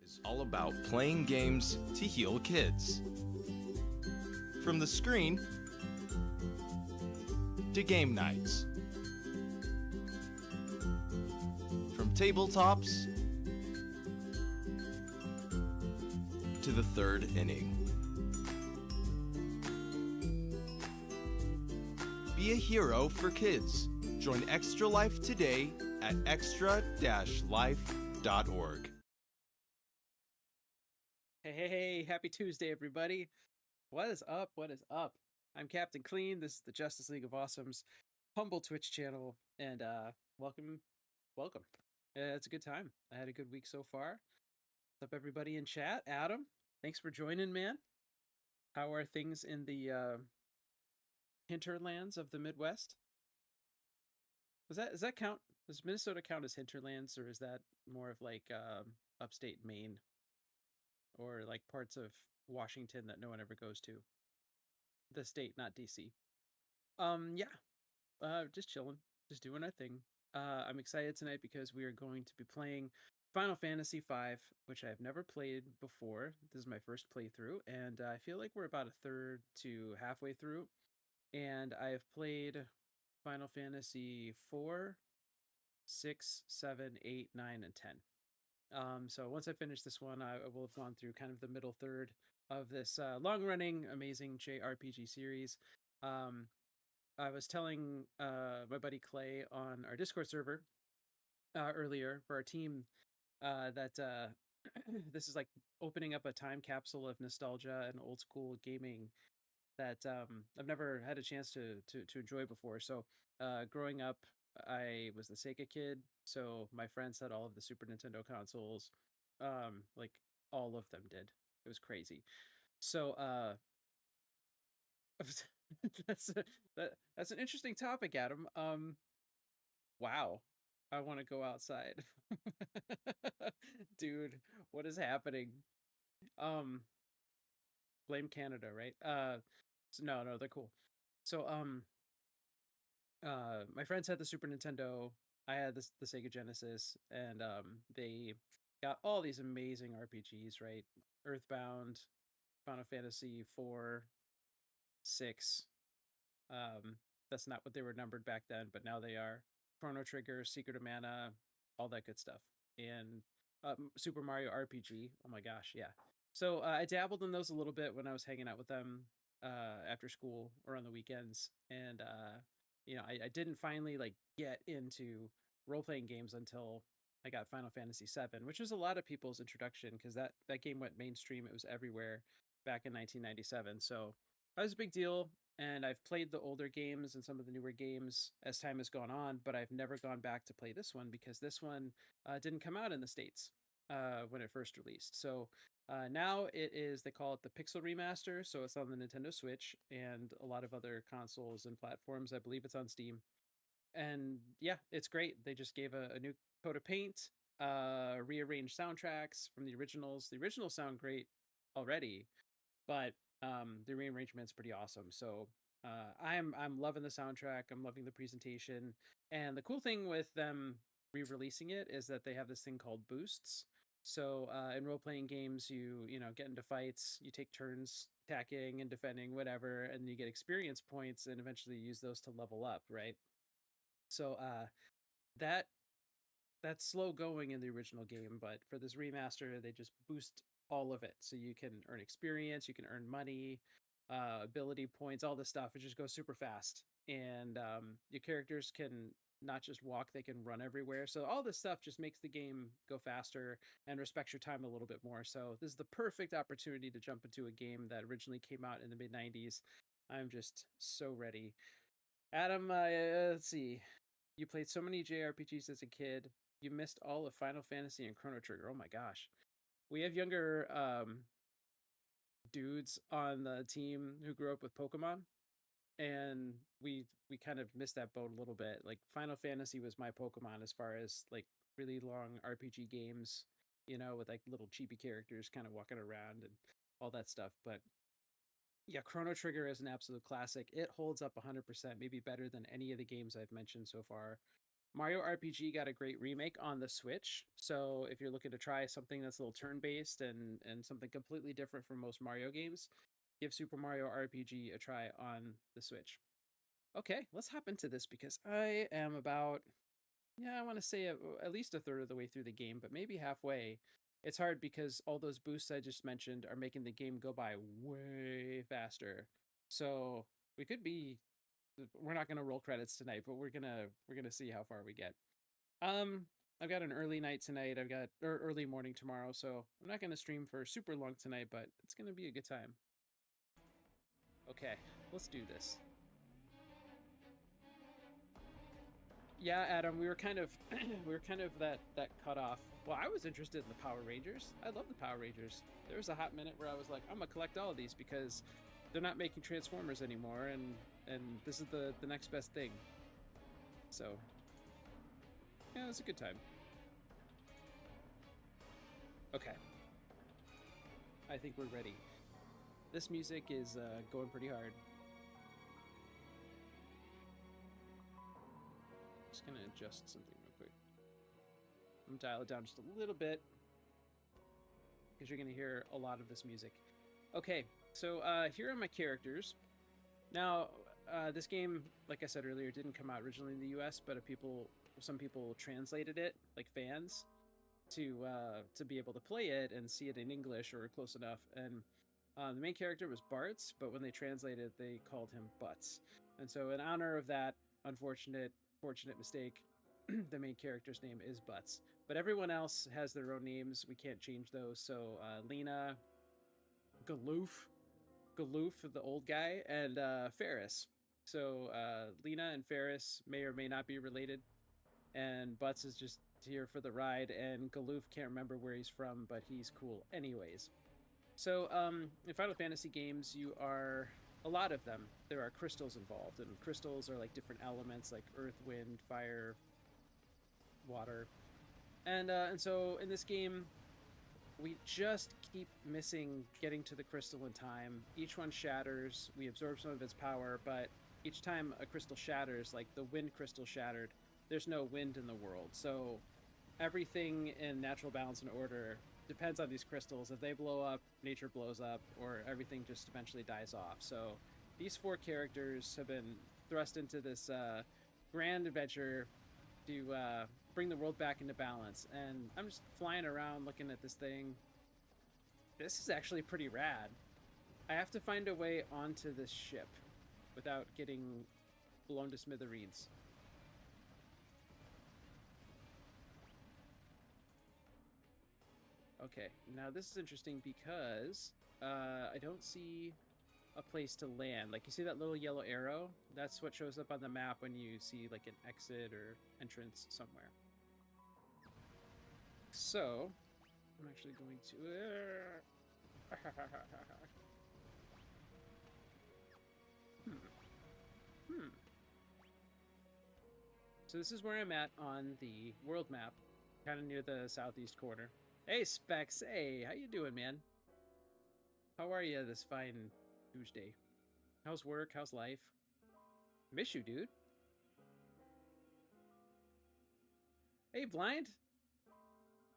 is all about playing games to heal kids. From the screen to game nights. From tabletops to the third inning. Be a hero for kids. Join Extra Life today at extra-life.org. Hey, happy Tuesday, everybody. What is up? What is up? I'm Captain Clean. This is the Justice League of Awesome's humble Twitch channel, and welcome. It's a good time. I had a good week so far. What's up, everybody in chat? Adam, thanks for joining, man. How are things in the hinterlands of the Midwest? Does that count? Does Minnesota count as hinterlands, or is that more of like upstate Maine? Or like parts of Washington that no one ever goes to. The state, not DC. Just chilling, just doing our thing. I'm excited tonight because we are going to be playing Final Fantasy V, which I've never played before. This is my first playthrough, and I feel like we're about a third to halfway through. And I've played Final Fantasy 4, 6, 7, 8, 9, and 10. So once I finish this one, I will have gone through kind of the middle third of this long-running, amazing JRPG series. I was telling my buddy Clay on our Discord server earlier for our team that this is like opening up a time capsule of nostalgia and old school gaming that I've never had a chance to enjoy before. So growing up, I was the Sega kid, so my friends had all of the Super Nintendo consoles. Like all of them did. It was crazy. So that's that's an interesting topic, Adam. Wow. I want to go outside. Dude, what is happening? Blame Canada, right? No, they're cool. So my friends had the Super Nintendo. I had the Sega Genesis, and they got all these amazing RPGs, right? Earthbound, Final Fantasy 4, 6. That's not what they were numbered back then, but now they are. Chrono Trigger, Secret of Mana, all that good stuff. And Super Mario RPG. Oh my gosh, yeah. So I dabbled in those a little bit when I was hanging out with them after school or on the weekends, and I didn't finally like get into role playing games until I got Final Fantasy VII, which was a lot of people's introduction because that game went mainstream. It was everywhere back in 1997. So that was a big deal. And I've played the older games and some of the newer games as time has gone on, but I've never gone back to play this one because this one didn't come out in the States when it first released. So now it is, they call it the Pixel Remaster, so it's on the Nintendo Switch and a lot of other consoles and platforms. I believe it's on Steam. And yeah, it's great. They just gave a new coat of paint, rearranged soundtracks from the originals. The originals sound great already, but the rearrangement's pretty awesome. So I'm loving the soundtrack. I'm loving the presentation. And the cool thing with them re-releasing it is that they have this thing called boosts. So in role-playing games, you get into fights, you take turns attacking and defending, whatever, and you get experience points, and eventually use those to level up, right? So that that's slow going in the original game, but for this remaster, they just boost all of it. So you can earn experience, you can earn money, ability points, all this stuff. It just goes super fast. And your characters can not just walk, they can run everywhere. So all this stuff just makes the game go faster and respects your time a little bit more. So this is the perfect opportunity to jump into a game that originally came out in the mid 90s. I'm just so ready. Adam, let's see. You played so many JRPGs as a kid. You missed all of Final Fantasy and Chrono Trigger. Oh my gosh. We have younger dudes on the team who grew up with Pokemon, and we kind of missed that boat a little bit. Like Final Fantasy was my Pokemon as far as like really long RPG games, with like little chibi characters kind of walking around and all that stuff. But yeah, Chrono Trigger is an absolute classic. It holds up 100%, maybe better than any of the games I've mentioned so far. Mario RPG got a great remake on the Switch. So if you're looking to try something that's a little turn-based and something completely different from most Mario games, give Super Mario RPG a try on the Switch. Okay, let's hop into this because I am about, yeah, I want to say at least a third of the way through the game, but maybe halfway. It's hard because all those boosts I just mentioned are making the game go by way faster. So we could be, we're not gonna roll credits tonight, but we're gonna see how far we get. Um, I've got an early night tonight. I've got early morning tomorrow, so I'm not gonna stream for super long tonight, but it's gonna be a good time. Okay, let's do this. Yeah, Adam, we were kind of we were kind of that cutoff. Well, I was interested in the Power Rangers. I love the Power Rangers. There was a hot minute where I was like, I'm gonna collect all of these because they're not making Transformers anymore, and this is the next best thing. So yeah, it was a good time. Okay, I think we're ready. This music is going pretty hard. Just gonna adjust something real quick. I'm gonna dial it down just a little bit because you're gonna hear a lot of this music. Okay, so here are my characters. Now, this game, like I said earlier, didn't come out originally in the U.S., but some people translated it, like fans, to be able to play it and see it in English or close enough. And the main character was Bartz, but when they translated, they called him Butts. And so, in honor of that fortunate mistake, the main character's name is Butts. But everyone else has their own names. We can't change those. So Lena, Galoof, the old guy, and Ferris. So Lena and Ferris may or may not be related, and Butts is just here for the ride, and Galoof can't remember where he's from, but he's cool anyways. So in Final Fantasy games, you are a lot of them. There are crystals involved, and crystals are like different elements like earth, wind, fire, water, and so in this game, we just keep missing getting to the crystal in time. Each one shatters. We absorb some of its power, but each time a crystal shatters, like the wind crystal shattered, there's no wind in the world. So everything in natural balance and order depends on these crystals. If they blow up, nature blows up, or everything just eventually dies off. So these four characters have been thrust into this grand adventure to bring the world back into balance. And I'm just flying around looking at this thing. This is actually pretty rad. I have to find a way onto this ship without getting blown to smithereens. Okay, now this is interesting because I don't see a place to land. Like, you see that little yellow arrow? That's what shows up on the map when you see like an exit or entrance somewhere. So, I'm actually going to... So this is where I'm at on the world map, kind of near the southeast corner. Hey, Specs. Hey, how you doing, man? How are you this fine Tuesday? How's work? How's life? Miss you, dude. Hey, Blind.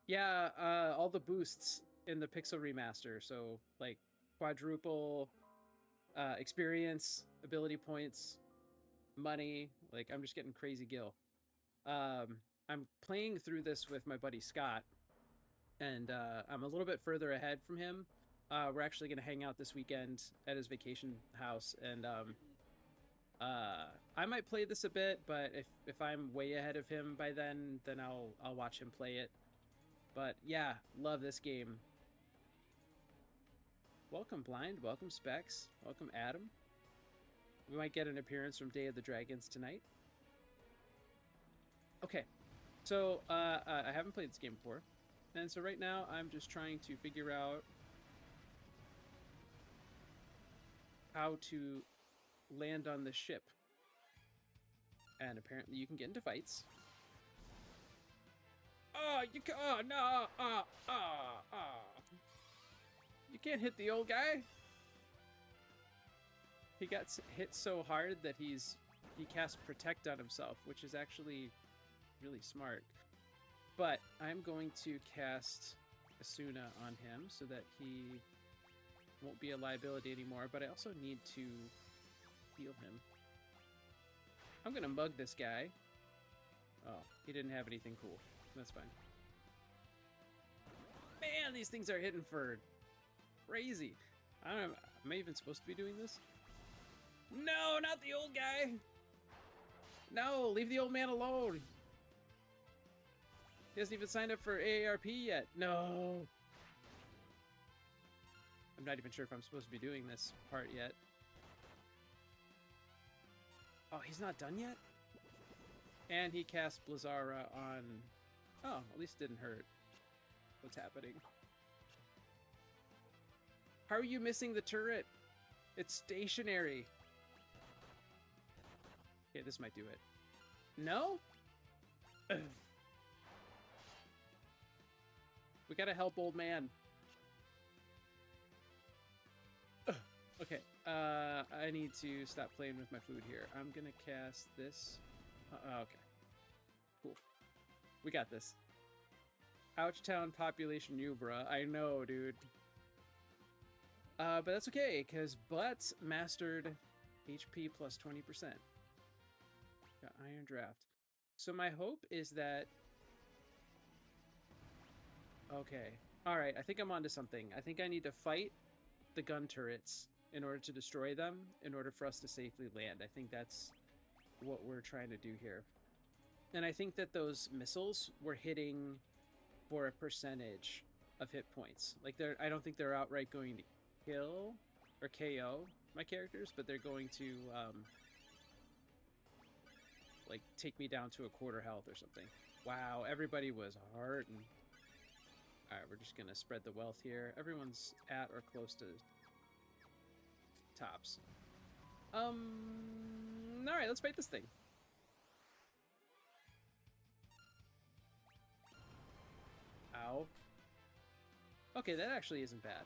Yeah, all the boosts in the Pixel remaster. So, like, quadruple experience, ability points, money. Like, I'm just getting crazy gil. I'm playing through this with my buddy Scott, and I'm a little bit further ahead from him. We're actually going to hang out this weekend at his vacation house, and I might play this a bit, but if I'm way ahead of him by then I'll watch him play it. But yeah, love this game. Welcome, Blind. Welcome, Specs. Welcome, Adam. We might get an appearance from Day of the Dragons tonight. Okay, so I haven't played this game before, and so right now I'm just trying to figure out how to land on the ship. And apparently you can get into fights. Oh, you can, oh no, you can't hit the old guy. He got hit so hard that he cast Protect on himself, which is actually really smart. But I'm going to cast Asuna on him so that he won't be a liability anymore, but I also need to heal him. I'm gonna mug this guy. Oh, he didn't have anything cool. That's fine. Man, these things are hitting for crazy. I don't know, am I even supposed to be doing this? No, not the old guy! No, leave the old man alone! He hasn't even signed up for AARP yet. No! I'm not even sure if I'm supposed to be doing this part yet. Oh, he's not done yet? And he cast Blizzara on... Oh, at least it didn't hurt. What's happening? How are you missing the turret? It's stationary. Okay, this might do it. No? We gotta help old man. Okay, I need to stop playing with my food here. I'm gonna cast this. Okay. Cool. We got this. Ouchtown population Ubra. I know, dude. But that's okay, because Butts mastered HP plus 20%. Got Iron Draft. So my hope is that... Okay. Alright, I think I'm onto something. I think I need to fight the gun turrets in order to destroy them, in order for us to safely land. I think that's what we're trying to do here. And I think that those missiles were hitting for a percentage of hit points. Like, I don't think they're outright going to kill or KO my characters, but they're going to, like, take me down to a quarter health or something. Wow, everybody was hurting. Alright, we're just gonna spread the wealth here. Everyone's at or close to tops. Alright, let's fight this thing. Ow. Okay, that actually isn't bad.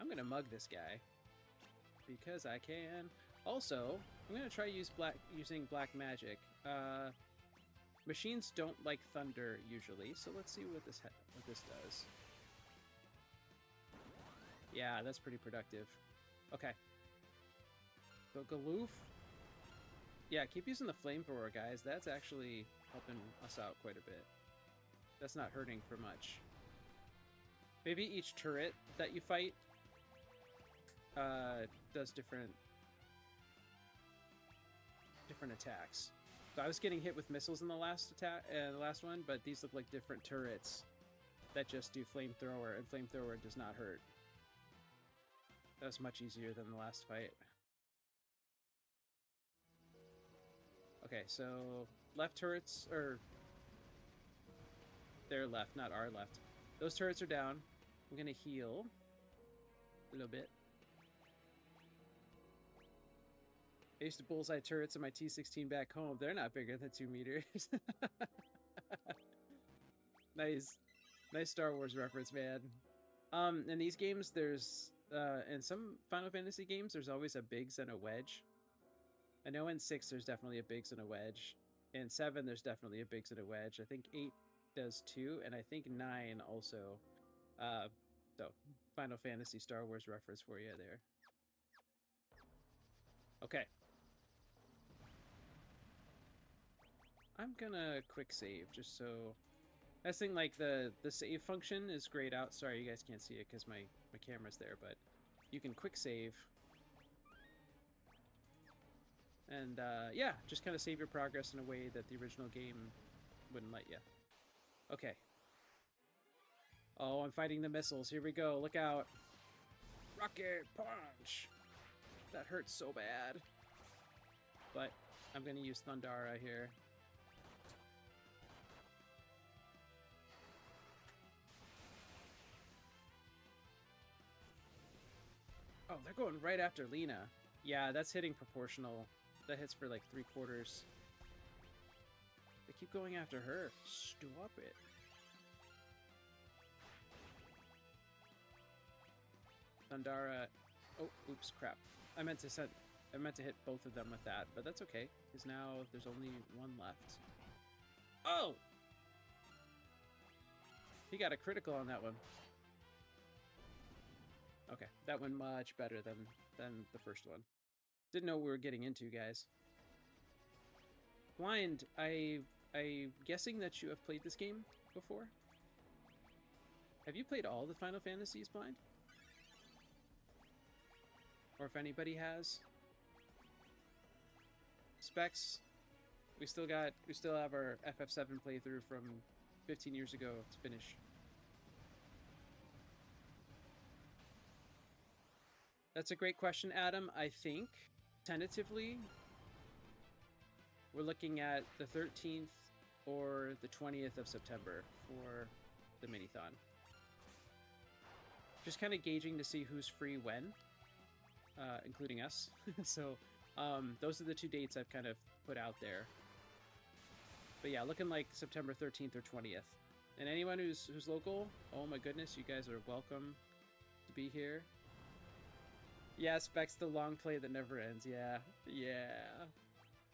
I'm gonna mug this guy. Because I can. Also, I'm gonna try using black magic. Machines don't like thunder usually, so let's see what this does. Yeah, that's pretty productive. Okay. So Galoof. Yeah, keep using the flamethrower, guys. That's actually helping us out quite a bit. That's not hurting for much. Maybe each turret that you fight does different attacks. So I was getting hit with missiles in the last one, but these look like different turrets that just do flamethrower, and flamethrower does not hurt. That was much easier than the last fight. Okay, so left turrets, or their left, not our left. Those turrets are down. I'm gonna heal a little bit. I used to bullseye turrets in my T16 back home. They're not bigger than 2 meters. Nice. Nice Star Wars reference, man. In these games, there's... in some Final Fantasy games, there's always a Biggs and a Wedge. I know in 6, there's definitely a Biggs and a Wedge. In 7, there's definitely a Biggs and a Wedge. I think 8 does too, and I think 9 also. So, Final Fantasy Star Wars reference for you there. Okay. I'm gonna quick save, just so... That thing, like, the save function is grayed out. Sorry, you guys can't see it because my camera's there, but you can quick save. And, yeah, just kind of save your progress in a way that the original game wouldn't let you. Okay. Oh, I'm fighting the missiles. Here we go. Look out. Rocket punch! That hurts so bad. But I'm going to use Thundara here. Oh, they're going right after Lena. Yeah, that's hitting proportional. That hits for like 3/4. They keep going after her. Stop it. Thundara. Oh, oops, crap. I meant to hit both of them with that, but that's okay, because now there's only one left. Oh! He got a critical on that one. Okay, that went much better than the first one. Didn't know what we were getting into, guys. Blind, I'm guessing that you have played this game before? Have you played all the Final Fantasies, Blind? Or if anybody has? Specs, we still have our FF7 playthrough from 15 years ago to finish. That's a great question, Adam. I think, tentatively, we're looking at the 13th or the 20th of September for the mini-thon. Just kind of gauging to see who's free when, including us. So those are the two dates I've kind of put out there. But yeah, looking like September 13th or 20th. And anyone who's local, oh my goodness, you guys are welcome to be here. Yeah, Specs, the long play that never ends. Yeah, yeah.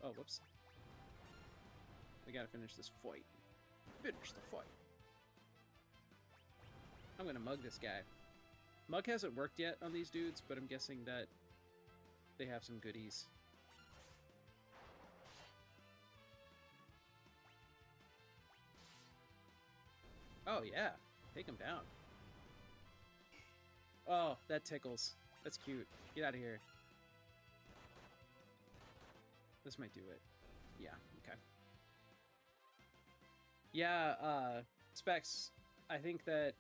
Oh, whoops. We gotta finish this fight. Finish the fight. I'm gonna mug this guy. Mug hasn't worked yet on these dudes, but I'm guessing that they have some goodies. Oh, yeah. Take him down. Oh, that tickles. That's cute. Get out of here. This might do it. Yeah, okay. Yeah, Specs, I think that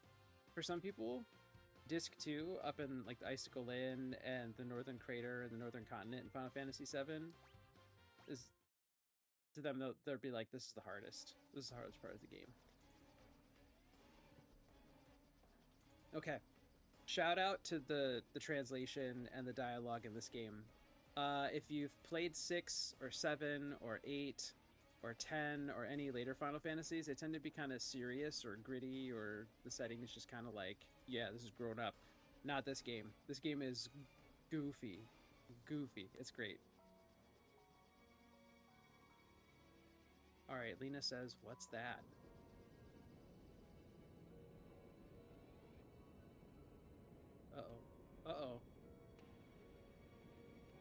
for some people, Disc 2 up in like the Icicle Inn and the Northern Crater and the Northern Continent in Final Fantasy VII is, to them, they'll be like, this is the hardest. This is the hardest part of the game. Okay. Shout out to the translation and the dialogue in this game. If you've played 6 or 7 or 8 or 10 or any later Final Fantasies, they tend to be kind of serious or gritty, or the setting is just kind of like, yeah, this is grown up. Not this game. This game is goofy. Goofy. It's great. Alright, Lena says, what's that? Uh-oh. Uh-oh.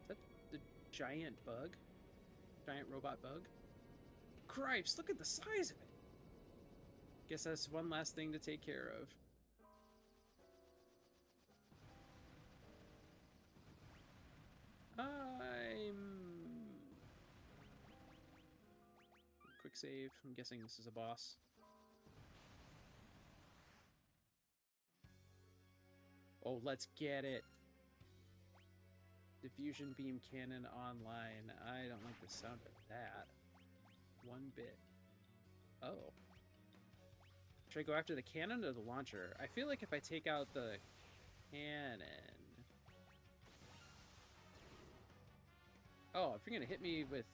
Is that the giant bug? Giant robot bug? Cripes, look at the size of it! Guess that's one last thing to take care of. Quick save. I'm guessing this is a boss. Oh, let's get it. Diffusion beam cannon online. I don't like the sound of that. One bit. Oh. Should I go after the cannon or the launcher? I feel like if I take out the cannon... Oh, if you're gonna hit me with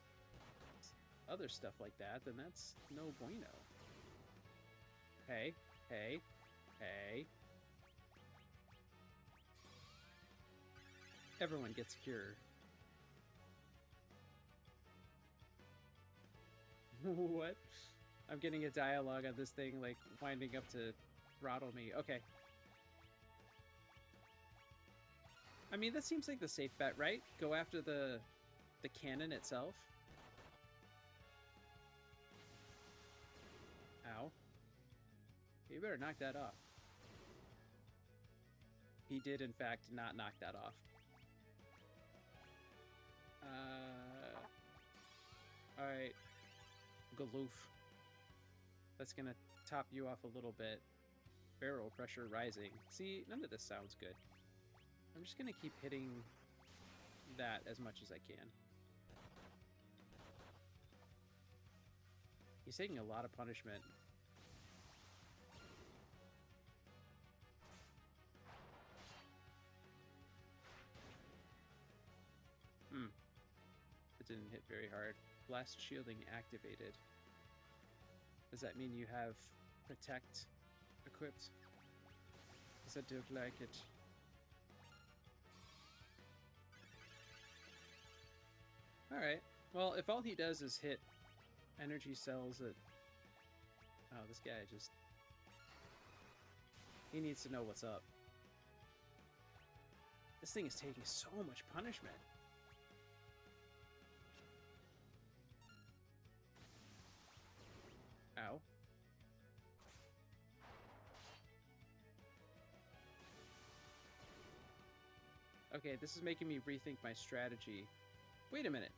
other stuff like that, then that's no bueno. Hey, hey, hey. Everyone gets cured. What? I'm getting a dialogue on this thing, like, winding up to throttle me. Okay. I mean, that seems like the safe bet, right? Go after the cannon itself. Ow. You better knock that off. He did, in fact, not knock that off. Alright. Galoof. That's gonna top you off a little bit. Barrel pressure rising. See, none of this sounds good. I'm just gonna keep hitting that as much as I can. He's taking a lot of punishment. It didn't hit very hard. Blast shielding activated. Does that mean you have protect equipped? Because I don't like it. Alright. Well, if all he does is hit energy cells at Oh, this guy just... He needs to know what's up. This thing is taking so much punishment. Ow. Okay, this is making me rethink my strategy. Wait a minute.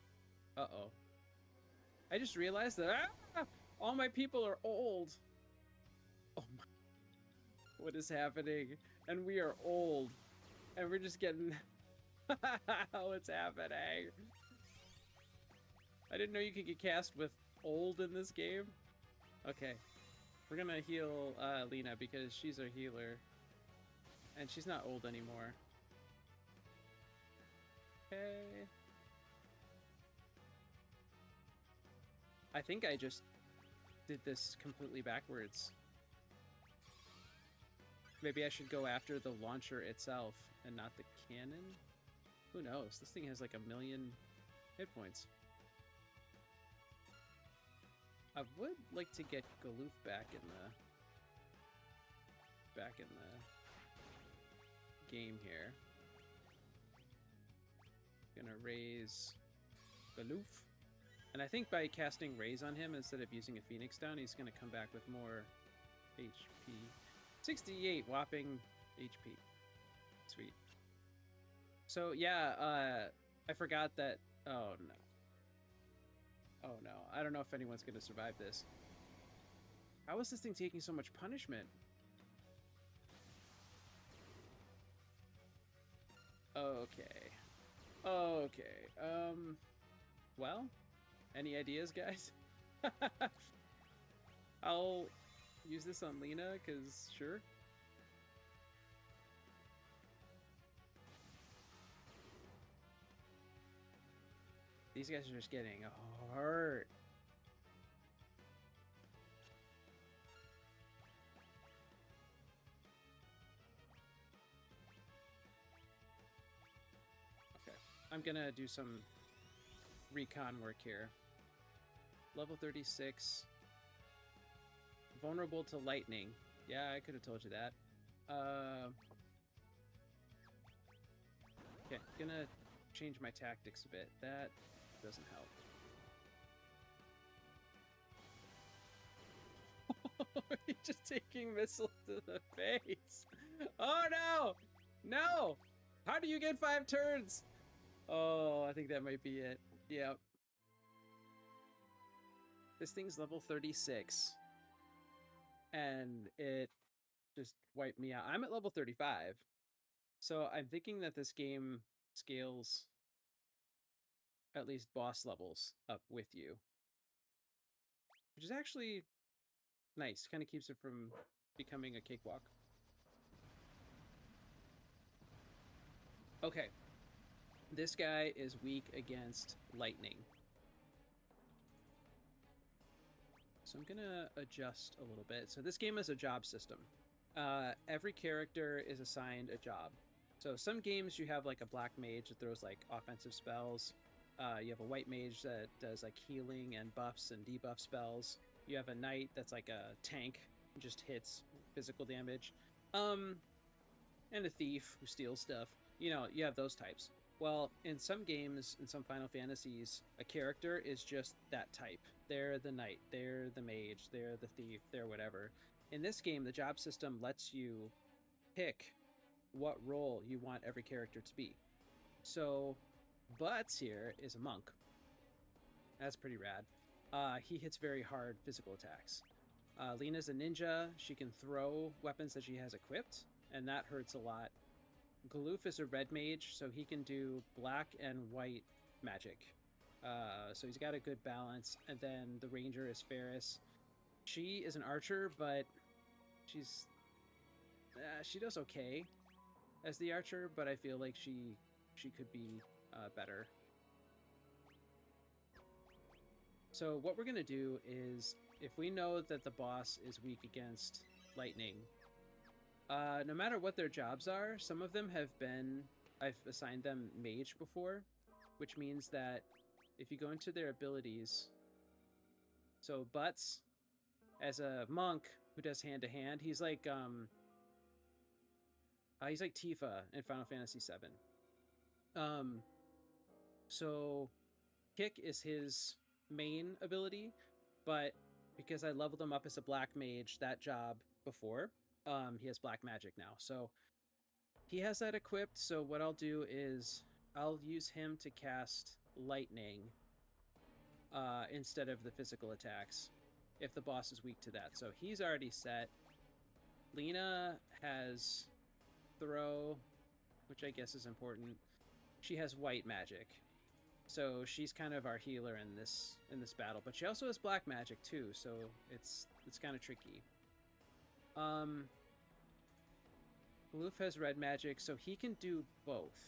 Uh-oh. I just realized that all my people are old. Oh my. What is happening? And we are old. And we're just getting... What's happening? I didn't know you could get cast with old in this game. Okay. We're gonna heal Lena because she's our healer. And she's not old anymore. Okay. I think I just did this completely backwards. Maybe I should go after the launcher itself and not the cannon? Who knows? This thing has like 1,000,000 hit points. I would like to get Galoof back in the game here. Gonna raise Galoof. And I think by casting Raise on him instead of using a Phoenix down, he's gonna come back with more HP. 68 whopping HP. Sweet. So yeah, I forgot that. Oh no. Oh no. I don't know if anyone's gonna survive this. How is this thing taking so much punishment? Okay. Okay. Well, any ideas, guys? I'll use this on Lena, because sure. These guys are just getting hurt. Okay, I'm gonna do some recon work here. Level 36. Vulnerable to lightning. Yeah, I could have told you that. Okay, gonna change my tactics a bit. That doesn't help. He's just taking missiles to the face. Oh no! No! How do you get 5 turns? Oh, I think that might be it. Yep. This thing's level 36. And it just wiped me out. I'm at level 35. So I'm thinking that this game scales at least boss levels up with you. Which is actually nice. Kind of keeps it from becoming a cakewalk. Okay. This guy is weak against lightning. So I'm gonna adjust a little bit. So this game is a job system. Every character is assigned a job. So some games you have like a black mage that throws like offensive spells. You have a white mage that does like healing and buffs and debuff spells. You have a knight that's like a tank, just hits physical damage. And a thief who steals stuff. You know, you have those types. Well, in some games, in some Final Fantasies, a character is just that type. They're the knight, they're the mage, they're the thief, they're whatever. In this game, the job system lets you pick what role you want every character to be. So, Butts here is a monk. That's pretty rad. He hits very hard physical attacks. Lena's a ninja. She can throw weapons that she has equipped, and that hurts a lot. Galoof is a red mage, so he can do black and white magic. So he's got a good balance. And then the ranger is Ferris. She is an archer, but she does okay as the archer, but I feel like she could be better. So what we're going to do is, if we know that the boss is weak against lightning, no matter what their jobs are, some of them I've assigned them mage before, which means that if you go into their abilities, so Butts, as a monk who does hand to hand. He's like Tifa in Final Fantasy VII. So kick is his main ability, but because I leveled him up as a black mage that job before, he has black magic now. So he has that equipped. So what I'll do is I'll use him to cast lightning instead of the physical attacks if the boss is weak to that. So he's already set. Lena has throw, which I guess is important. She has white magic, so she's kind of our healer in this battle. But she also has black magic too, so it's kind of tricky. Loof has red magic, so he can do both.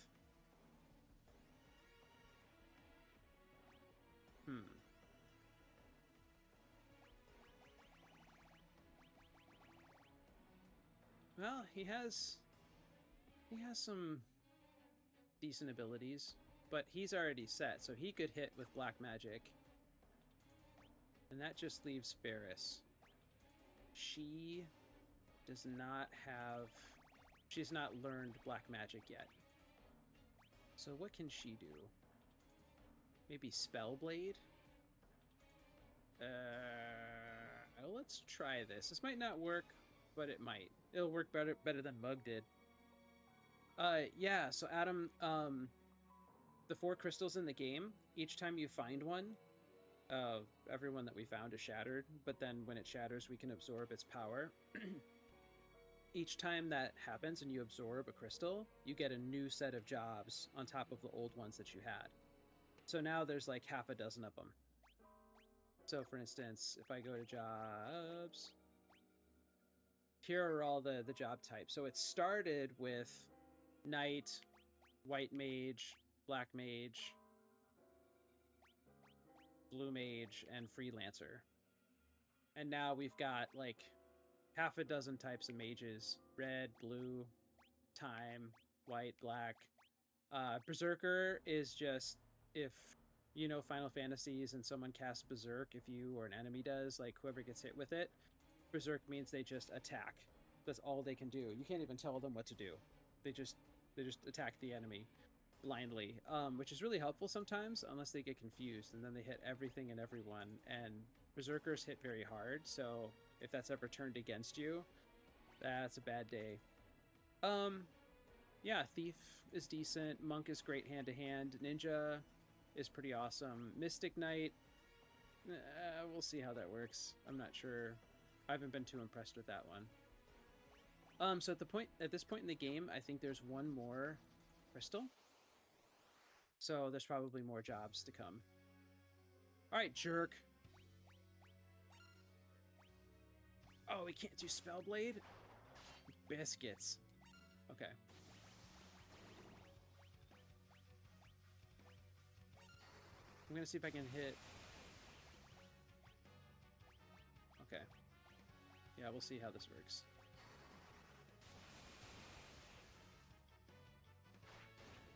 Well, he has some decent abilities, but he's already set, so he could hit with black magic. And that just leaves Ferris. She does not have... She's not learned black magic yet. So what can she do? Maybe Spellblade? Let's try this. This might not work, but it might. It'll work better than Mug did. Yeah, so Adam, the 4 crystals in the game, each time you find one, every one that we found is shattered, but then when it shatters, we can absorb its power. Each time that happens and you absorb a crystal, you get a new set of jobs on top of the old ones that you had. So now there's like half a dozen of them. So for instance, if I go to jobs, here are all the job types. So it started with Knight, White Mage, Black Mage, Blue Mage, and Freelancer. And now we've got like half a dozen types of mages: red, blue, time, white, black. Berserker is just if you know Final Fantasies and someone casts Berserk, if you or an enemy does, like whoever gets hit with it, Berserk means they just attack. That's all they can do. You can't even tell them what to do. They just attack the enemy blindly, which is really helpful sometimes, unless they get confused, and then they hit everything and everyone. And Berserkers hit very hard, so if that's ever turned against you, that's a bad day. Yeah, Thief is decent. Monk is great hand-to-hand. Ninja is pretty awesome. Mystic Knight, we'll see how that works. I'm not sure. I haven't been too impressed with that one. So at this point in the game, I think there's one more crystal. So there's probably more jobs to come. All right, jerk. Oh, we can't do Spellblade? Biscuits. Okay. I'm gonna see if I can hit. Okay. Yeah, we'll see how this works.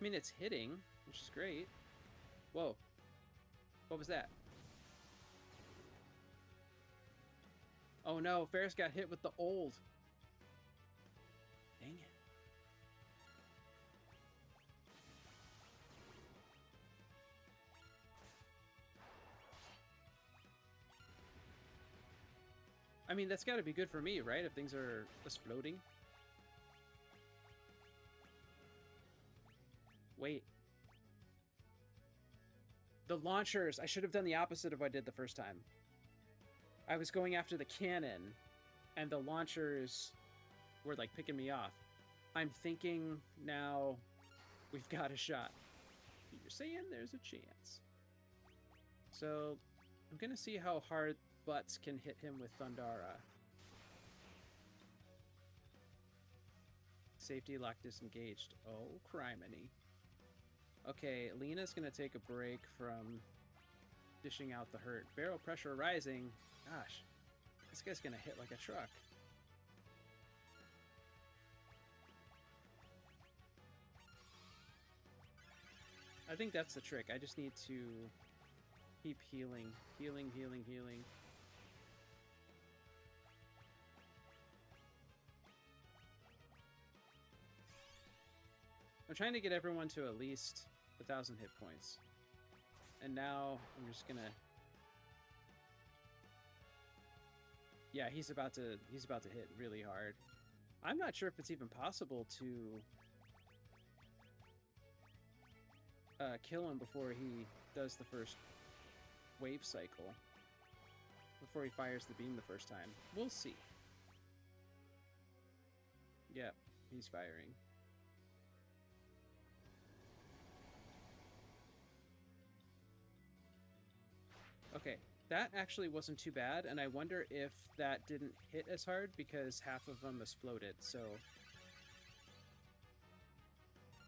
I mean, it's hitting, which is great. Whoa. What was that? Oh no, Ferris got hit with the old. Dang it. I mean, that's got to be good for me, right? If things are exploding. Wait. The launchers. I should have done the opposite of what I did the first time. I was going after the cannon, and the launchers were, like, picking me off. I'm thinking now we've got a shot. You're saying there's a chance. So, I'm going to see how hard Butts can hit him with Thundara. Safety lock disengaged. Oh, criminy. Okay, Lena's gonna take a break from dishing out the hurt. Barrel pressure rising. Gosh, this guy's gonna hit like a truck. I think that's the trick. I just need to keep healing. Healing, healing, healing. I'm trying to get everyone to at least 1,000 hit points. And now I'm just gonna... Yeah, he's about to hit really hard. I'm not sure if it's even possible to kill him before he does the first wave cycle. Before he fires the beam the first time. We'll see. Yep, he's firing. Okay, that actually wasn't too bad, and I wonder if that didn't hit as hard because half of them exploded, so...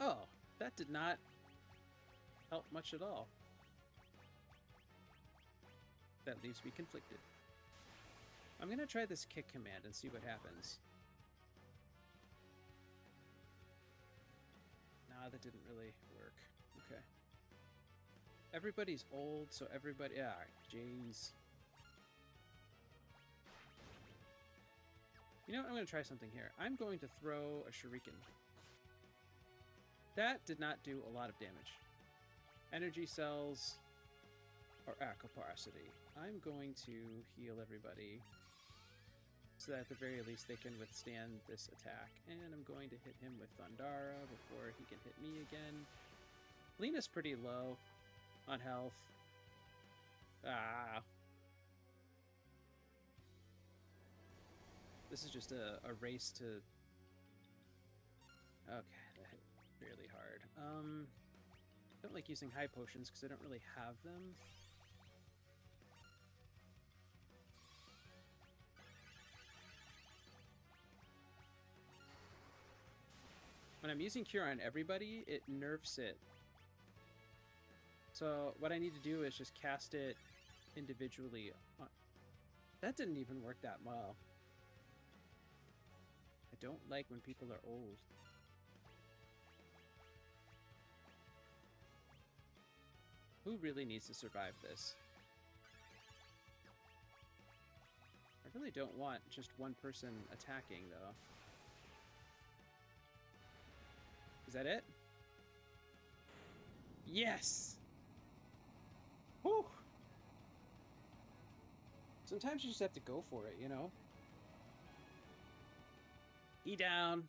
Oh, that did not help much at all. That leaves me conflicted. I'm gonna try this kick command and see what happens. Nah, that didn't really work. Okay. Everybody's old, so everybody... Ah, jeez. You know what? I'm going to try something here. I'm going to throw a shuriken. That did not do a lot of damage. Energy cells are at capacity. I'm going to heal everybody so that at the very least they can withstand this attack. And I'm going to hit him with Thundara before he can hit me again. Lena's pretty low on health. Ah. This is just a race to... Okay, that hit really hard. I don't like using high potions because I don't really have them. When I'm using Cure on everybody, it nerfs it. So what I need to do is just cast it individually. That didn't even work that well. I don't like when people are old. Who really needs to survive this? I really don't want just one person attacking, though. Is that it? Yes! Whew! Sometimes you just have to go for it, you know? E down!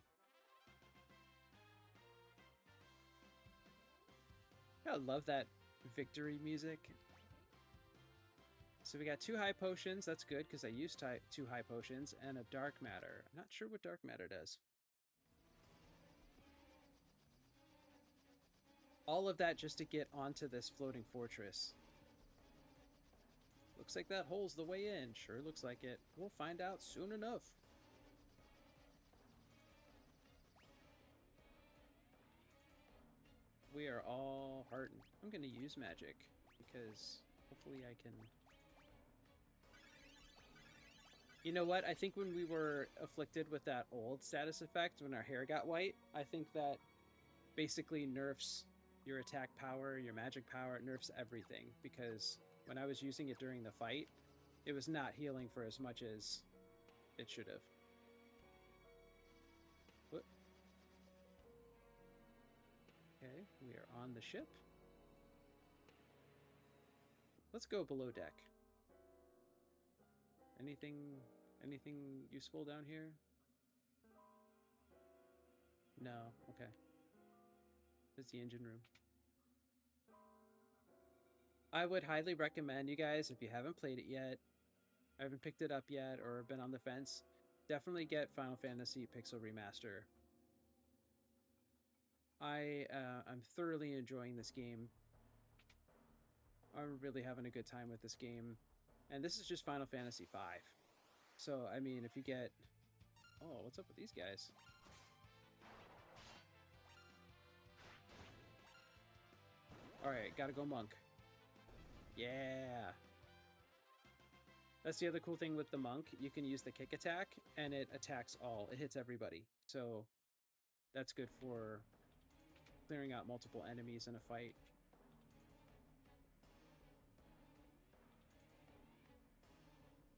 I love that victory music. So we got 2 high potions, that's good, because I used 2 high potions, and a dark matter. I'm not sure what dark matter does. All of that just to get onto this floating fortress. Looks like that hole's the way in. Sure looks like it. We'll find out soon enough. We are all hardened. I'm going to use magic because hopefully I can... You know what? I think when we were afflicted with that old status effect, when our hair got white, I think that basically nerfs your attack power, your magic power, it nerfs everything. Because when I was using it during the fight, it was not healing for as much as it should have. What? Okay, we are on the ship. Let's go below deck. Anything useful down here? No, okay. It's the engine room. I would highly recommend you guys, if you haven't played it yet, haven't picked it up yet, or been on the fence, definitely get Final Fantasy Pixel Remaster. I'm thoroughly enjoying this game. I'm really having a good time with this game. And this is just Final Fantasy V. So, I mean, if you get... Oh, what's up with these guys? Alright, gotta go monk. Yeah! That's the other cool thing with the monk. You can use the kick attack, and it attacks all. It hits everybody. So, that's good for clearing out multiple enemies in a fight.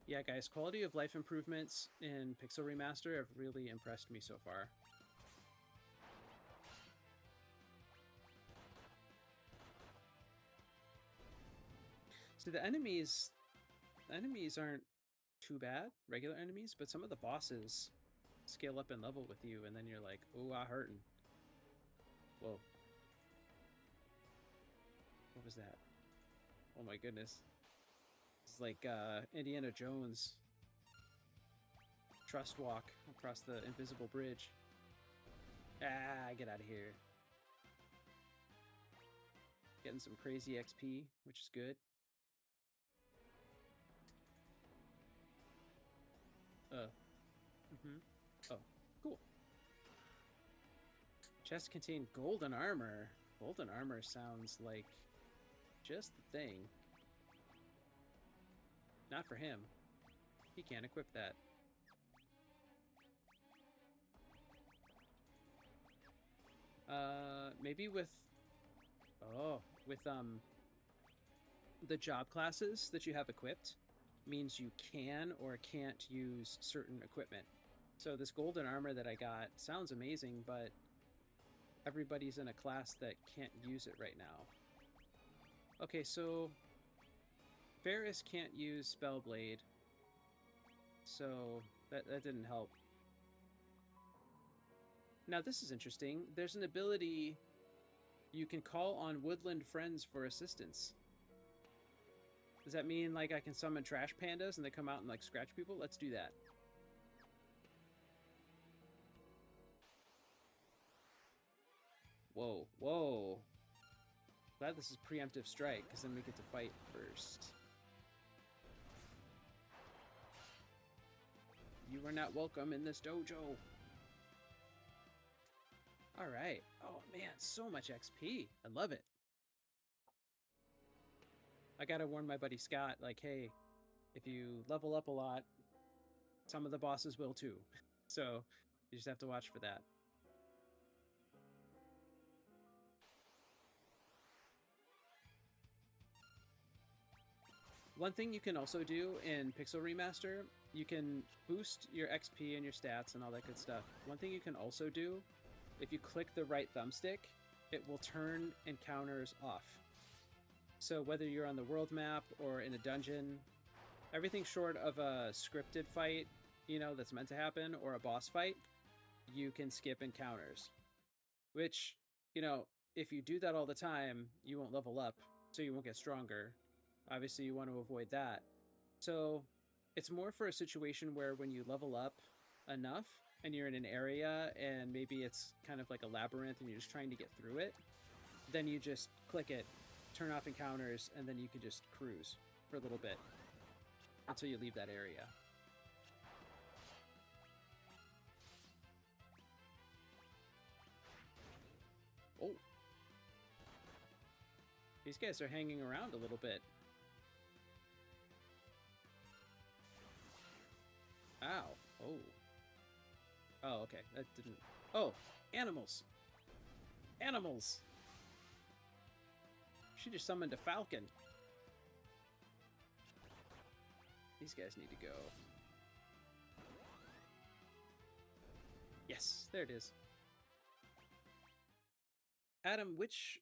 Yeah, guys, quality of life improvements in Pixel Remaster have really impressed me so far. So the enemies aren't too bad, regular enemies, but some of the bosses scale up and level with you, and then you're like, oh, I hurting. Whoa. What was that? Oh my goodness. It's like Indiana Jones trust walk across the invisible bridge. Ah, get out of here. Getting some crazy XP, which is good. Oh, cool. Chest contained golden armor. Golden armor sounds like just the thing. Not for him. He can't equip that. Maybe with... Oh, with, the job classes that you have equipped means you can or can't use certain equipment. So this golden armor that I got sounds amazing, but everybody's in a class that can't use it right now. Okay, so Ferris can't use Spellblade, so that didn't help. Now this is interesting. There's an ability you can call on woodland friends for assistance. Does that mean like I can summon trash pandas and they come out and like scratch people? Let's do that. Whoa, whoa. Glad this is preemptive strike, because then we get to fight first. You are not welcome in this dojo. Alright. Oh man, so much XP. I love it. I gotta warn my buddy Scott, like, hey, if you level up a lot, some of the bosses will too. So, you just have to watch for that. One thing you can also do in Pixel Remaster, you can boost your XP and your stats and all that good stuff. One thing you can also do, if you click the right thumbstick, it will turn encounters off. So whether you're on the world map or in a dungeon, everything short of a scripted fight, you know, that's meant to happen, or a boss fight, you can skip encounters. Which, you know, if you do that all the time, you won't level up, so you won't get stronger. Obviously, you want to avoid that. So it's more for a situation where when you level up enough and you're in an area and maybe it's kind of like a labyrinth and you're just trying to get through it, then you just click it, turn off encounters, and then you can just cruise for a little bit until you leave that area. Oh. These guys are hanging around a little bit. Ow. Oh. Oh, okay. That didn't... Oh! Animals! Animals! She just summoned a falcon. These guys need to go. Yes, there it is. Adam, which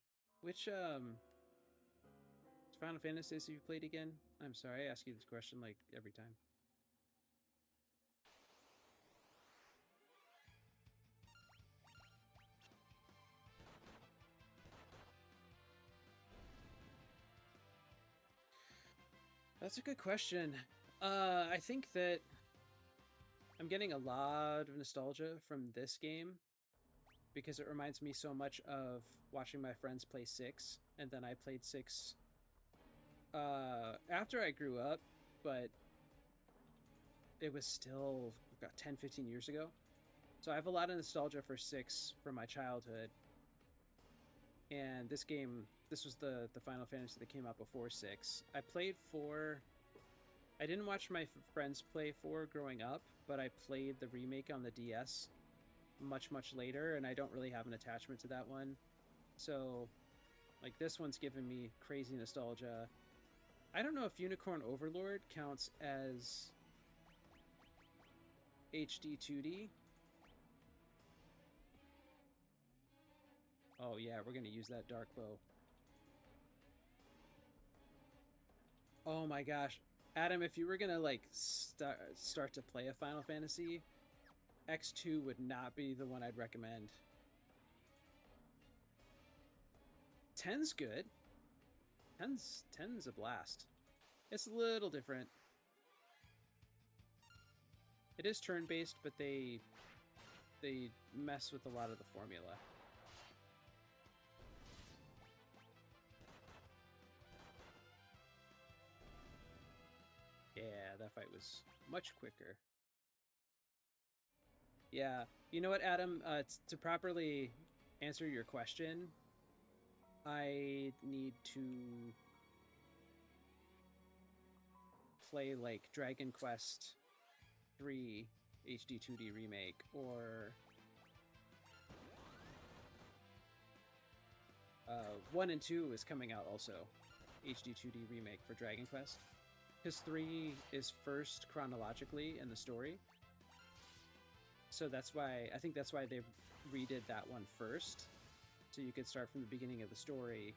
Final Fantasy have you played again? I'm sorry, I ask you this question like every time. That's a good question. I think that I'm getting a lot of nostalgia from this game because it reminds me so much of watching my friends play 6, and then I played 6 after I grew up, but it was still about 10-15 years ago. So I have a lot of nostalgia for 6 from my childhood. And this game, this was the Final Fantasy that came out before 6. I played 4. I didn't watch my friends play 4 growing up, but I played the remake on the DS much, much later, and I don't really have an attachment to that one. So, like, this one's giving me crazy nostalgia. I don't know if Unicorn Overlord counts as HD 2D. Oh yeah, we're gonna use that dark bow. Oh my gosh. Adam, if you were gonna like start to play a Final Fantasy, X2 would not be the one I'd recommend. 10's good. 10's a blast. It's a little different. It is turn-based, but they mess with a lot of the formula. Yeah, that fight was much quicker. Yeah, you know what, Adam? To properly answer your question, I need to play like Dragon Quest 3 HD 2D remake or 1 and 2 is coming out also, HD 2D remake for Dragon Quest. Because 3 is first chronologically in the story. So that's why, I think that's why they redid that one first. So you could start from the beginning of the story.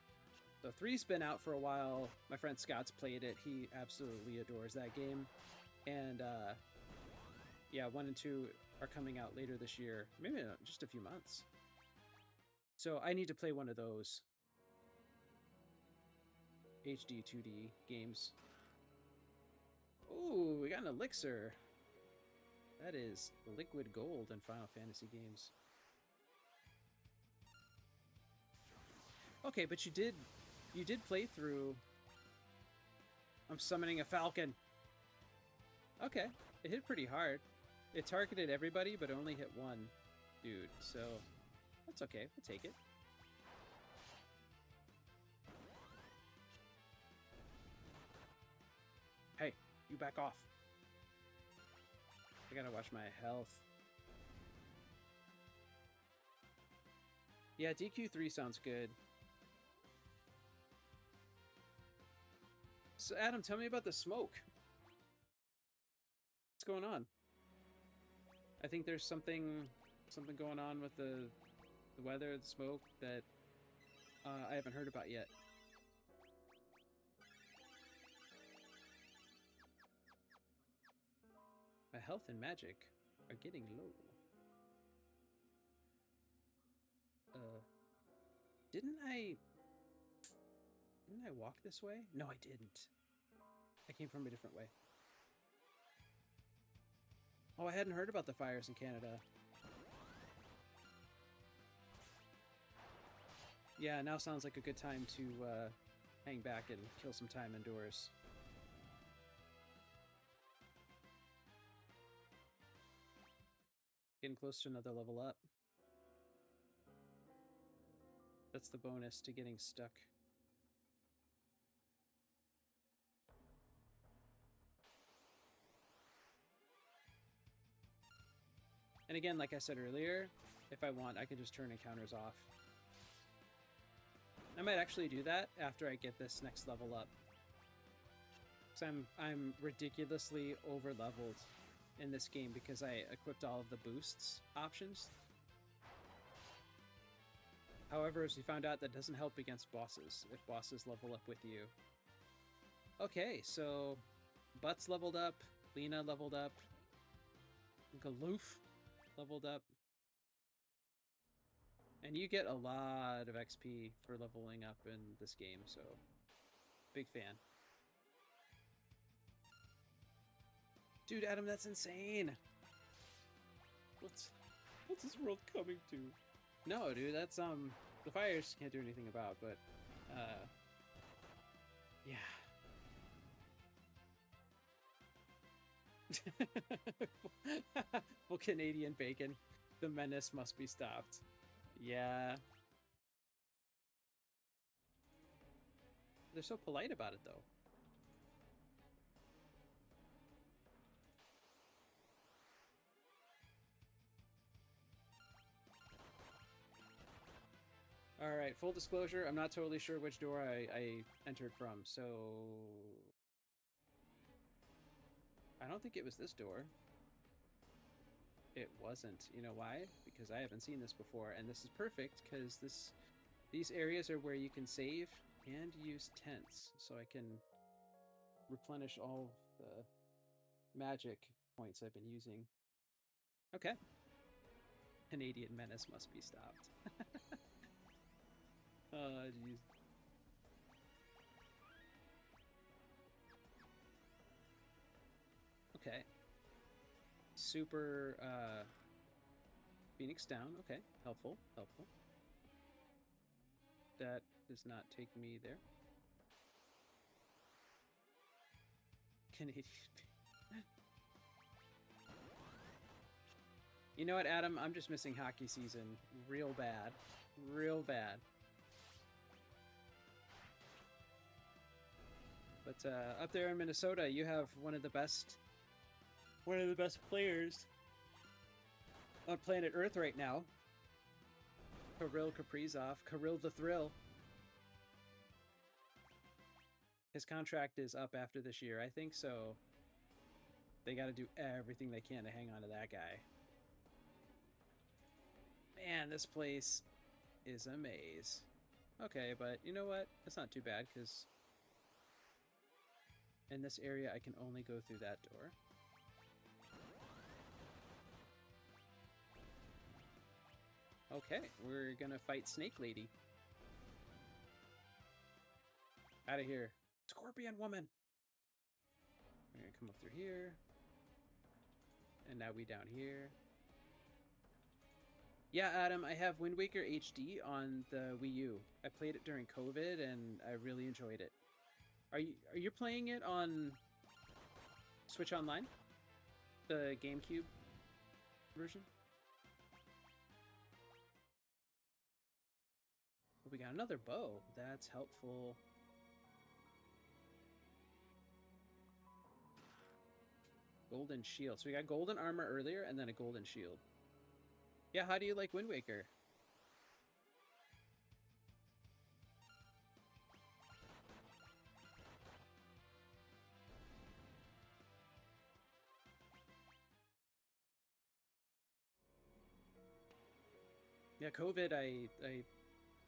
So 3's been out for a while. My friend Scott's played it. He absolutely adores that game. And yeah, 1 and 2 are coming out later this year. Maybe just a few months. So I need to play one of those HD 2D games. Ooh, we got an elixir. That is liquid gold in Final Fantasy games. Okay, but you did play through. I'm summoning a falcon. Okay, it hit pretty hard. It targeted everybody, but only hit one dude, so that's okay. We'll take it. Hey, you back off. I gotta watch my health. Yeah, DQ3 sounds good. So, Adam, tell me about the smoke. What's going on? I think there's something going on with the weather, the smoke that I haven't heard about yet. My health and magic are getting low. Didn't I walk this way? No, I didn't. I came from a different way. Oh, I hadn't heard about the fires in Canada. Yeah, now sounds like a good time to hang back and kill some time indoors. Getting close to another level up. That's the bonus to getting stuck. And again, like I said earlier, if I want, I can just turn encounters off. I might actually do that after I get this next level up. Because I'm ridiculously over-leveled in this game because I equipped all of the boosts options. However, as we found out, that doesn't help against bosses, if bosses level up with you. Okay, so Butts leveled up, Lena leveled up, Galoof leveled up. And you get a lot of XP for leveling up in this game, so big fan. Dude, Adam, that's insane! What's this world coming to? No, dude, that's the fires can't do anything about, but yeah. Full Canadian bacon. The menace must be stopped. Yeah. They're so polite about it, though. Alright, full disclosure, I'm not totally sure which door I entered from, so... I don't think it was this door. It wasn't. You know why? Because I haven't seen this before, and this is perfect, because these areas are where you can save and use tents, so I can replenish all the magic points I've been using. Okay. Canadian menace must be stopped. Oh, jeez. Okay. Super Phoenix down. Okay. Helpful. Helpful. That does not take me there. Canadian. You know what, Adam? I'm just missing hockey season real bad. Real bad. But up there in Minnesota, you have one of the best players on planet Earth right now. Kirill Kaprizov. Kirill the Thrill. His contract is up after this year, I think, so they got to do everything they can to hang on to that guy. Man, this place is a maze. Okay, but you know what? It's not too bad, because in this area, I can only go through that door. Okay, we're gonna fight Snake Lady. Out of here. Scorpion Woman! We're gonna come up through here. And now we down here. Yeah, Adam, I have Wind Waker HD on the Wii U. I played it during COVID, and I really enjoyed it. Are you playing it on Switch Online? The GameCube version? We got another bow. That's helpful. Golden shield. So we got golden armor earlier, and then a golden shield. Yeah, how do you like Wind Waker? Yeah, COVID, I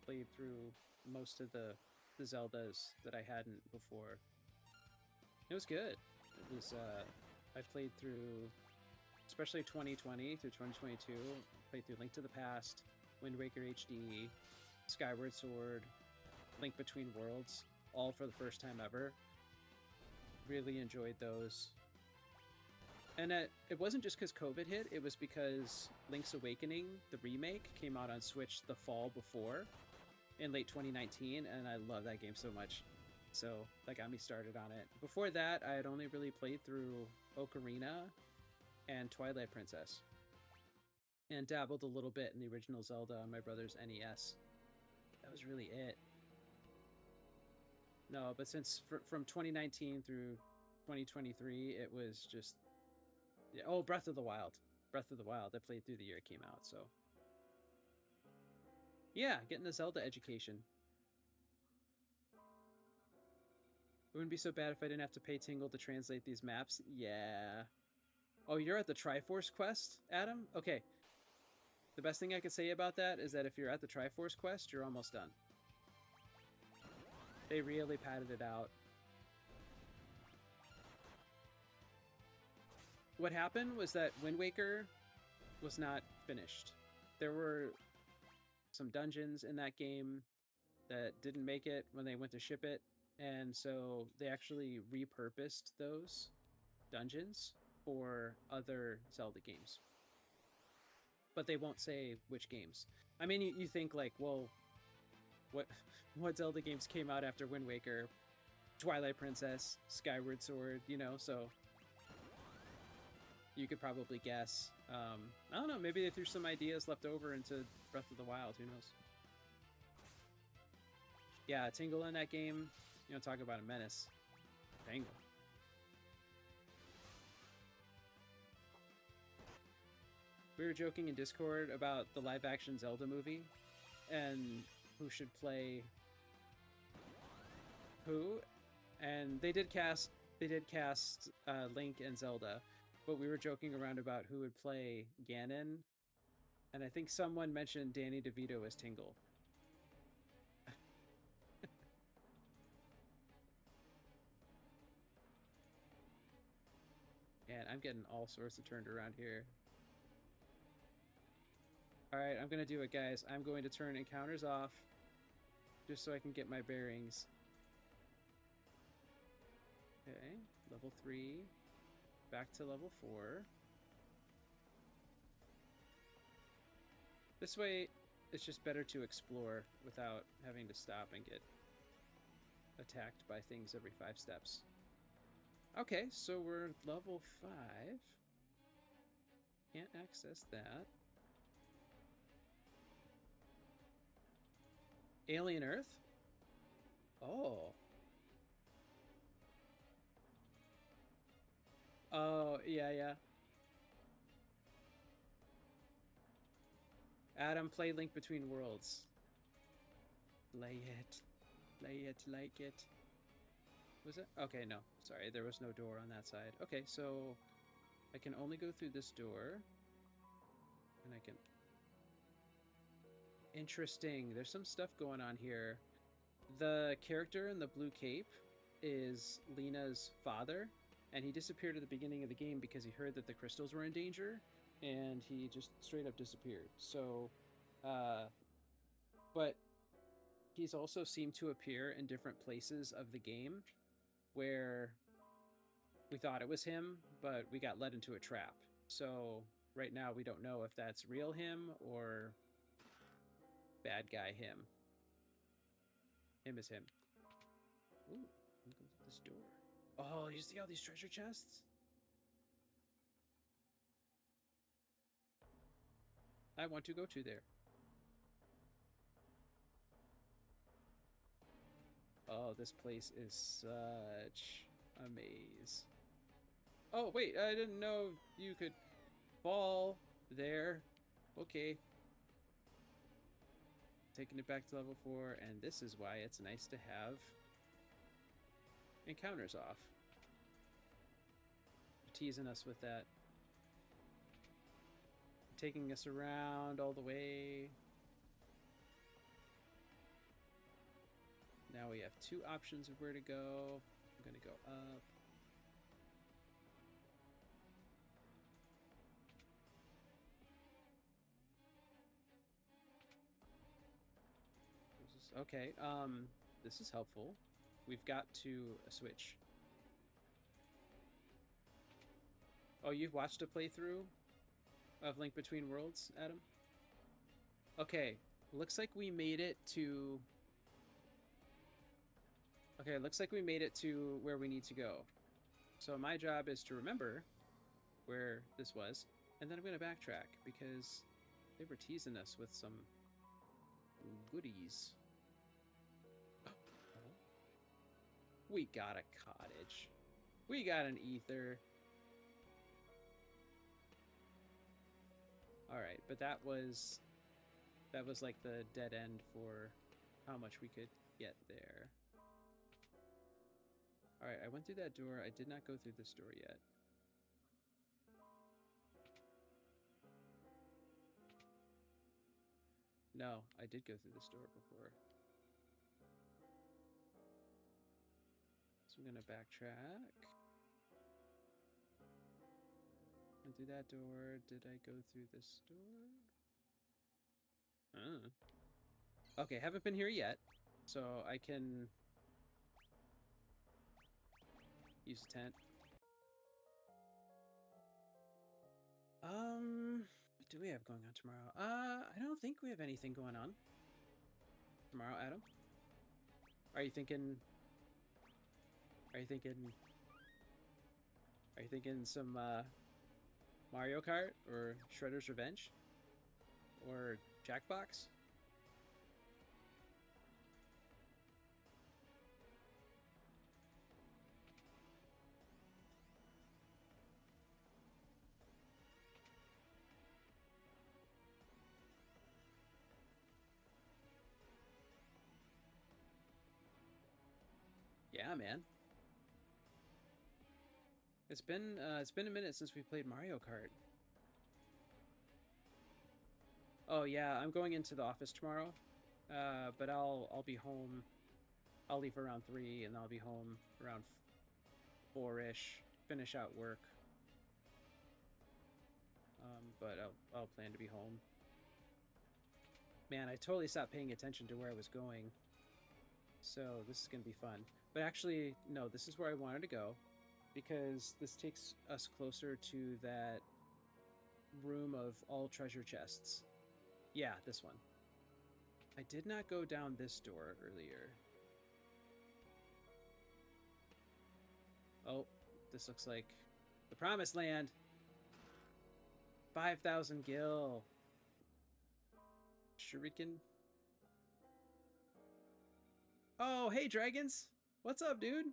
played through most of the Zeldas that I hadn't before. It was good. It was, I've played through, especially 2020 through 2022, played through Link to the Past, Wind Waker HD, Skyward Sword, Link Between Worlds, all for the first time ever. Really enjoyed those. And it wasn't just because COVID hit, it was because Link's Awakening, the remake, came out on Switch the fall before, in late 2019, and I love that game so much. So that got me started on it. Before that, I had only really played through Ocarina and Twilight Princess, and dabbled a little bit in the original Zelda on my brother's NES. That was really it. No, but since from 2019 through 2023, it was just... Oh, Breath of the Wild. Breath of the Wild. I played through the year it came out, so... Yeah, getting a Zelda education. It wouldn't be so bad if I didn't have to pay Tingle to translate these maps. Yeah. Oh, you're at the Triforce quest, Adam? Okay. The best thing I could say about that is that if you're at the Triforce quest, you're almost done. They really padded it out. What happened was that Wind Waker was not finished. There were some dungeons in that game that didn't make it when they went to ship it, and so they actually repurposed those dungeons for other Zelda games. But they won't say which games. I mean, you think like, well, what Zelda games came out after Wind Waker? Twilight Princess, Skyward Sword, you know, so you could probably guess. I don't know, maybe they threw some ideas left over into Breath of the Wild, who knows? Yeah, Tingle in that game, you know, talk about a menace. Tingle. We were joking in Discord about the live-action Zelda movie, and who should play who, and they did cast Link and Zelda, but we were joking around about who would play Ganon, and I think someone mentioned Danny DeVito as Tingle. I'm getting all sorts of turned around here. Alright, I'm gonna do it, guys. I'm going to turn encounters off just so I can get my bearings. Okay, level 3. Back to level 4. This way, it's just better to explore without having to stop and get attacked by things every 5 steps. Okay, so we're level 5. Can't access that. Alien Earth? Oh. Oh, yeah. Adam, play Link Between Worlds. Play it. Play it like it. Was it? Okay, no. Sorry, there was no door on that side. Okay, so I can only go through this door. And I can... Interesting. There's some stuff going on here. The character in the blue cape is Lena's father, and he disappeared at the beginning of the game because he heard that the crystals were in danger, and he just straight up disappeared. So, but he's also seemed to appear in different places of the game where we thought it was him, but we got led into a trap. So right now we don't know if that's real him or bad guy him. Him is him. Ooh, I'm going to this door. Oh, you see all these treasure chests? I want to go to there. Oh, this place is such a maze. Oh, wait, I didn't know you could fall there. Okay. Taking it back to level 4, and this is why it's nice to have encounters off. Teasing us with that. Taking us around all the way. Now we have 2 options of where to go. I'm gonna go up. Okay, this is helpful. We've got to switch. Oh, you've watched a playthrough of Link Between Worlds, Adam? Okay, looks like we made it to... Okay, looks like we made it to where we need to go. So my job is to remember where this was, and then I'm going to backtrack because they were teasing us with some goodies. We got a cottage. We got an ether. Alright, but that was like the dead end for how much we could get there. Alright, I went through that door. I did not go through this door yet. No, I did go through this door before. So I'm gonna backtrack. Went through that door. Did I go through this door? Okay, haven't been here yet, so I can use a tent. What do we have going on tomorrow? I don't think we have anything going on tomorrow, Adam. Are you thinking some Mario Kart or Shredder's Revenge or Jackbox? Yeah, man. It's been a minute since we played Mario Kart. Oh yeah, I'm going into the office tomorrow. But I'll be home. I'll leave around 3 and I'll be home around 4-ish. Finish out work. but I'll plan to be home. Man, I totally stopped paying attention to where I was going. So this is going to be fun. But actually, no, this is where I wanted to go because this takes us closer to that room of all treasure chests. Yeah, this one. I did not go down this door earlier. Oh, this looks like the promised land. 5,000 gil. Shuriken. Oh, hey, dragons. What's up, dude?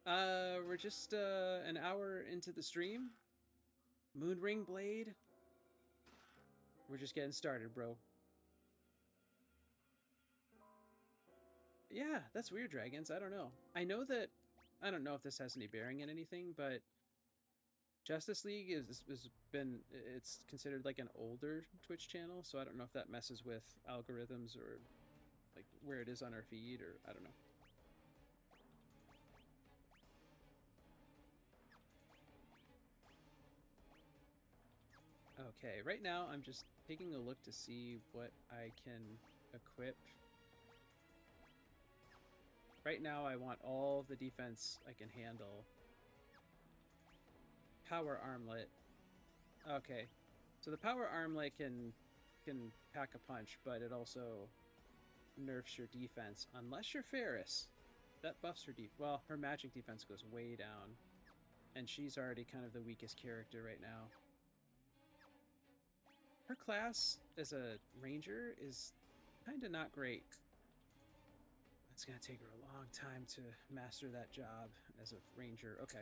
We're just an hour into the stream. Moonring Blade. We're just getting started, bro. Yeah, that's weird, dragons. I don't know. I don't know if this has any bearing in anything, but Justice League it's considered like an older Twitch channel, so I don't know if that messes with algorithms or like where it is on our feed, or I don't know. Okay, right now I'm just taking a look to see what I can equip. Right now I want all the defense I can handle. Power armlet. Okay, so the power armlet can pack a punch, but it also nerfs your defense unless you're Ferris. That buffs her well, her magic defense goes way down, and she's already kind of the weakest character right now. Her class as a ranger is kind of not great. It's gonna take her a long time to master that job as a ranger. Okay.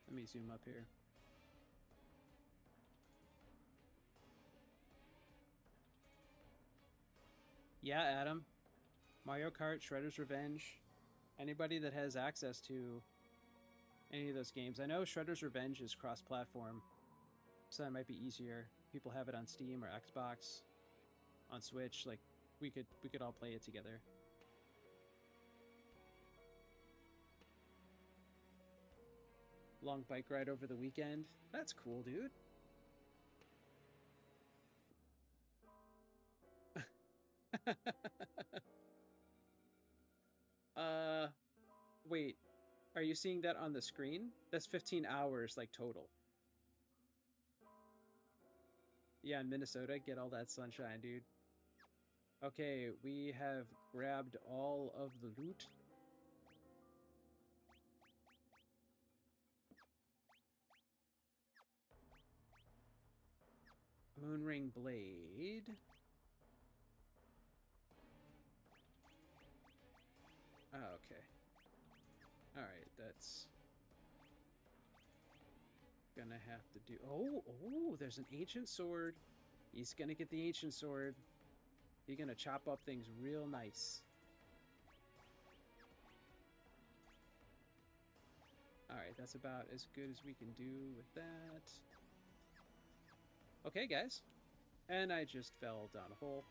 Let me zoom up here. Yeah, Adam. Mario Kart, Shredder's Revenge. Anybody that has access to any of those games. I know Shredder's Revenge is cross-platform, so that might be easier. People have it on Steam or Xbox, on Switch. Like we could all play it together. Long bike ride over the weekend. That's cool, dude. Wait. Are you seeing that on the screen? That's 15 hours, like, total. Yeah, in Minnesota, get all that sunshine, dude. Okay, we have grabbed all of the loot. Moonring Blade. Oh, okay. Alright, that's gonna have to do... Oh, there's an ancient sword. He's gonna get the ancient sword. He's gonna chop up things real nice. Alright, that's about as good as we can do with that. Okay, guys. And I just fell down a hole.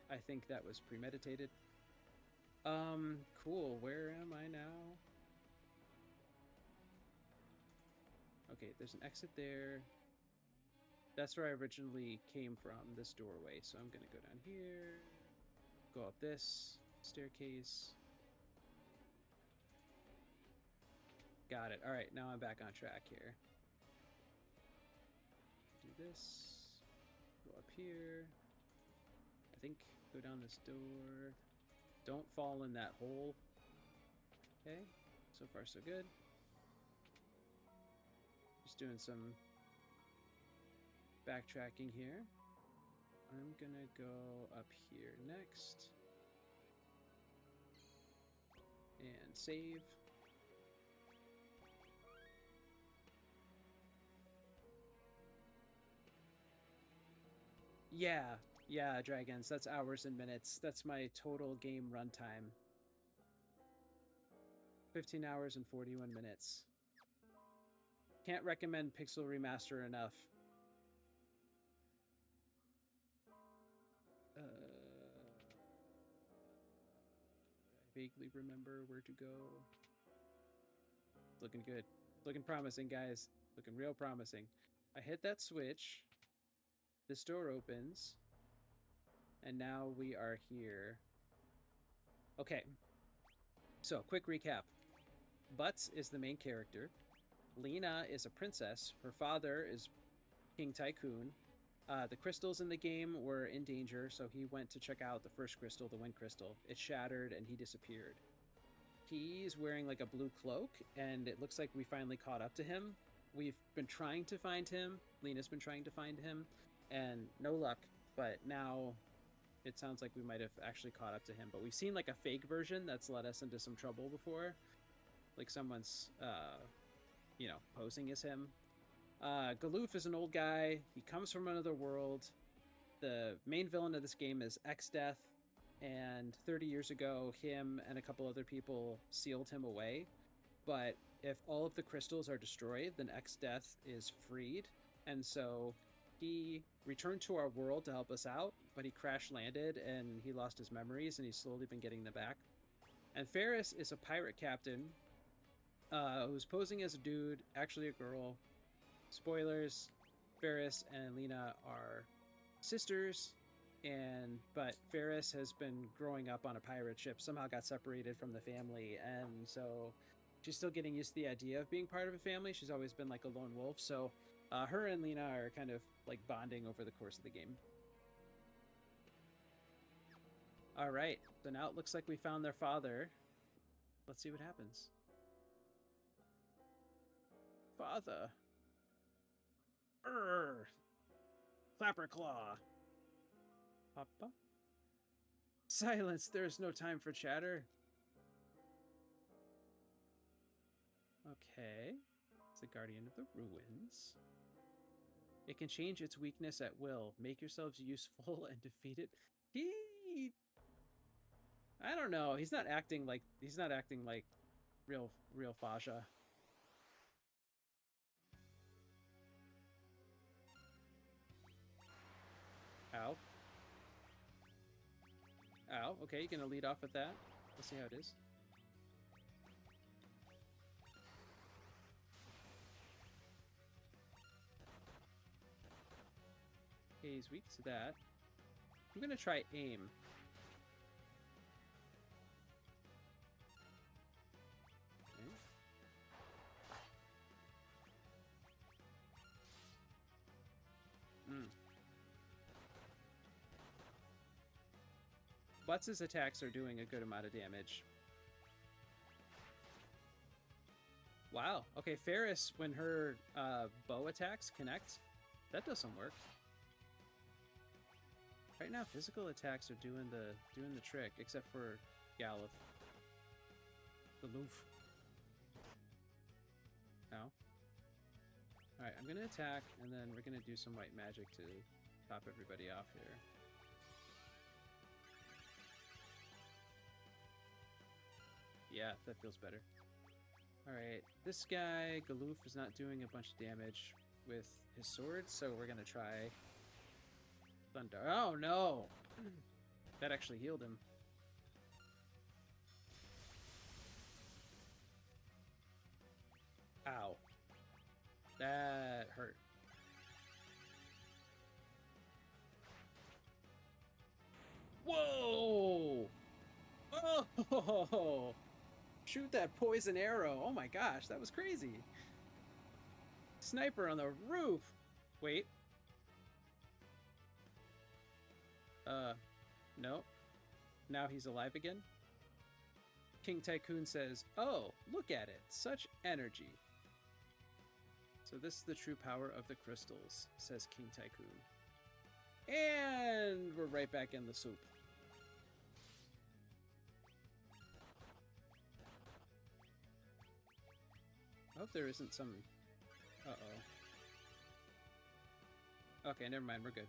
I think that was premeditated. Cool. Where am I now? Okay, there's an exit there. That's where I originally came from, this doorway. So I'm gonna go down here, go up this staircase. Got it. All right, now I'm back on track here. Do this. Go up here. I think go down this door. Don't fall in that hole. Okay, so far so good. Just doing some backtracking here. I'm gonna go up here next. And save. Yeah, dragons. That's hours and minutes. That's my total game runtime. 15 hours and 41 minutes. Can't recommend Pixel Remaster enough. I vaguely remember where to go. Looking good. Looking promising, guys. Looking real promising. I hit that switch. This door opens. And now we are here. Okay. So, quick recap. Butts is the main character. Lena is a princess. Her father is King Tycoon. The crystals in the game were in danger, so he went to check out the first crystal, the wind crystal. It shattered and he disappeared. He's wearing like a blue cloak, and it looks like we finally caught up to him. We've been trying to find him. Lena's been trying to find him, and no luck. But now it sounds like we might have actually caught up to him. But we've seen like a fake version that's led us into some trouble before. Like someone's, posing as him. Galoof is an old guy. He comes from another world. The main villain of this game is X-Death, and 30 years ago, him and a couple other people sealed him away. But if all of the crystals are destroyed, then X-Death is freed, and so he returned to our world to help us out, but he crash-landed, and he lost his memories, and he's slowly been getting them back. And Ferris is a pirate captain who's posing as a dude, actually a girl. Spoilers, Ferris and Lena are sisters, but Ferris has been growing up on a pirate ship, somehow got separated from the family, and so she's still getting used to the idea of being part of a family. She's always been like a lone wolf, so her and Lena are kind of like bonding over the course of the game. All right, so now it looks like we found their father. Let's see what happens. Father. Clapper Claw. Papa? Silence, there's no time for chatter. Okay. It's the Guardian of the Ruins. It can change its weakness at will. Make yourselves useful and defeat it. I don't know. He's not acting like real Faja. Ow. Ow. Okay, you're gonna lead off with that. Let's see how it is. Okay, he's weak to that. I'm gonna try aim. Okay. Butts' attacks are doing a good amount of damage. Wow. Okay, Ferris, when her bow attacks connect, that does some work. Right now, physical attacks are doing the trick, except for Galuf. Galoof. No. Alright, I'm gonna attack, and then we're gonna do some white magic to top everybody off here. Yeah, that feels better. Alright, this guy, Galoof, is not doing a bunch of damage with his sword, so we're gonna try Thunder. Oh no! That actually healed him. Ow. That hurt. Whoa! Oh! Shoot that poison arrow. Oh my gosh, that was crazy. Sniper on the roof. Wait. No. Now he's alive again. King Tycoon says, "Oh, look at it. Such energy." So this is the true power of the crystals, says King Tycoon. And we're right back in the soup. I hope there isn't some... Uh-oh. Okay, never mind, we're good.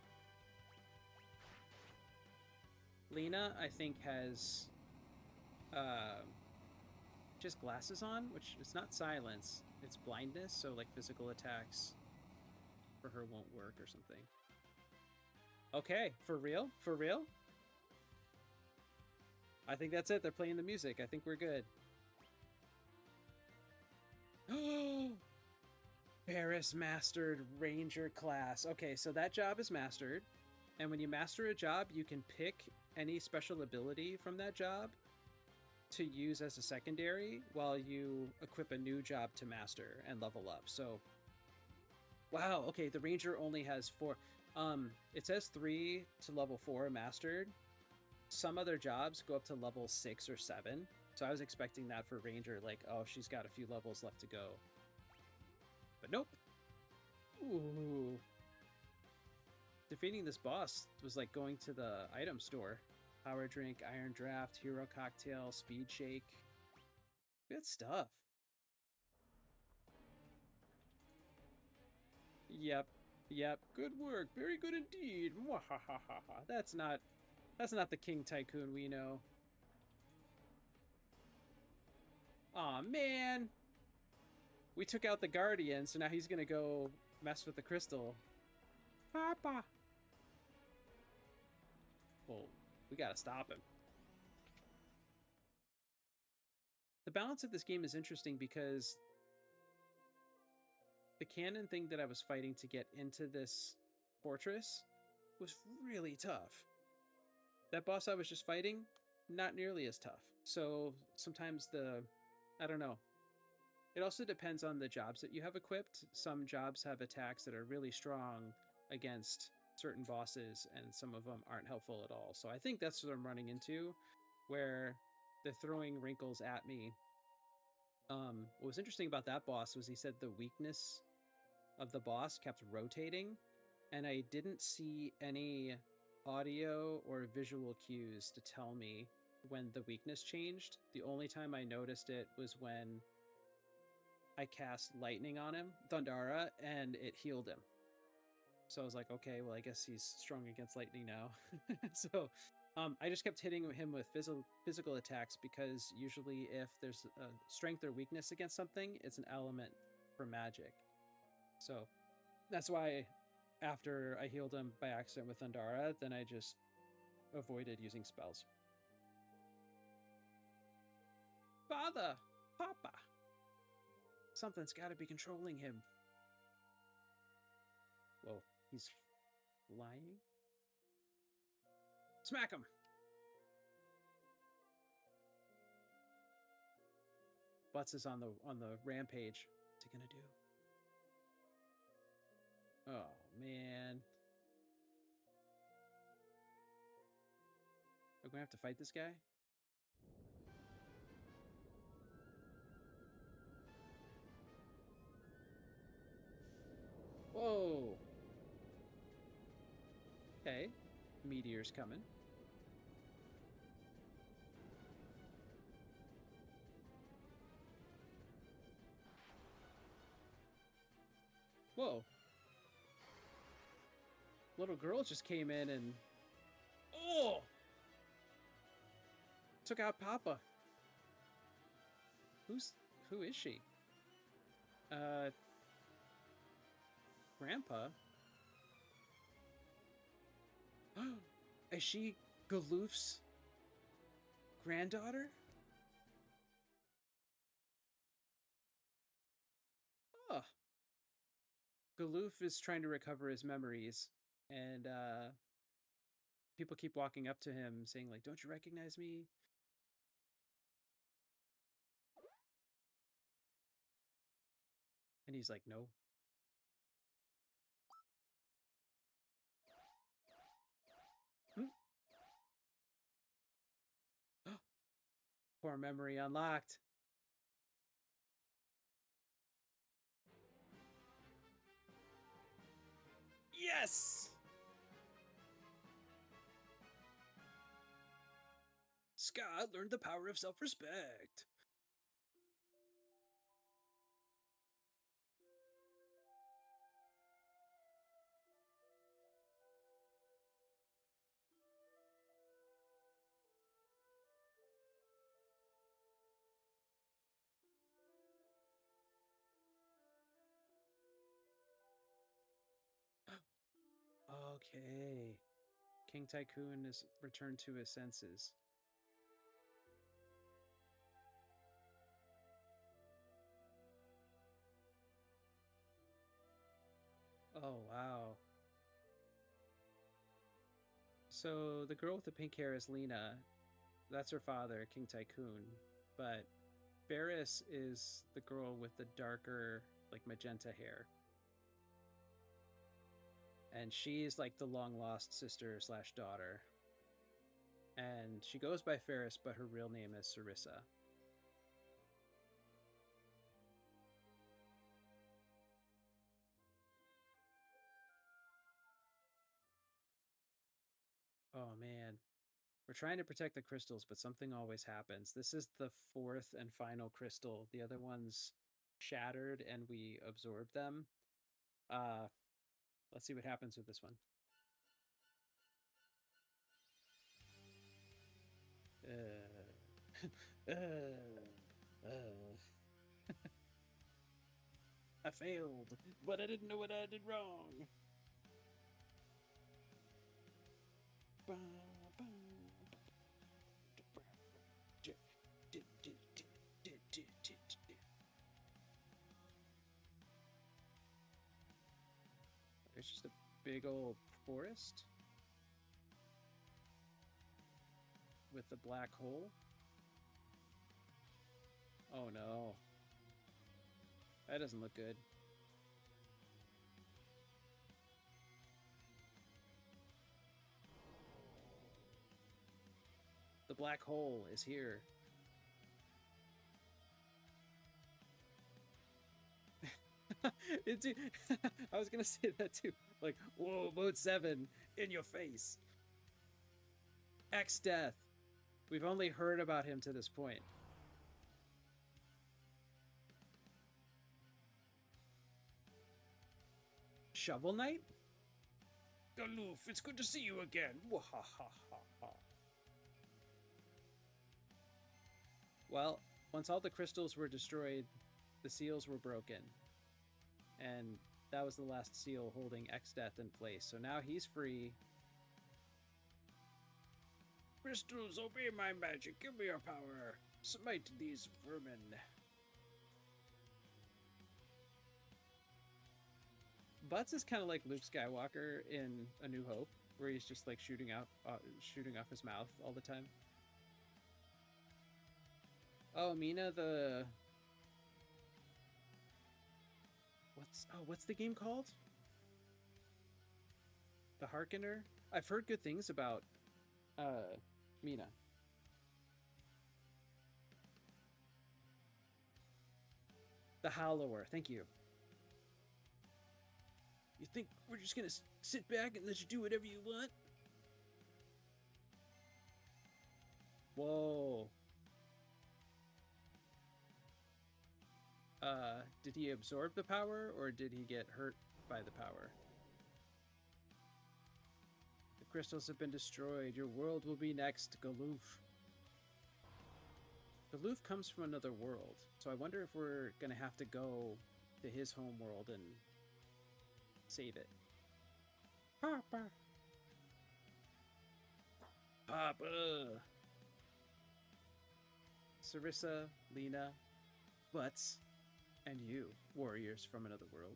Lena, I think, has just glasses on, which is not silence, it's blindness, so like physical attacks for her won't work or something. Okay, for real? For real? I think that's it, they're playing the music. I think we're good. Paris mastered ranger class. Okay, so that job is mastered. And when you master a job, you can pick any special ability from that job to use as a secondary while you equip a new job to master and level up. So, wow, okay, the ranger only has 4. It says 3 to level 4 mastered. Some other jobs go up to level 6 or 7. So I was expecting that for ranger, like, oh, she's got a few levels left to go. But nope. Ooh. Defeating this boss was like going to the item store. Power drink, iron draft, hero cocktail, speed shake. Good stuff. Yep. Good work. Very good indeed. That's not the King Tycoon we know. Aw, man. We took out the Guardian, so now he's gonna go mess with the crystal. Papa. Well, we gotta stop him. The balance of this game is interesting because the cannon thing that I was fighting to get into this fortress was really tough. That boss I was just fighting, not nearly as tough. So sometimes I don't know. It also depends on the jobs that you have equipped. Some jobs have attacks that are really strong against certain bosses, and some of them aren't helpful at all. So I think that's what I'm running into, where they're throwing wrinkles at me. What was interesting about that boss was he said the weakness of the boss kept rotating, and I didn't see any audio or visual cues to tell me when the weakness changed. The only time I noticed it was when I cast lightning on him, Thundara, and it healed him. So I was like, okay, well, I guess he's strong against lightning now. So I just kept hitting him with physical attacks, because usually if there's a strength or weakness against something, it's an element for magic. So that's why after I healed him by accident with Thundara, then I just avoided using spells. Father! Papa! Something's got to be controlling him. Whoa, he's flying? Smack him! Butts is on the rampage. What's he gonna do? Oh, man. We're gonna have to fight this guy? Whoa! Okay. Meteor's coming. Whoa. Little girl just came in and... Oh! Took out Papa. Who is she? Grandpa? Is she Galoof's granddaughter? Oh. Galoof is trying to recover his memories, and people keep walking up to him saying, like, don't you recognize me? And he's like, no. Core memory unlocked. Yes! Scott learned the power of self-respect. Okay. King Tycoon is returned to his senses. Oh, wow. So the girl with the pink hair is Lena. That's her father, King Tycoon. But Ferris is the girl with the darker, like magenta hair. And she's like the long lost sister slash daughter. And she goes by Ferris, but her real name is Sarissa. Oh man. We're trying to protect the crystals, but something always happens. This is the fourth and final crystal. The other ones shattered and we absorbed them. Uh, let's see what happens with this one. I failed, but I didn't know what I did wrong. There's just a big old forest with the black hole. Oh no. That doesn't look good. The black hole is here. I was gonna say that too. Like, whoa, mode 7 in your face. X Death. We've only heard about him to this point. Shovel Knight? Galoof, it's good to see you again. Well, once all the crystals were destroyed, the seals were broken. And that was the last seal holding X-Death in place. So now he's free. Crystals, obey my magic. Give me your power. Smite these vermin. Butts is kind of like Luke Skywalker in A New Hope, where he's just like shooting off his mouth all the time. Oh, Mina the... What's the game called? The Harkener? I've heard good things about Mina. The Hallower, thank you. You think we're just gonna sit back and let you do whatever you want? Whoa. Did he absorb the power, or did he get hurt by the power? The crystals have been destroyed. Your world will be next, Galoof. Galoof comes from another world, so I wonder if we're gonna have to go to his home world and save it. Papa! Papa! Sarissa, Lena, Butts, and you, warriors from another world.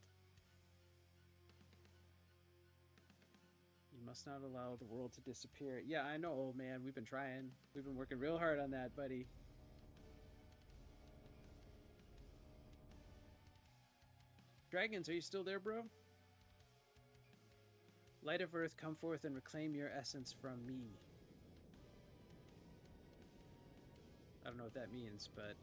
You must not allow the world to disappear. Yeah, I know, old man. We've been trying. We've been working real hard on that, buddy. Dragons, are you still there, bro? Light of Earth, come forth and reclaim your essence from me. I don't know what that means, but...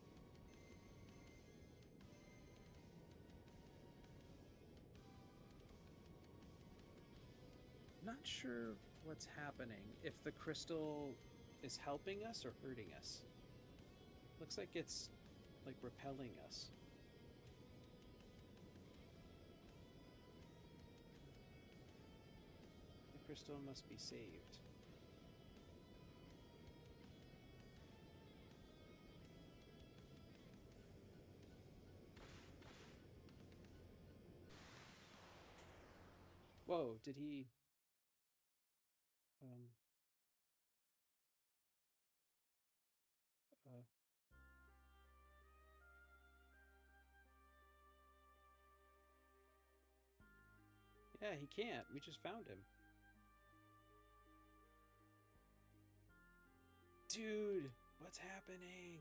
Not sure what's happening. If the crystal is helping us or hurting us. Looks like it's, like, repelling us. The crystal must be saved. Whoa, did he... Yeah, he can't. We just found him. Dude, what's happening?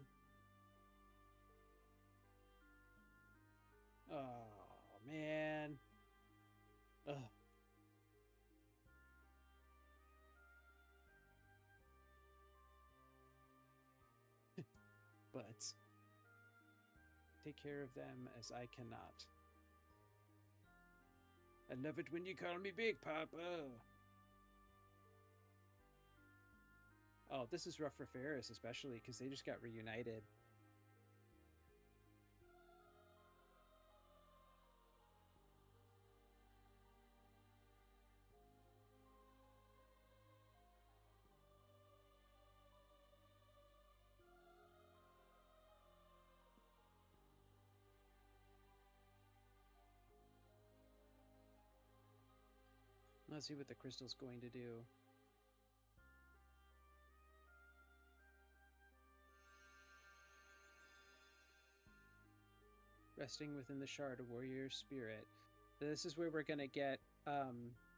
Oh, man. Ugh. But take care of them as I cannot. I love it when you call me Big Papa. Oh, this is rough for Ferris, especially because they just got reunited. Let's see what the crystal's going to do. Resting within the shard, a warrior spirit. This is where we're gonna get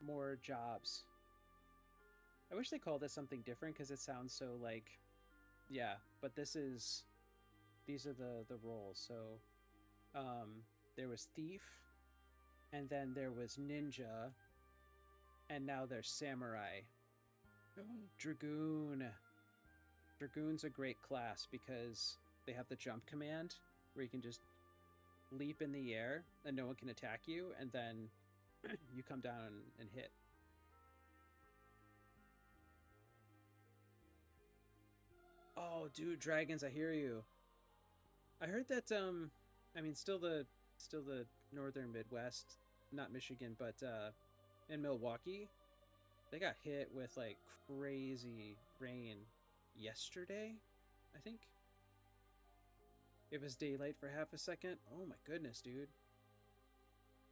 more jobs. I wish they called this something different because it sounds so like, yeah. But these are the roles. So, there was thief, and then there was ninja, and now there's samurai. Dragoon. Dragoon's a great class because they have the jump command where you can just leap in the air and no one can attack you, and then you come down and hit. Oh, dude, dragons! I hear you. I heard that. I mean, still the northern Midwest, not Michigan, but in Milwaukee, they got hit with like crazy rain yesterday, I think. It was daylight for half a second. Oh my goodness, dude.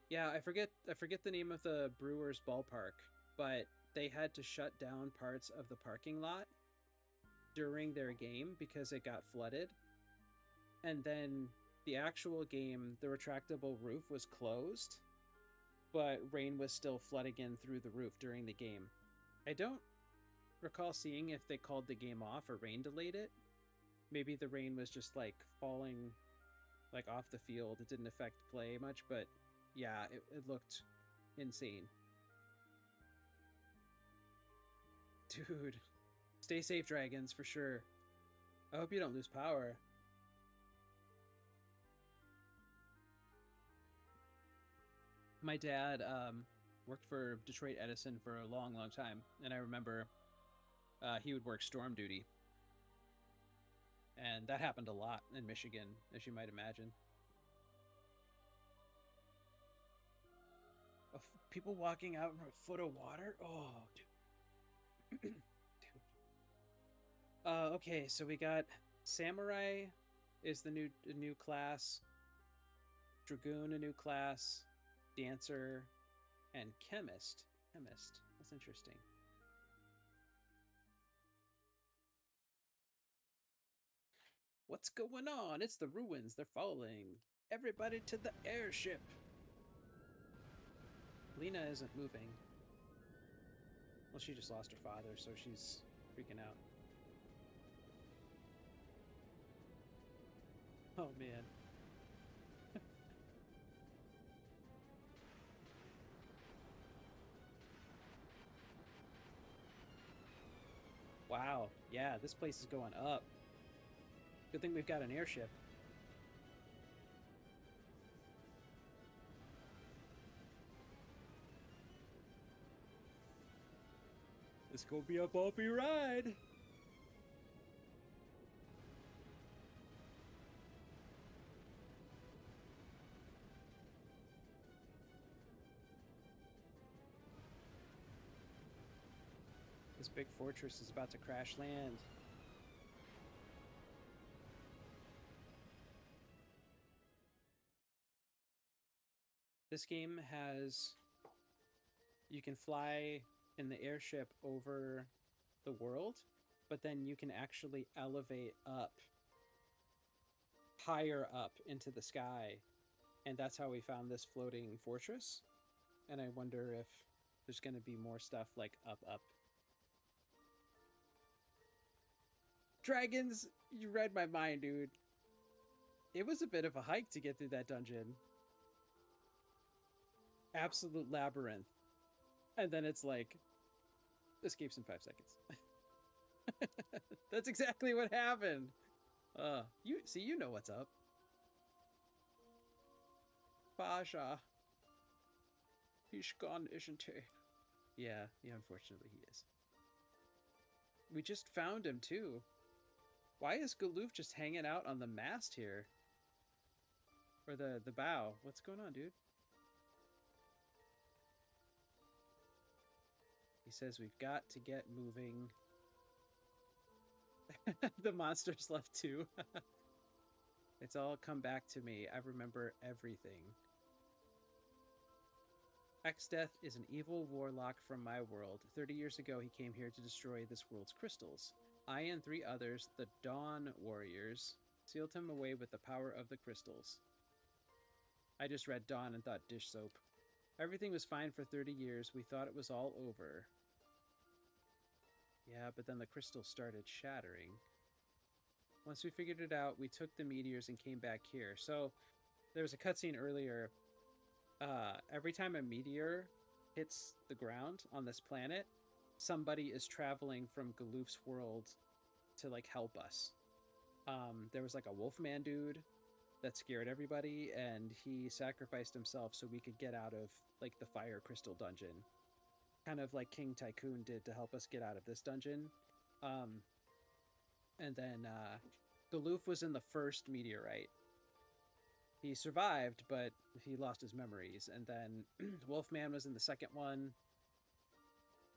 Yeah, I forget the name of the Brewers ballpark, but they had to shut down parts of the parking lot during their game because it got flooded. And then the actual game, the retractable roof was closed, but rain was still flooding in through the roof during the game. I don't recall seeing if they called the game off or rain delayed it. Maybe the rain was just like falling like off the field. It didn't affect play much, but yeah, it looked insane. Dude, stay safe, dragons, for sure. I hope you don't lose power. My dad worked for Detroit Edison for a long, long time, and I remember he would work storm duty. And that happened a lot in Michigan, as you might imagine. People walking out in a foot of water? Oh, dude. Dude. Okay, so we got Samurai is the new class, Dragoon a new class, Dancer, and Chemist. Chemist. That's interesting. What's going on? It's the ruins. They're falling. Everybody to the airship. Lena isn't moving. Well, she just lost her father, so she's freaking out. Oh, man. Wow. Yeah, this place is going up. Good thing we've got an airship. This gonna be a bumpy ride. This big fortress is about to crash land. This game has... You can fly in the airship over the world, but then you can actually elevate up, higher up into the sky. And that's how we found this floating fortress. And I wonder if there's going to be more stuff like up. Dragons, you read my mind, dude. It was a bit of a hike to get through that dungeon. Absolute labyrinth. And then it's like, escapes in 5 seconds. That's exactly what happened. You see, you know what's up. Baja. He's gone, isn't he? Yeah, unfortunately he is. We just found him too. Why is Galoof just hanging out on the mast here? Or the bow? What's going on, dude? He says we've got to get moving. The monsters left too. It's all come back to me. I remember everything. Exdeath is an evil warlock from my world. 30 years ago, he came here to destroy this world's crystals. I and 3 others, the Dawn Warriors, sealed him away with the power of the crystals. I just read Dawn and thought dish soap. Everything was fine for 30 years. We thought it was all over. Yeah, but then the crystals started shattering. Once we figured it out, we took the meteors and came back here. So there was a cutscene earlier. Every time a meteor hits the ground on this planet, somebody is traveling from Galoof's world to like help us. There was like a wolfman dude that scared everybody, and he sacrificed himself so we could get out of like the fire crystal dungeon, kind of like King Tycoon did to help us get out of this dungeon. And then Galoof was in the first meteorite. He survived, but he lost his memories. And then Wolfman was in the second one.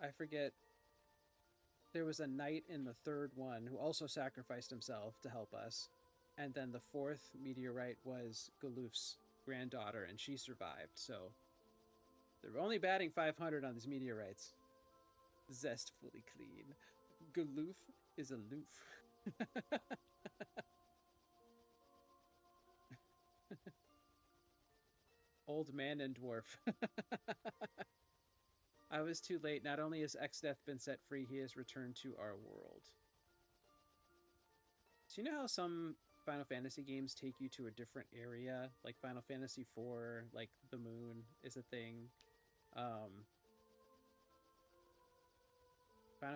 I forget. There was a knight in the third one who also sacrificed himself to help us. And then the fourth meteorite was Galoof's granddaughter, and she survived. So they're only batting 500 on these meteorites. Zestfully clean. Galoof is aloof. Old man and dwarf. I was too late. Not only has Exdeath been set free, he has returned to our world. So you know how some Final Fantasy games take you to a different area? Like Final Fantasy IV, like the moon is a thing. Final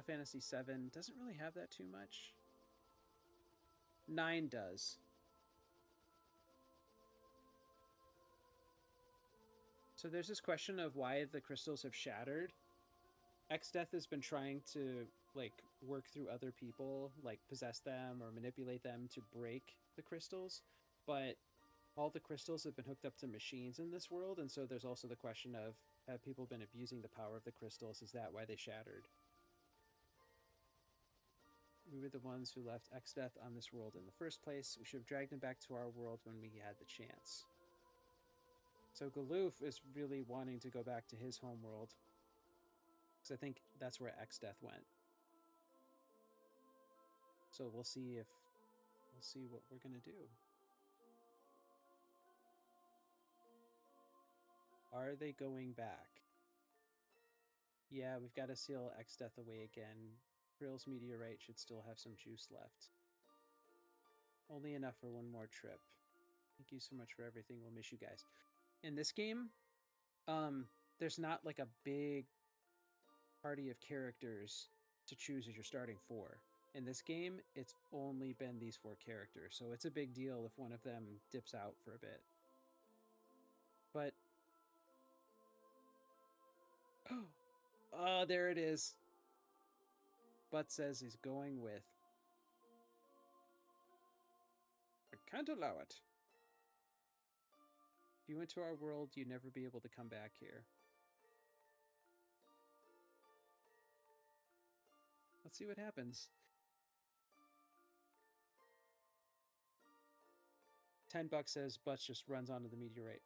Fantasy VII doesn't really have that too much. 9 does. So there's this question of why the crystals have shattered. Exdeath has been trying to like work through other people, like possess them or manipulate them to break the crystals, but all the crystals have been hooked up to machines in this world, and so there's also the question of, have people been abusing the power of the crystals? Is that why they shattered? We were the ones who left Exdeath on this world in the first place. We should have dragged him back to our world when we had the chance. So Galoof is really wanting to go back to his homeworld, because I think that's where Exdeath went. So we'll see what we're gonna do. Are they going back? Yeah, we've got to seal Exdeath away again. Krill's meteorite should still have some juice left. Only enough for one more trip. Thank you so much for everything. We'll miss you guys. In this game, there's not like a big party of characters to choose as your starting 4. In this game, it's only been these 4 characters, so it's a big deal if one of them dips out for a bit. But oh, there it is. Butt says he's going with. I can't allow it. If you went to our world, you'd never be able to come back here. Let's see what happens. 10 bucks says Butts just runs onto the meteorite.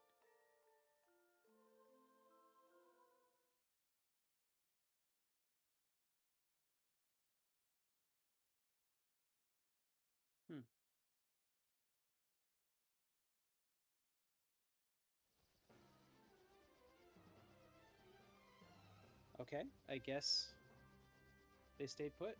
Okay, I guess they stayed put.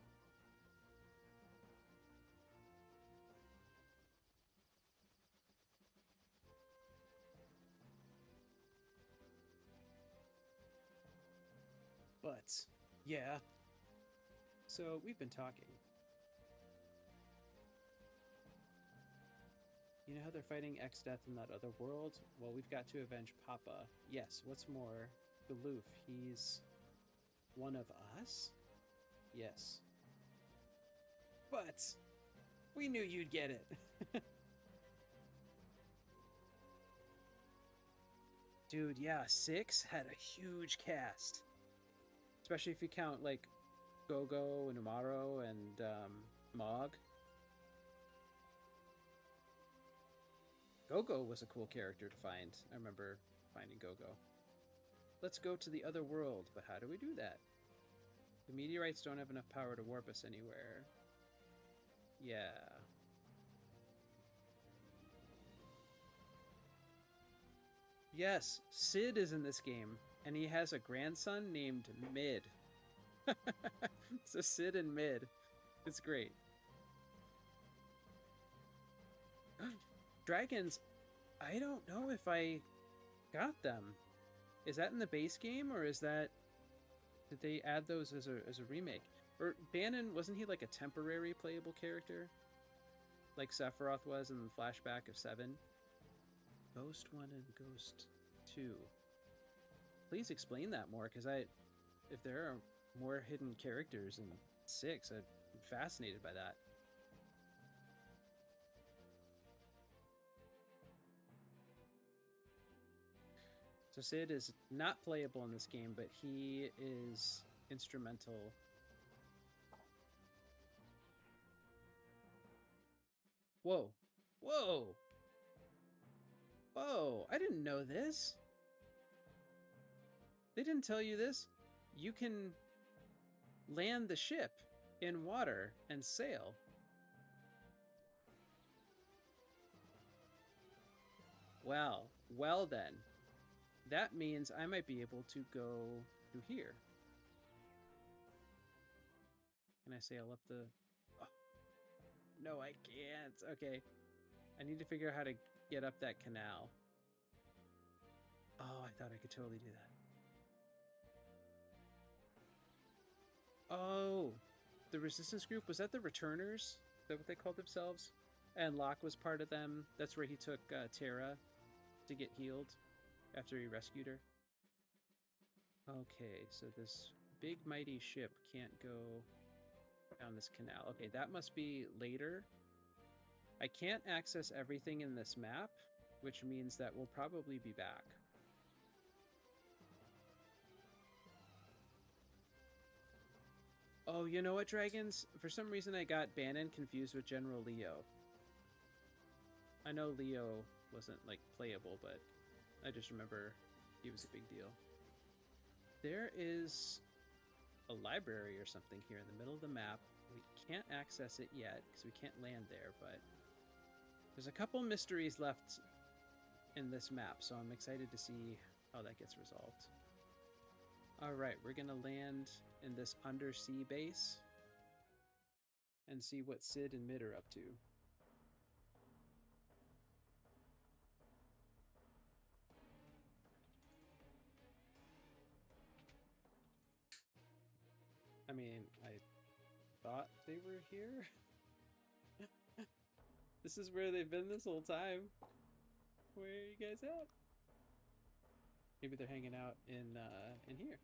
But, yeah. So, we've been talking. You know how they're fighting X-Death in that other world? Well, we've got to avenge Papa. Yes, what's more, Galoof, he's one of us? Yes. But, we knew you'd get it. Dude, yeah, 6 had a huge cast. Especially if you count, like, Gogo and Umaro and Mog. Gogo was a cool character to find. I remember finding Gogo. Let's go to the other world, but how do we do that? The meteorites don't have enough power to warp us anywhere. Yeah. Yes, Sid is in this game, and he has a grandson named Mid. So Sid and Mid. It's great. Dragons, I don't know if I got them. Is that in the base game, or is that... Did they add those as a remake? Or Bannon, wasn't he like a temporary playable character? Like Sephiroth was in the flashback of 7? Ghost 1 and Ghost 2. Please explain that more, because if there are more hidden characters in 6, I'm fascinated by that. So Sid is not playable in this game, but he is instrumental. Whoa. Whoa! Whoa! I didn't know this! They didn't tell you this. You can land the ship in water and sail. Well then. That means I might be able to go through here. Can I sail up the... Oh. No, I can't. Okay. I need to figure out how to get up that canal. Oh, I thought I could totally do that. Oh, the resistance group, was that the returners? Is that what they called themselves? And Locke was part of them. That's where he took Terra to get healed after he rescued her. Okay, so this big mighty ship can't go down this canal. Okay, that must be later. I can't access everything in this map, which means that we'll probably be back. Oh, you know what, Dragons? For some reason I got Bannon confused with General Leo. I know Leo wasn't, like, playable, but I just remember he was a big deal. There is a library or something here in the middle of the map. We can't access it yet because we can't land there, but there's a couple mysteries left in this map, so I'm excited to see how that gets resolved. Alright, we're gonna land in this undersea base and see what Sid and Mid are up to. I mean, I thought they were here. This is where they've been this whole time. Where are you guys at? Maybe they're hanging out in here.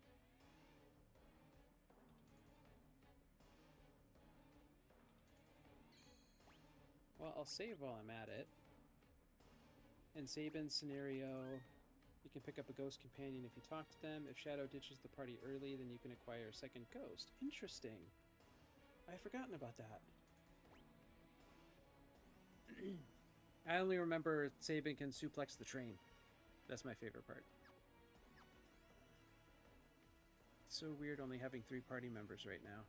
Well, I'll save while I'm at it. In Sabin's scenario, you can pick up a ghost companion if you talk to them. If Shadow ditches the party early, then you can acquire a second ghost. Interesting. I had forgotten about that. I only remember Sabin can suplex the train. That's my favorite part. It's so weird only having 3 party members right now.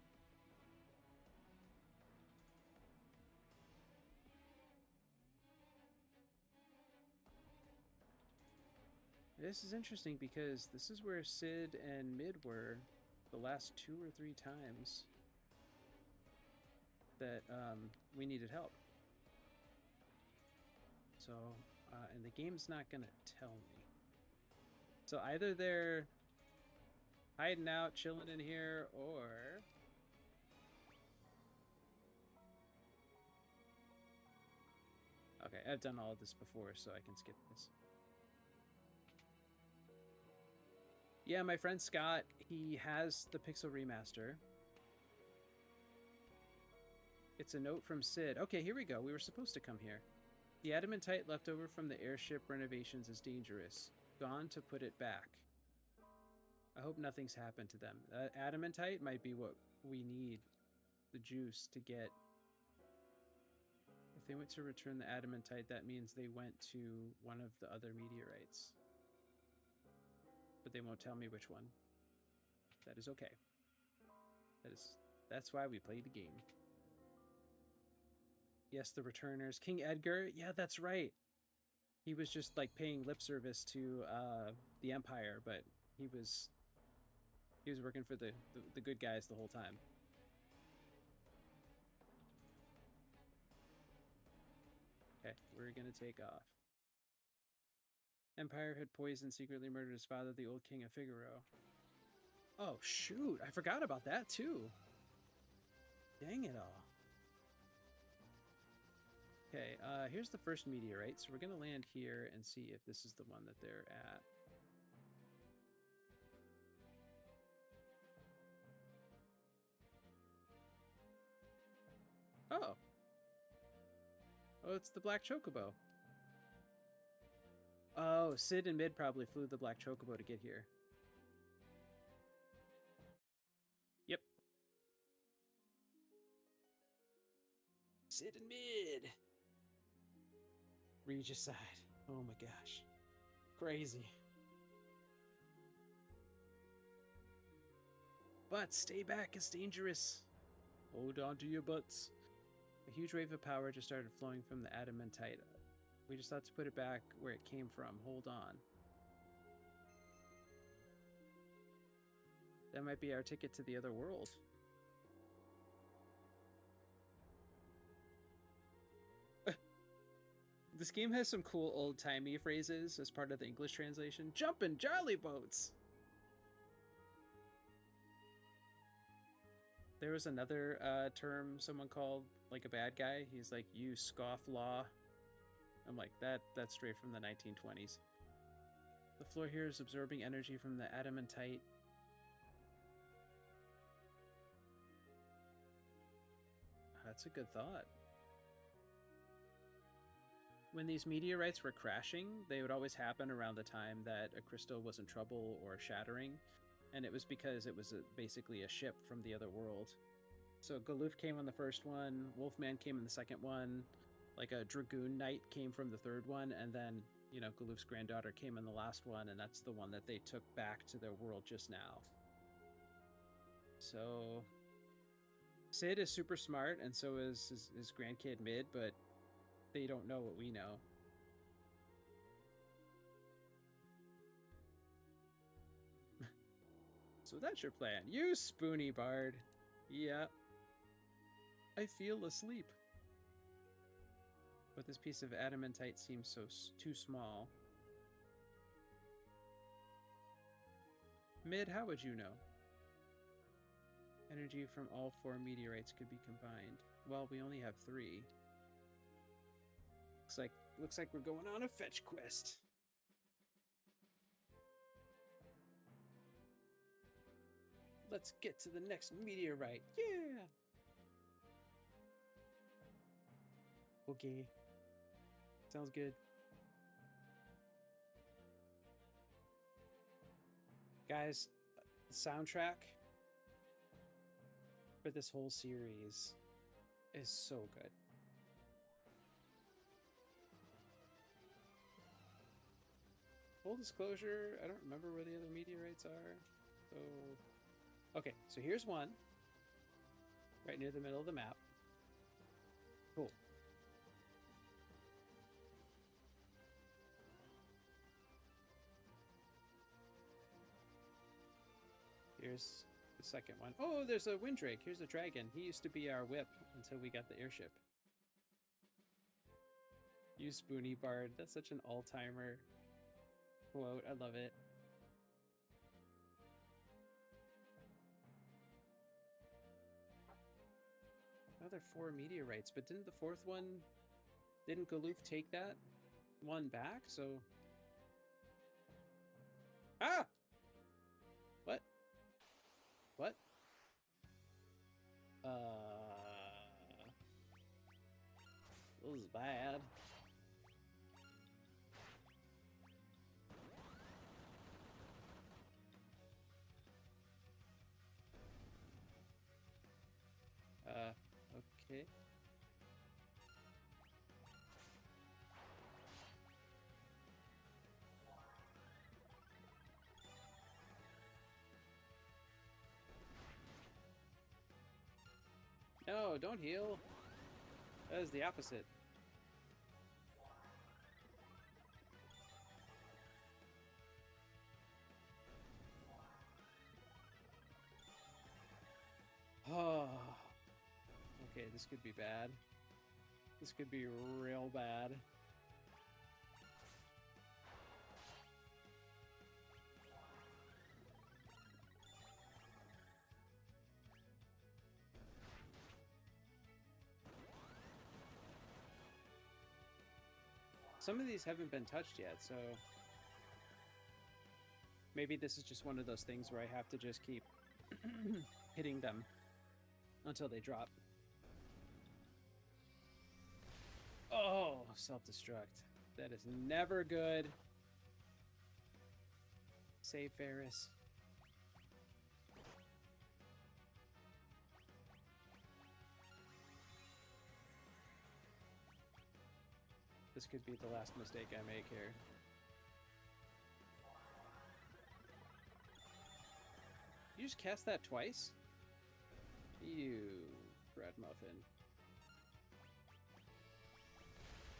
This is interesting because this is where Sid and Mid were the last 2 or 3 times that we needed help. So, and the game's not gonna tell me. So either they're hiding out, chilling in here, or... Okay, I've done all of this before, so I can skip this. Yeah, my friend Scott, he has the Pixel Remaster. It's a note from Sid. Okay, here we go. We were supposed to come here. The adamantite left over from the airship renovations is dangerous. Gone to put it back. I hope nothing's happened to them. Adamantite might be what we need. The juice to get... If they went to return the adamantite, that means they went to one of the other meteorites. But they won't tell me which one. That is okay. That's why we play the game. Yes, the returners. King Edgar? Yeah, that's right. He was just like paying lip service to the Empire, but he was working for the good guys the whole time. Okay, we're gonna take off. Empire had poisoned, secretly murdered his father, the old king of Figaro. Oh, shoot. I forgot about that, too. Dang it all. Okay, here's the first meteorite. So we're going to land here and see if this is the one that they're at. Oh. Oh, it's the Black Chocobo. Oh, Sid and Mid probably flew the Black Chocobo to get here. Yep. Sid and Mid. Regicide. Oh my gosh. Crazy. But stay back, it's dangerous. Hold on to your butts. A huge wave of power just started flowing from the adamantite. We just thought to put it back where it came from. Hold on. That might be our ticket to the other world. This game has some cool old-timey phrases as part of the English translation. Jumpin' jolly boats! There was another term someone called, like, a bad guy. He's like, you scoff law. I'm like, that's straight from the 1920s. The floor here is absorbing energy from the adamantite. That's a good thought. When these meteorites were crashing, they would always happen around the time that a crystal was in trouble or shattering, and it was because it was basically a ship from the other world. So Galoof came on the first one, Wolfman came in the second one, like a Dragoon Knight came from the third one, and then, you know, Galoof's granddaughter came in the last one, and that's the one that they took back to their world just now. So Sid is super smart, and so is his grandkid Mid, but they don't know what we know. So that's your plan. You spoony bard. Yeah. I feel asleep. But this piece of adamantite seems too small. Mid, how would you know? Energy from all 4 meteorites could be combined. Well, we only have 3. Looks like we're going on a fetch quest. Let's get to the next meteorite. Yeah. Okay. Sounds good. Guys, the soundtrack for this whole series is so good. Full disclosure, I don't remember where the other meteorites are. So, okay, so here's one. Right near the middle of the map. Cool. Here's the second one. Oh, there's a Windrake. Here's a dragon. He used to be our whip until we got the airship. Use Spoonie Bard. That's such an all-timer quote. I love it. Another 4 meteorites, but didn't the fourth one... Didn't Galoof take that one back? So... Ah! What? What? This is bad. Okay. No, don't heal. That is the opposite. Oh. Okay, this could be bad. This could be real bad. Some of these haven't been touched yet, so maybe this is just one of those things where I have to just keep hitting them until they drop. Oh, self-destruct. That is never good. Save Ferris. This could be the last mistake I make here. You just cast that twice? You bread muffin.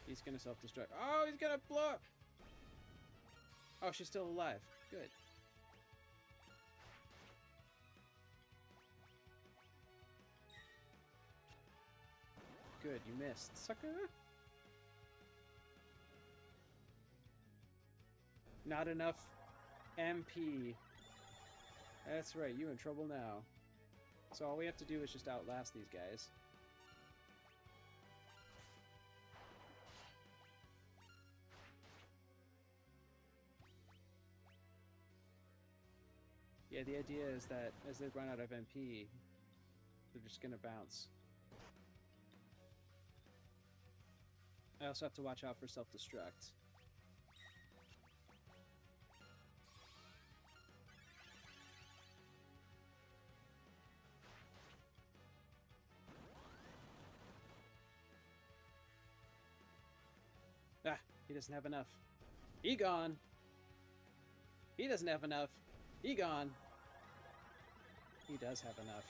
He's gonna self-destruct. Oh, he's gonna blow up! Oh, she's still alive. Good. Good, you missed, sucker! Not enough MP. That's right, you in trouble now. So all we have to do is just outlast these guys. Yeah, the idea is that as they run out of MP, they're just gonna bounce. I also have to watch out for self-destruct. Ah, he doesn't have enough. Egon! He doesn't have enough. Egon! He does have enough.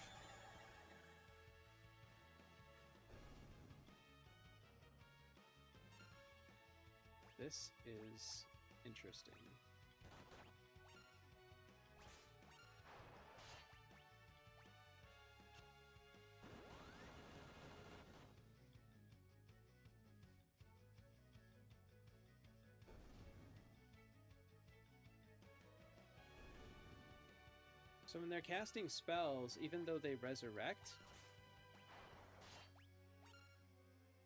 This is interesting. So when they're casting spells, even though they resurrect,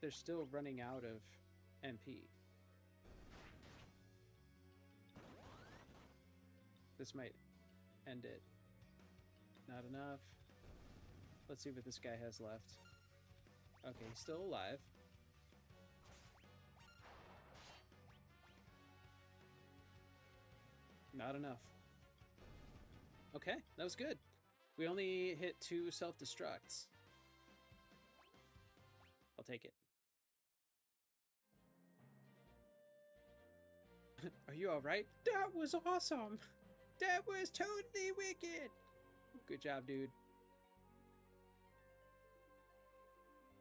they're still running out of MP. This might end it. Not enough. Let's see what this guy has left. Okay, he's still alive. Not enough. Okay, that was good. We only hit 2 self-destructs. I'll take it. Are you alright? That was awesome! That was totally wicked! Good job, dude.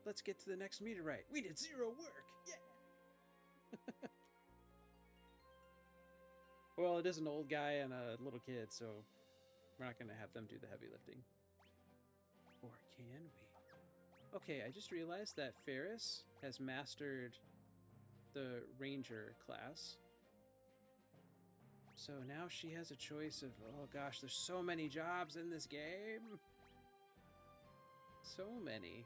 Let's get to the next meteorite. We did 0 work! Yeah! Well, it is an old guy and a little kid, so We're not going to have them do the heavy lifting. Or can we? Okay, I just realized that Ferris has mastered the Ranger class. So now she has a choice of, oh gosh, there's so many jobs in this game. So many.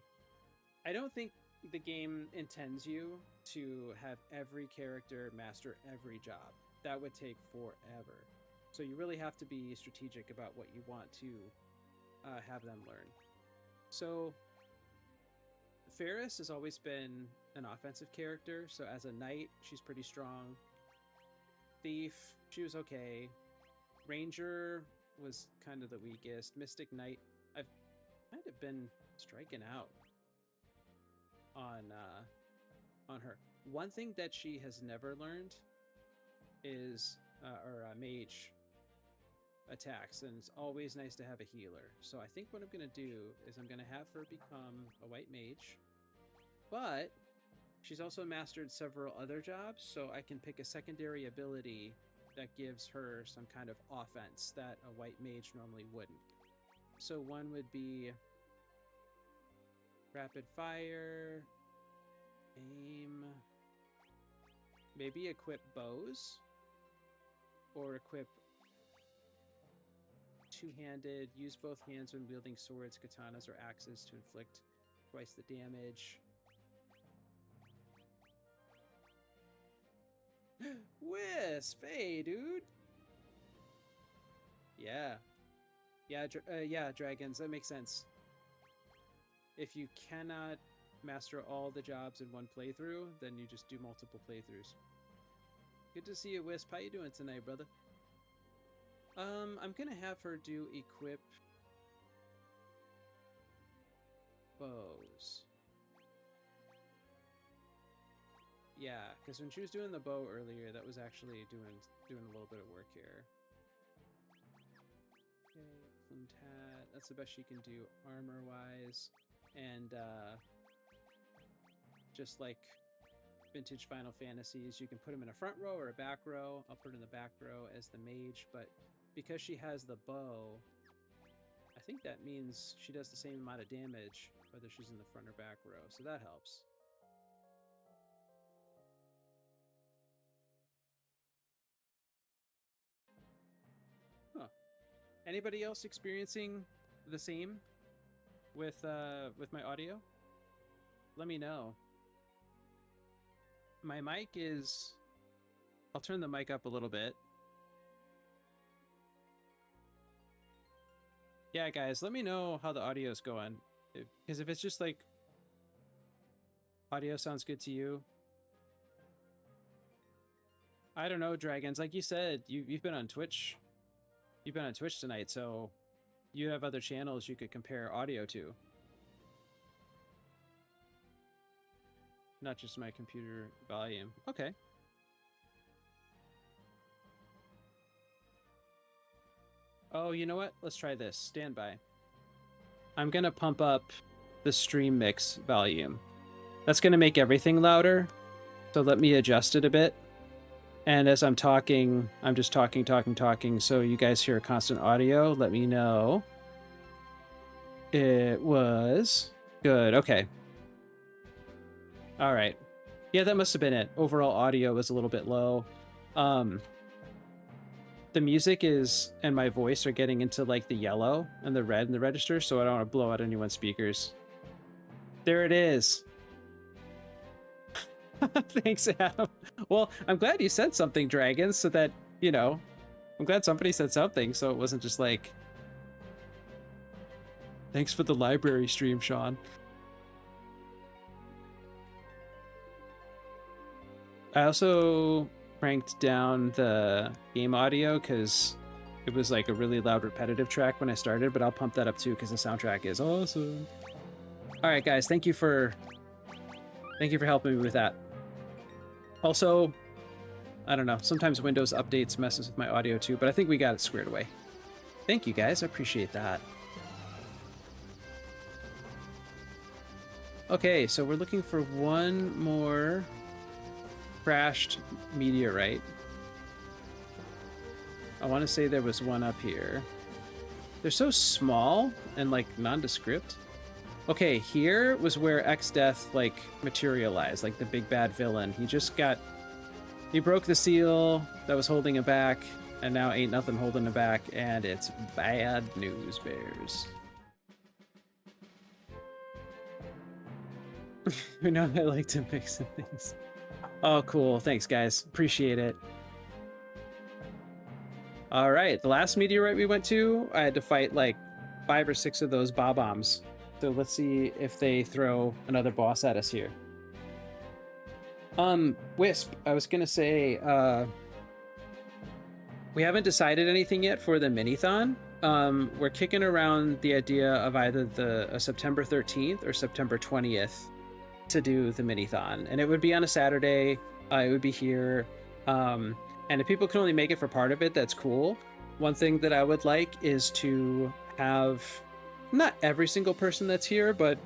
I don't think the game intends you to have every character master every job. That would take forever. So you really have to be strategic about what you want to have them learn. So Ferris has always been an offensive character. So as a knight, she's pretty strong. Thief, she was okay. Ranger was kind of the weakest. Mystic Knight, I've kind of been striking out on her. One thing that she has never learned is mage attacks, and it's always nice to have a healer. So I think what I'm going to do is I'm going to have her become a white mage, but she's also mastered several other jobs, so I can pick a secondary ability that gives her some kind of offense that a white mage normally wouldn't. So one would be rapid fire, aim, maybe equip bows, or equip two-handed, use both hands when wielding swords, katanas, or axes to inflict twice the damage. Wisp! Hey, dude! Yeah. Yeah, dragons, that makes sense. If you cannot master all the jobs in one playthrough, then you just do multiple playthroughs. Good to see you, Wisp. How you doing tonight, brother? I'm gonna have her do equip bows. Yeah, because when she was doing the bow earlier, that was actually doing a little bit of work here. Okay, plumed hat. That's the best she can do armor-wise. And just like vintage Final Fantasies, you can put them in a front row or a back row. I'll put her in the back row as the mage, but because she has the bow, I think that means she does the same amount of damage whether she's in the front or back row, so that helps. Huh. Anybody else experiencing the same with my audio? Let me know. My mic is... I'll turn the mic up a little bit. Yeah, guys, let me know how the audio is going. Because if it's just like audio sounds good to you. I don't know, Dragons. Like you said, you've been on Twitch. You've been on Twitch tonight, so you have other channels you could compare audio to. Not just my computer volume. Okay. Oh, you know what? Let's try this. Stand by. I'm going to pump up the stream mix volume. That's going to make everything louder. So let me adjust it a bit. And as I'm talking, I'm just talking. So you guys hear constant audio. Let me know. It was good. Okay. All right. Yeah, that must have been it. Overall audio was a little bit low. The music is, and my voice are getting into like the yellow and the red in the register, so I don't want to blow out anyone's speakers. There it is. Thanks, Adam. Well, I'm glad you said something, Dragons, so that, you know, I'm glad somebody said something, so it wasn't just like, thanks for the library stream, Sean. I also cranked down the game audio because it was like a really loud repetitive track when I started, but I'll pump that up too because the soundtrack is awesome. All right, guys, thank you for helping me with that. Also, I don't know, sometimes Windows updates messes with my audio too, but I think we got it squared away. Thank you, guys. I appreciate that. Okay, so we're looking for one more crashed meteorite. I want to say there was one up here. They're so small and like nondescript. Okay, here was where X-Death like materialized, like the big bad villain. He broke the seal that was holding him back, and now ain't nothing holding him back, and it's bad news bears. You know, I like to mix some things. Oh, cool. Thanks, guys. Appreciate it. All right, the last meteorite we went to, I had to fight like 5 or 6 of those bob-ombs. So let's see if they throw another boss at us here. Wisp, I was gonna say, we haven't decided anything yet for the mini-thon. We're kicking around the idea of either the September 13th or September 20th to do the mini-thon, and it would be on a Saturday. It would be here, and if people can only make it for part of it, that's cool. One thing that I would like is to have not every single person that's here, but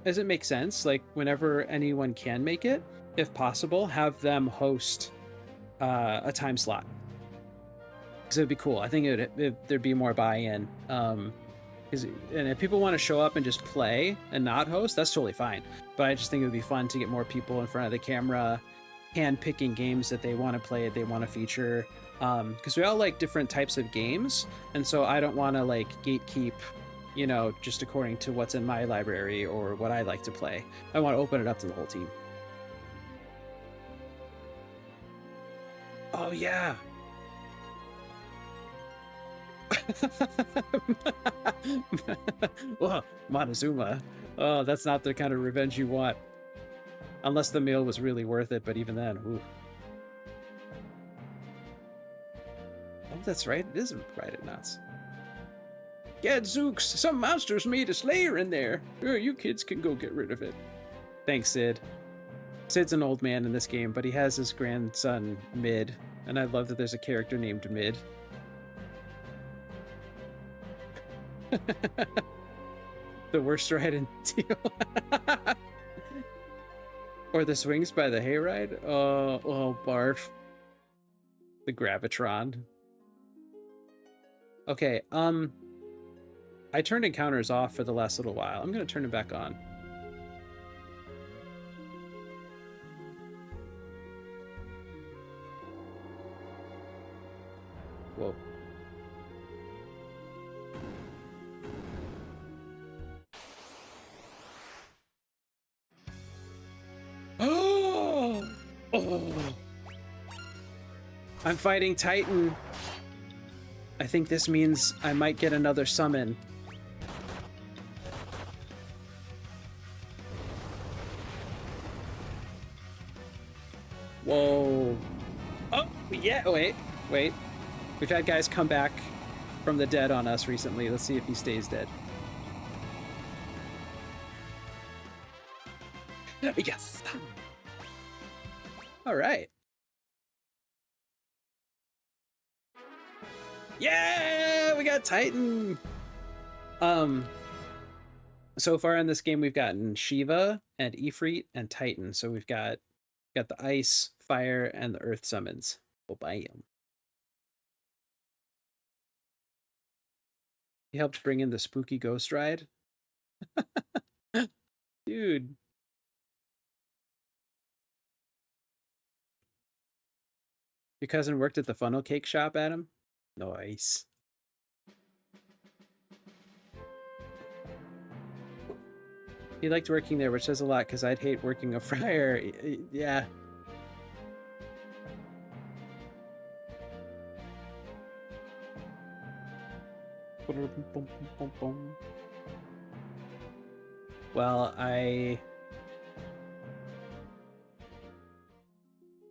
as it makes sense, like whenever anyone can make it, if possible, have them host a time slot, because it would be cool. I think there'd be more buy-in. And if people want to show up and just play and not host, that's totally fine. But I just think it would be fun to get more people in front of the camera, hand-picking games that they want to play, they want to feature. Because we all like different types of games, and so I don't want to like gatekeep, you know, just according to what's in my library or what I like to play. I want to open it up to the whole team. Oh, yeah. Well, Montezuma. Oh, that's not the kind of revenge you want. Unless the meal was really worth it, but even then, ooh. Oh, that's right. It isn't right at nuts. Gadzooks, some monsters made a slayer in there. Oh, you kids can go get rid of it. Thanks, Sid. Sid's an old man in this game, but he has his grandson, Mid, and I love that there's a character named Mid. The worst ride in Teal. Or the swings by the hayride. Oh, barf. The Gravitron. Okay, I turned encounters off for the last little while. I'm gonna turn it back on. Whoa. Oh! I'm fighting Titan. I think this means I might get another summon. Whoa. Oh, yeah, wait. We've had guys come back from the dead on us recently. Let's see if he stays dead. Yes. All right. Yeah, we got Titan. So far in this game, we've gotten Shiva and Ifrit and Titan. So we've got the ice, fire, and the earth summons. Oh, bam. He helped bring in the spooky ghost ride. Dude. Your cousin worked at the funnel cake shop, Adam? Nice. He liked working there, which says a lot, because I'd hate working a fryer. Yeah. Well, I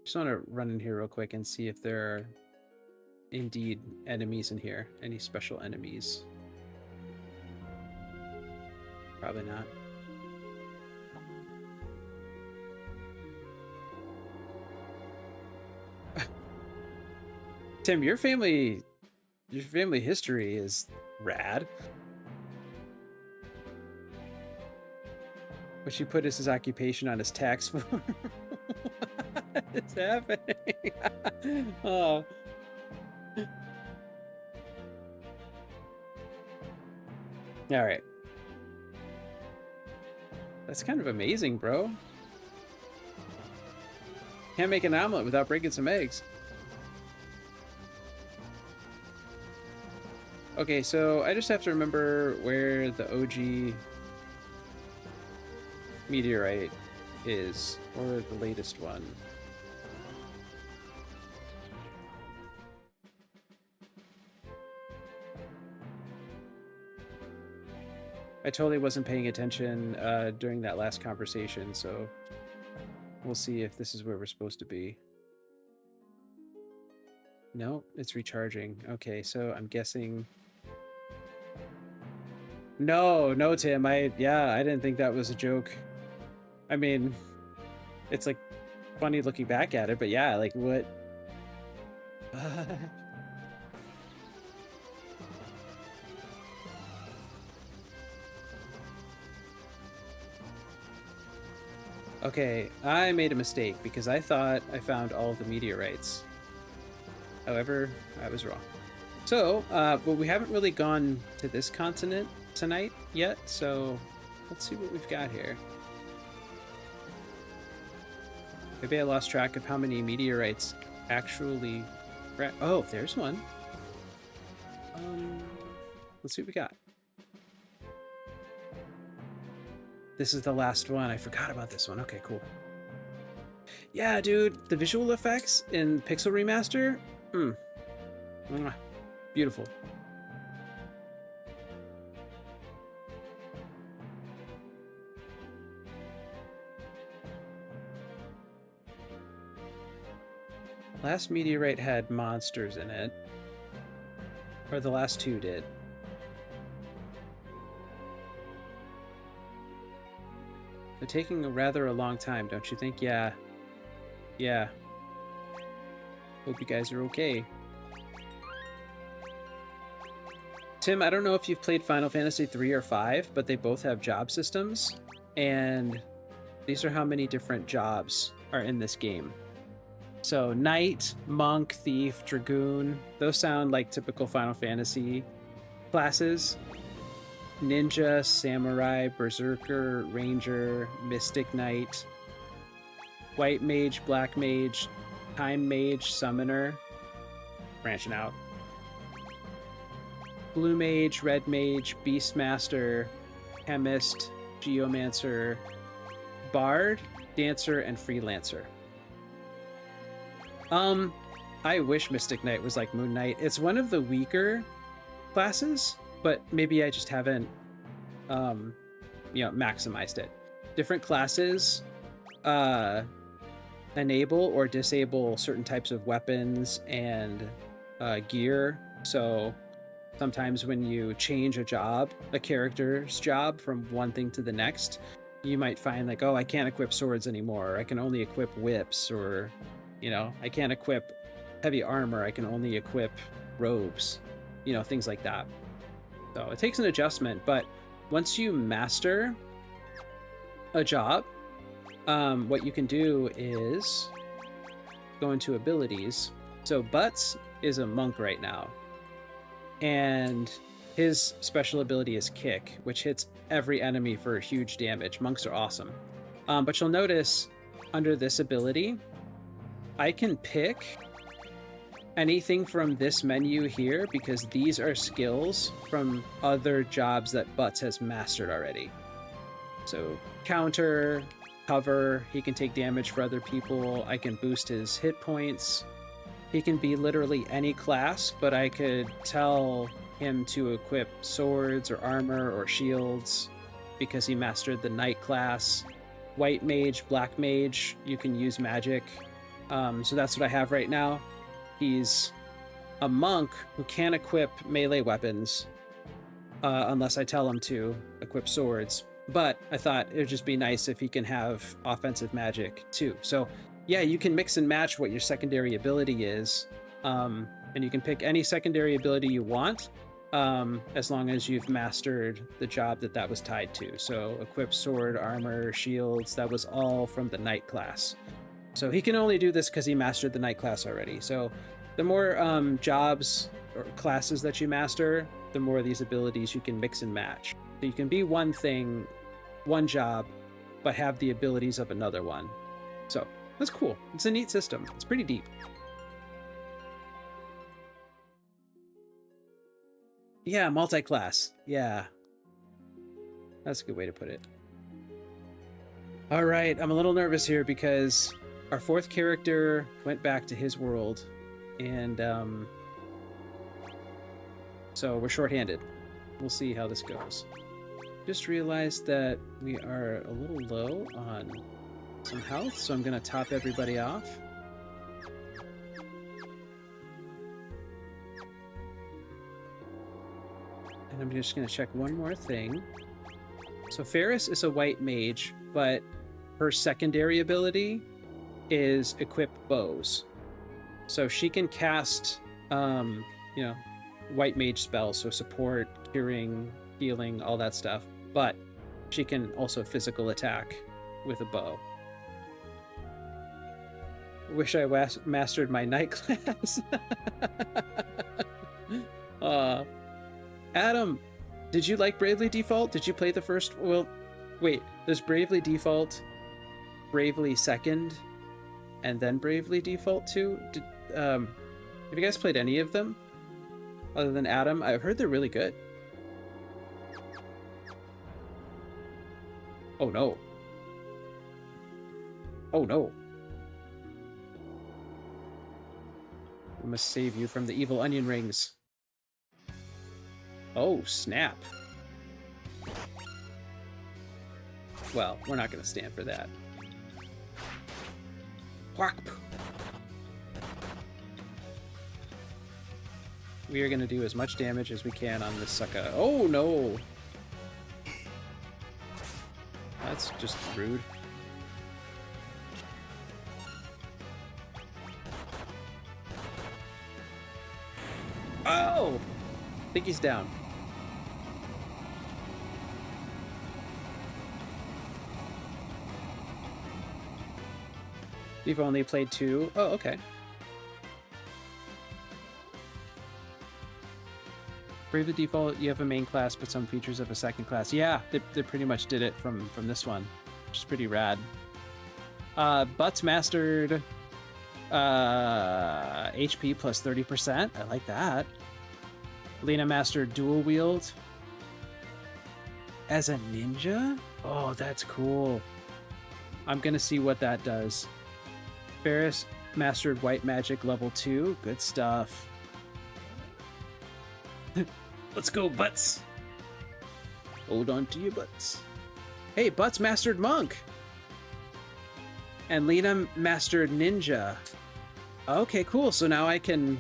just want to run in here real quick and see if there are indeed enemies in here. Any special enemies? Probably not. Tim, your family history is rad. What she put as his occupation on his tax form. What is happening? Oh. All right. That's kind of amazing, bro. Can't make an omelet without breaking some eggs. Okay, so I just have to remember where the OG meteorite is, or the latest one. I totally wasn't paying attention during that last conversation, so we'll see if this is where we're supposed to be. No, it's recharging. Okay, so I'm guessing... No, Tim. I didn't think that was a joke. I mean, it's like funny looking back at it, but yeah, like what? Okay, I made a mistake because I thought I found all of the meteorites. However, I was wrong. So, but we haven't really gone to this continent tonight yet, so let's see what we've got here. Maybe I lost track of how many meteorites actually... Oh, there's one. Let's see what we got. This is the last one. I forgot about this one. Okay, cool. Yeah, dude, the visual effects in Pixel Remaster, beautiful. Last meteorite had monsters in it. Or the last two did. They're taking a rather long time, don't you think? Yeah. Yeah. Hope you guys are okay. Tim, I don't know if you've played Final Fantasy 3 or 5, but they both have job systems. And these are how many different jobs are in this game. So, Knight, Monk, Thief, Dragoon, those sound like typical Final Fantasy classes. Ninja, Samurai, Berserker, Ranger, Mystic Knight, White Mage, Black Mage, Time Mage, Summoner, branching out. Blue Mage, Red Mage, Beastmaster, Chemist, Geomancer, Bard, Dancer, and Freelancer. I wish Mystic Knight was like Moon Knight. It's one of the weaker classes, but maybe I just haven't, maximized it. Different classes enable or disable certain types of weapons and gear. So sometimes when you change a character's job from one thing to the next, you might find like, oh, I can't equip swords anymore. I can only equip whips, or, I can't equip heavy armor. I can only equip robes, things like that. So it takes an adjustment, but once you master a job, what you can do is go into abilities. So Butts is a monk right now, and his special ability is Kick, which hits every enemy for huge damage. Monks are awesome. But you'll notice under this ability, I can pick anything from this menu here because these are skills from other jobs that Butts has mastered already. So counter, cover, he can take damage for other people. I can boost his hit points. He can be literally any class, but I could tell him to equip swords or armor or shields because he mastered the Knight class. White Mage, Black Mage, you can use magic. So that's what I have right now. He's a monk who can't equip melee weapons unless I tell him to equip swords. But I thought it would just be nice if he can have offensive magic too. So yeah, you can mix and match what your secondary ability is. And you can pick any secondary ability you want as long as you've mastered the job that was tied to. So equip sword, armor, shields, that was all from the Knight class. So he can only do this because he mastered the Knight class already. So the more jobs or classes that you master, the more of these abilities you can mix and match. So you can be one thing, one job, but have the abilities of another one. So that's cool. It's a neat system. It's pretty deep. Yeah, multi-class. Yeah. That's a good way to put it. All right, I'm a little nervous here because our fourth character went back to his world, and so we're shorthanded. We'll see how this goes. Just realized that we are a little low on some health, so I'm going to top everybody off. And I'm just going to check one more thing. So Ferris is a white mage, but her secondary ability is equip bows. So she can cast, white mage spells, so support, curing, healing, all that stuff. But she can also physical attack with a bow. Wish I mastered my knight class. Adam, did you like Bravely Default? Did you play the first? Well, wait, there's Bravely Default, Bravely Second, and then Bravely Default 2. Have you guys played any of them? Other than Adam? I've heard they're really good. Oh no. Oh no. We must save you from the evil onion rings. Oh, snap. Well, we're not going to stand for that. Whack. We are going to do as much damage as we can on this sucker. Oh, no. That's just rude. Oh! I think he's down. You've only played 2. Oh, okay. Bravely Default, you have a main class, but some features of a second class. Yeah, they pretty much did it from this one, which is pretty rad. Butts mastered HP plus 30%. I like that. Lena mastered dual wield as a ninja. Oh, that's cool. I'm gonna see what that does. Ferris mastered white magic level 2. Good stuff. Let's go, Butts. Hold on to your butts. Hey, Butts mastered monk. And Lena mastered ninja. Okay, cool. So now I can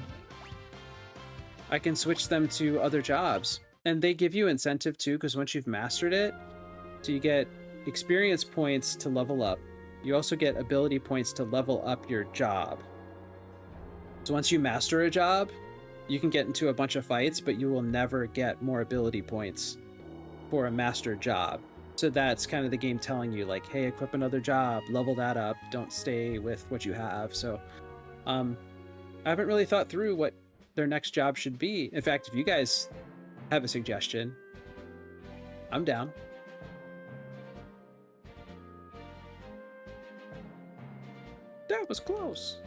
switch them to other jobs. And they give you incentive too, because once you've mastered it, so you get experience points to level up. You also get ability points to level up your job. So once you master a job, you can get into a bunch of fights, but you will never get more ability points for a mastered job. So that's kind of the game telling you, like, hey, equip another job, level that up, don't stay with what you have. So I haven't really thought through what their next job should be. In fact, if you guys have a suggestion, I'm down. That was close.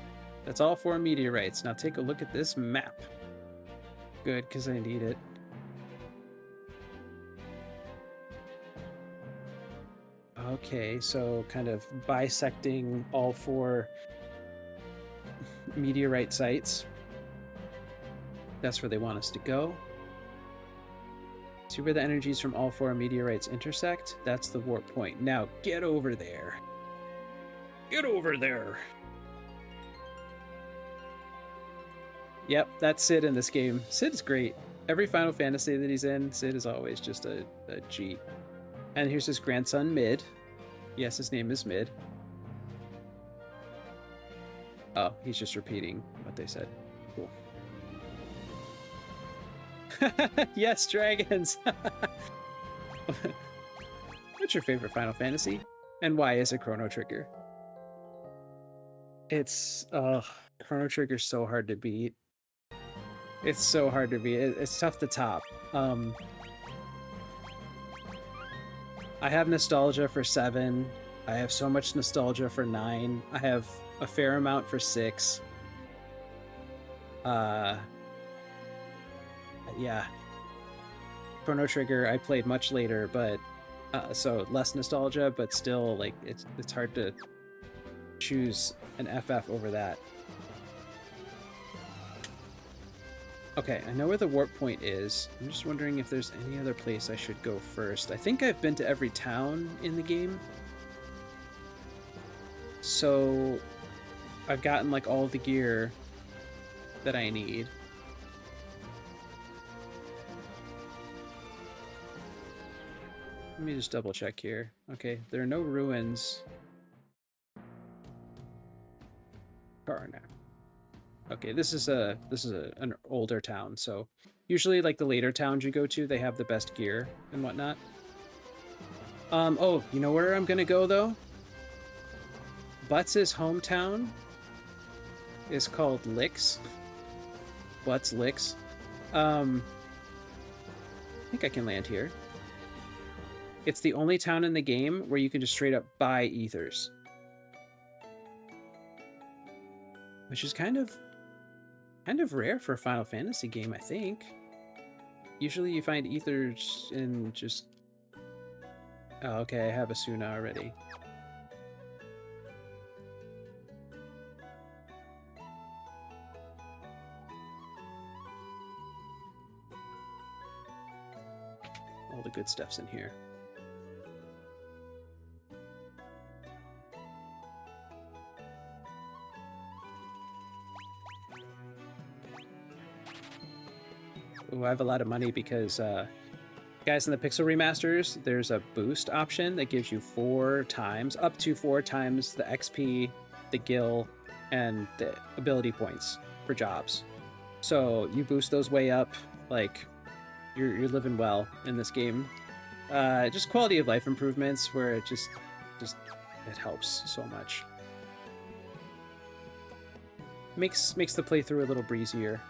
That's all 4 meteorites. Now take a look at this map. Good, because I need it. Okay, so kind of bisecting all 4 meteorite sites. That's where they want us to go. See where the energies from all 4 meteorites intersect? That's the warp point. Now get over there. Get over there. Yep, that's Sid in this game. Sid is great. Every Final Fantasy that he's in, Sid is always just a G. And here's his grandson, Mid. Yes, his name is Mid. Oh, he's just repeating what they said. Cool. Yes, dragons! What's your favorite Final Fantasy? And why is it Chrono Trigger? It's... Chrono Trigger's so hard to beat. It's so hard to beat. It's tough to top. I have nostalgia for 7. I have so much nostalgia for 9. I have a fair amount for 6. Yeah. Chrono Trigger I played much later, but so less nostalgia, but still, like, it's hard to choose an FF over that. Okay, I know where the warp point is. I'm just wondering if there's any other place I should go first. I think I've been to every town in the game. So I've gotten, like, all the gear that I need. Let me just double check here. Okay, there are no ruins. Karnak. Okay, this is an older town, so usually, like, the later towns you go to, they have the best gear and whatnot. Oh, you know where I'm gonna go though? Butts' hometown is called Licks. Butts Licks. I think I can land here. It's the only town in the game where you can just straight up buy ethers. Which is kind of rare for a Final Fantasy game, I think. Usually you find ethers in just... Oh, okay, I have Asuna already. All the good stuff's in here. Ooh, I have a lot of money because, guys, in the Pixel Remasters, there's a boost option that gives you 4 times, up to 4 times the XP, the gil, and the ability points for jobs. So you boost those way up, like, you're living well in this game. Just quality of life improvements where it just it helps so much. Makes the playthrough a little breezier.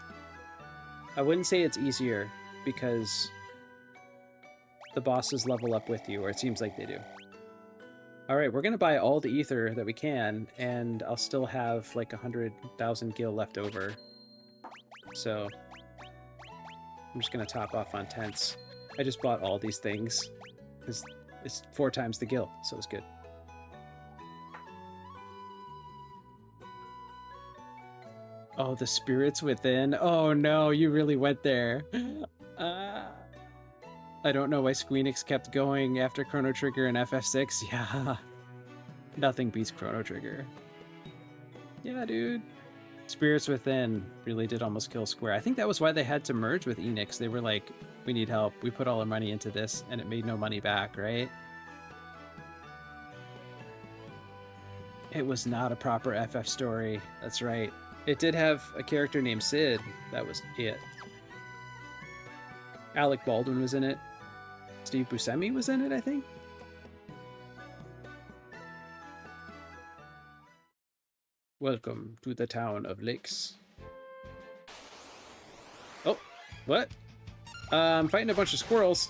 I wouldn't say it's easier, because the bosses level up with you, or it seems like they do. Alright, we're gonna buy all the ether that we can, and I'll still have like 100,000 gil left over. So I'm just gonna top off on tents. I just bought all these things, because it's 4 times the gil, so it's good. Oh, the spirits within. Oh no, you really went there. I don't know why Squeenix kept going after Chrono Trigger and FF6. Yeah. Nothing beats Chrono Trigger. Yeah, dude. Spirits Within really did almost kill Square. I think that was why they had to merge with Enix. They were like, we need help. We put all our money into this, and it made no money back, right? It was not a proper FF story. That's right. It did have a character named Sid. That was it. Alec Baldwin was in it. Steve Buscemi was in it, I think. Welcome to the town of Lakes. Oh, what? I'm fighting a bunch of squirrels.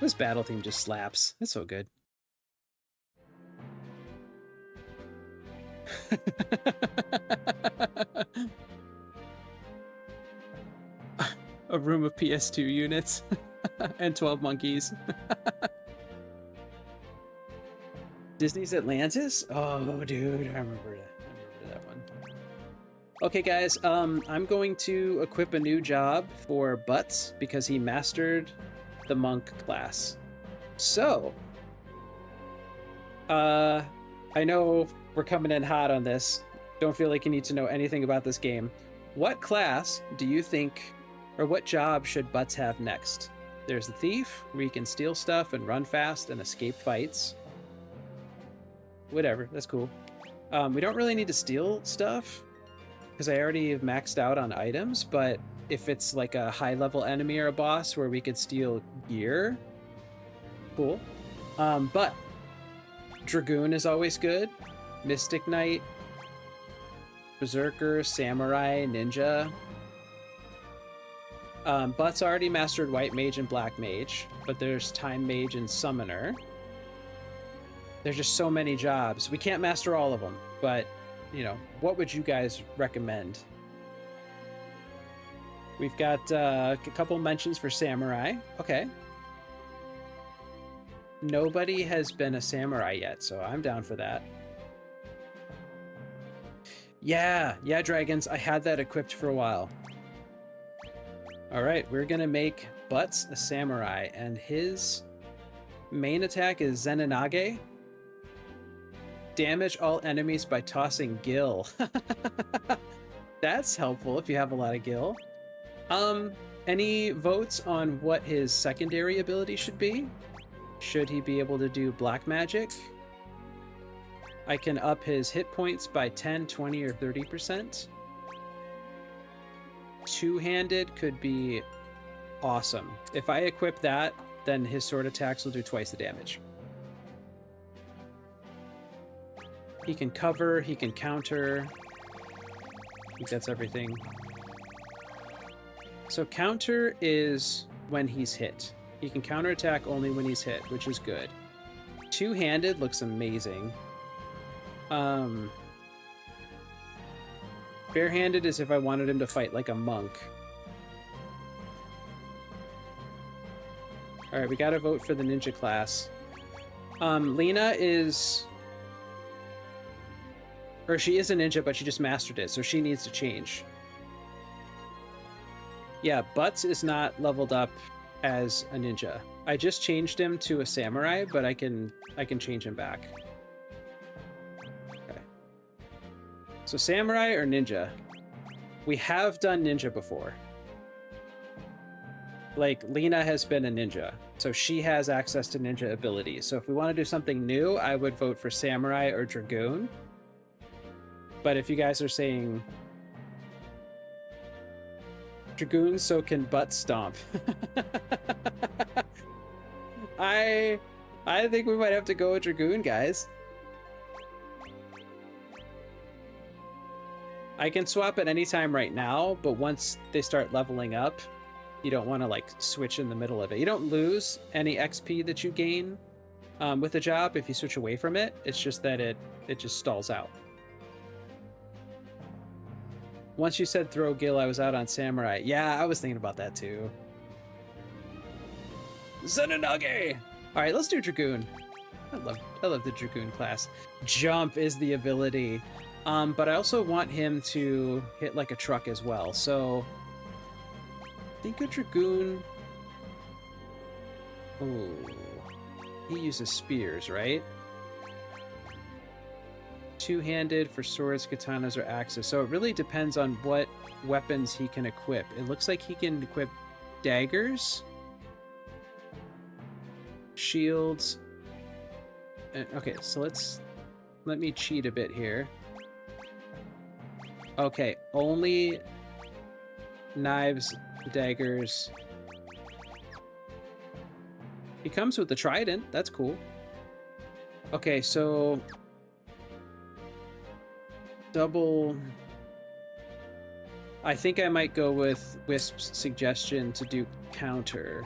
This battle theme just slaps. It's so good. A room of PS2 units and 12 monkeys. Disney's Atlantis? Oh, dude, I remember that one. Okay, guys, I'm going to equip a new job for Butts because he mastered the monk class. So, I know we're coming in hot on this. Don't feel like you need to know anything about this game. What class do you think, or what job should Butts have next? There's the Thief, where you can steal stuff and run fast and escape fights. Whatever, that's cool. We don't really need to steal stuff, because I already have maxed out on items, but if it's like a high-level enemy or a boss where we could steal gear, Cool. But Dragoon is always good. Mystic Knight, Berserker, Samurai, Ninja. Butt's already mastered White Mage and Black Mage, but there's Time Mage and Summoner. There's just so many jobs. We can't master all of them, but, you know, what would you guys recommend? We've got a couple mentions for Samurai. Okay. Nobody has been a Samurai yet, so I'm down for that. Yeah, Dragons. I had that equipped for a while. All right, we're going to make Butts a Samurai, and his main attack is Zenanage. Damage all enemies by tossing Gil. That's helpful if you have a lot of Gil. Any votes on what his secondary ability should be? Should he be able to do Black Magic? I can up his hit points by 10, 20, or 30%. Two-handed could be awesome. If I equip that, then his sword attacks will do twice the damage. He can cover, he can counter. I think that's everything. So counter is when he's hit. He can counterattack only when he's hit, which is good. Two-handed looks amazing. Barehanded is if I wanted him to fight like a monk. Alright, we gotta vote for the ninja class. Lena is... Or she is a ninja, but she just mastered it, so she needs to change. Yeah, Butts is not leveled up as a ninja. I just changed him to a samurai, but I can change him back. Okay. So samurai or ninja? We have done ninja before. Like, Lena has been a ninja, so she has access to ninja abilities. So if we want to do something new, I would vote for samurai or dragoon. But if you guys are saying dragoon, so can butt stomp. I think we might have to go with dragoon, guys. I can swap at any time right now, but once they start leveling up, you don't want to like switch in the middle of it. You don't lose any XP that you gain with a job if you switch away from it. It's just that it just stalls out. Once you said throw Gil, I was out on samurai. Yeah, I was thinking about that too. Zenanage! Alright, let's do dragoon. I love the dragoon class. Jump is the ability. But I also want him to hit like a truck as well. So I think a dragoon. Oh, he uses spears, right? Two-handed for swords, katanas, or axes. So it really depends on what weapons he can equip. It looks like he can equip daggers, shields. Okay, so let me cheat a bit here. Okay, only knives, daggers. He comes with the trident. That's cool. Okay, so double. I think I might go with Wisp's suggestion to do counter.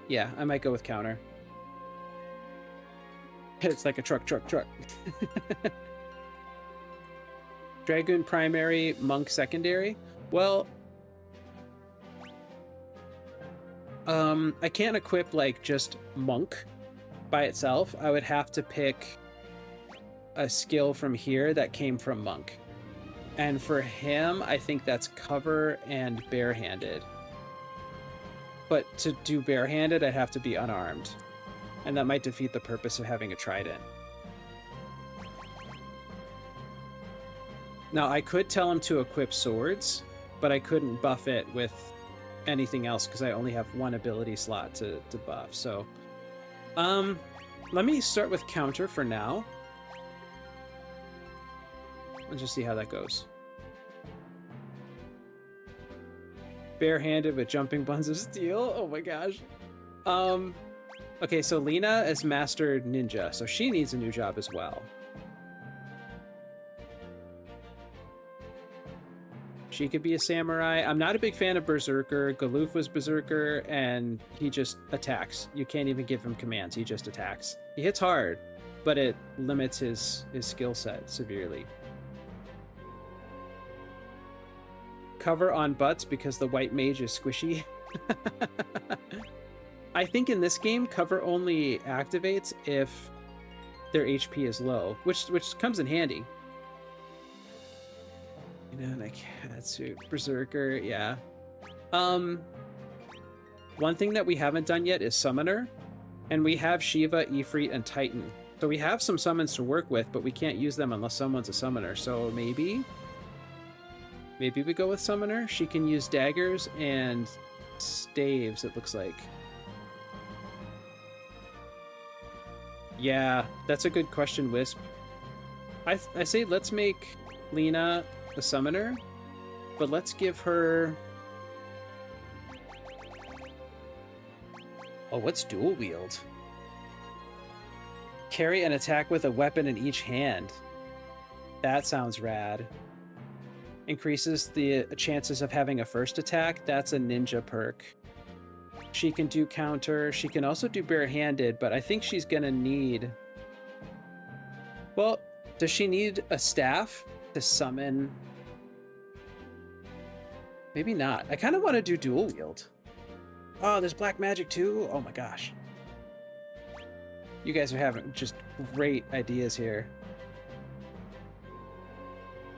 Yeah, I might go with counter. It's like a truck. Dragoon primary, monk secondary. Well, I can't equip like just monk by itself. I would have to pick a skill from here that came from monk. And for him, I think that's cover and barehanded. But to do barehanded, I'd have to be unarmed. And that might defeat the purpose of having a trident. Now, I could tell him to equip swords, but I couldn't buff it with anything else because I only have one ability slot to buff. So, let me start with counter for now. Let's just see how that goes. Barehanded with jumping buns of steel. Oh my gosh. Okay, so Lena is mastered ninja, so she needs a new job as well. She could be a samurai. I'm not a big fan of Berserker. Galoof was Berserker, and he just attacks. You can't even give him commands. He just attacks. He hits hard, but it limits his skill set severely. Cover on butts because the white mage is squishy. I think in this game, cover only activates if their HP is low, which comes in handy. You know, like Katsu, Berserker, yeah. One thing that we haven't done yet is Summoner, and we have Shiva, Ifrit, and Titan. So we have some summons to work with, but we can't use them unless someone's a summoner. So maybe we go with Summoner. She can use daggers and staves, it looks like. Yeah, that's a good question, Wisp. I say let's make Lena a summoner, but let's give her... Oh, what's dual wield? Carry an attack with a weapon in each hand. That sounds rad. Increases the chances of having a first attack. That's a ninja perk. She can do counter. She can also do barehanded, but I think she's gonna need... Well, does she need a staff to summon? Maybe not. I kind of want to do dual wield. Oh, there's black magic too? Oh my gosh. You guys are having just great ideas here.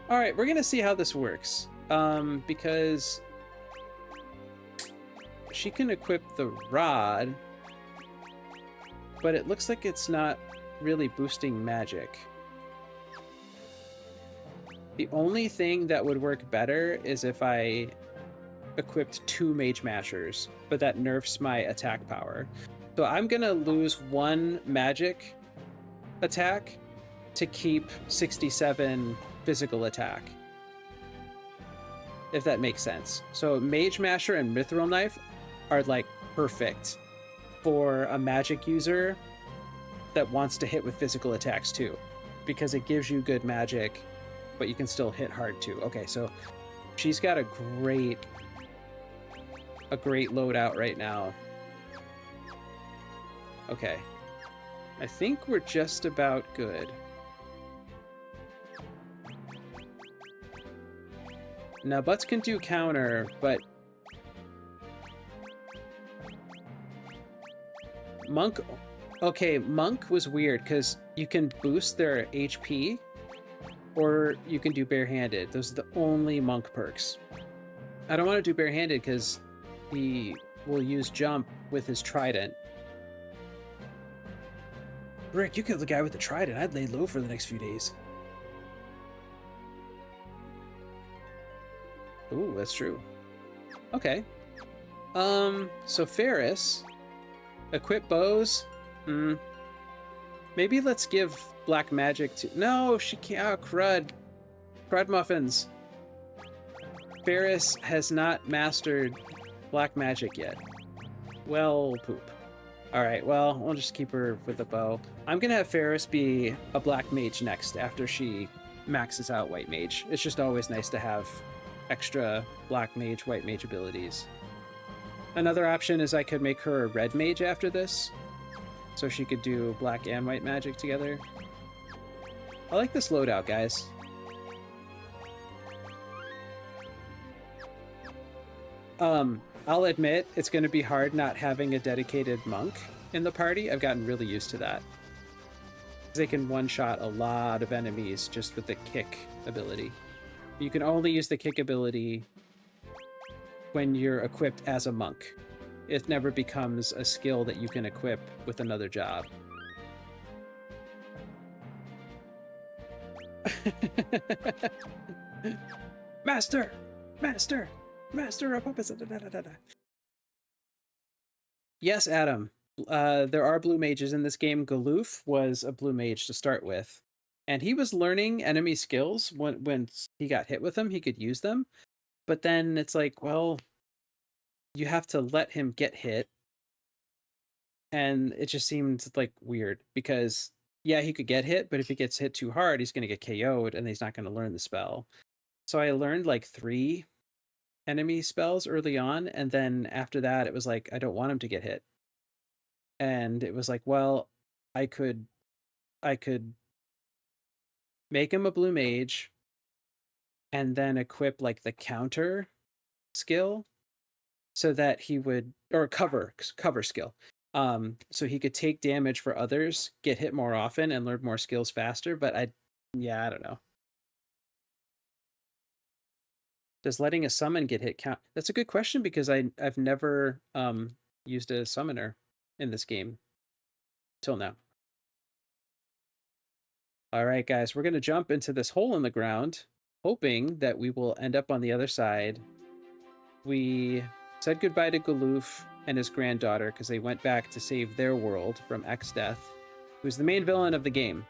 All right, we're gonna see how this works. Because she can equip the rod, but it looks like it's not really boosting magic. The only thing that would work better is if I equipped 2 Mage Mashers, but that nerfs my attack power. So I'm gonna lose 1 magic attack to keep 67 physical attack, if that makes sense. So Mage Masher and Mithril Knife are like perfect for a magic user that wants to hit with physical attacks too, because it gives you good magic, but you can still hit hard too. Okay, so she's got a great loadout right now. Okay, I think we're just about good. Now Butts can do counter, but Monk... Okay, Monk was weird because you can boost their HP or you can do barehanded. Those are the only Monk perks. I don't want to do barehanded because he will use jump with his trident. Rick, you killed the guy with the trident. I'd lay low for the next few days. Ooh, that's true. Okay. So Ferris, equip bows. Maybe let's give black magic to... No, she can't. Oh, crud. Crud muffins. Ferris has not mastered black magic yet. Well, poop. Alright, well, I'll just keep her with the bow. I'm gonna have Ferris be a black mage next after she maxes out white mage. It's just always nice to have extra black mage, white mage abilities. Another option is I could make her a red mage after this, so she could do black and white magic together. I like this loadout, guys. I'll admit, it's going to be hard not having a dedicated monk in the party. I've gotten really used to that. They can one-shot a lot of enemies just with the kick ability. You can only use the kick ability when you're equipped as a monk. It never becomes a skill that you can equip with another job. Master! Master! Master of puppets! Yes, Adam. There are blue mages in this game. Galoof was a blue mage to start with. And he was learning enemy skills. When he got hit with them, he could use them. But then it's like, well, you have to let him get hit, and it just seemed like weird because yeah, he could get hit, but if he gets hit too hard, he's going to get KO'd and he's not going to learn the spell. So I learned like 3 enemy spells early on, and then after that it was like I don't want him to get hit. And it was like, well, I could make him a blue mage and then equip like the counter skill so that he would, or cover skill, so he could take damage for others, get hit more often, and learn more skills faster. But I don't know. Does letting a summon get hit count? That's a good question because I've never used a summoner in this game till now. All right, guys, we're gonna jump into this hole in the ground, hoping that we will end up on the other side. We said goodbye to Galoof and his granddaughter because they went back to save their world from X-Death, who's the main villain of the game.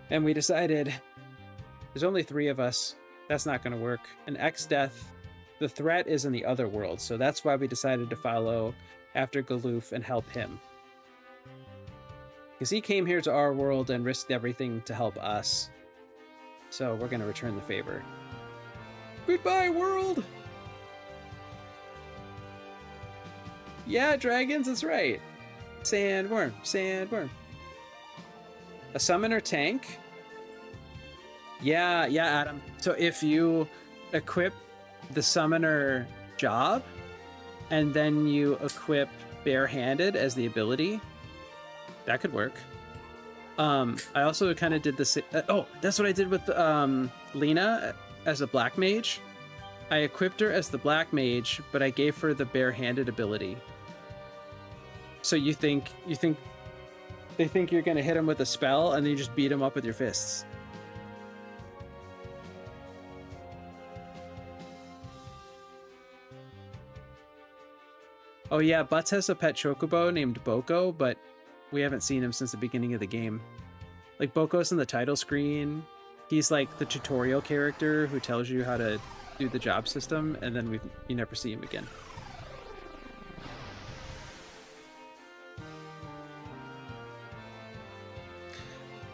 And we decided there's only 3 of us. That's not going to work. And X-Death, the threat is in the other world, so that's why we decided to follow after Galoof and help him. Because he came here to our world and risked everything to help us. So we're going to return the favor. Goodbye, world! Yeah, dragons, that's right. Sandworm, sandworm. A summoner tank? Yeah, Adam. So if you equip the summoner job, and then you equip barehanded as the ability, that could work. I also kind of did this. Oh, that's what I did with Lena as a black mage. I equipped her as the black mage, but I gave her the barehanded ability. So they think you're gonna hit him with a spell, and then you just beat him up with your fists. Oh yeah, Butts has a pet chocobo named Boko, but we haven't seen him since the beginning of the game. Like, Boko's in the title screen. He's like the tutorial character who tells you how to do the job system, and then you never see him again.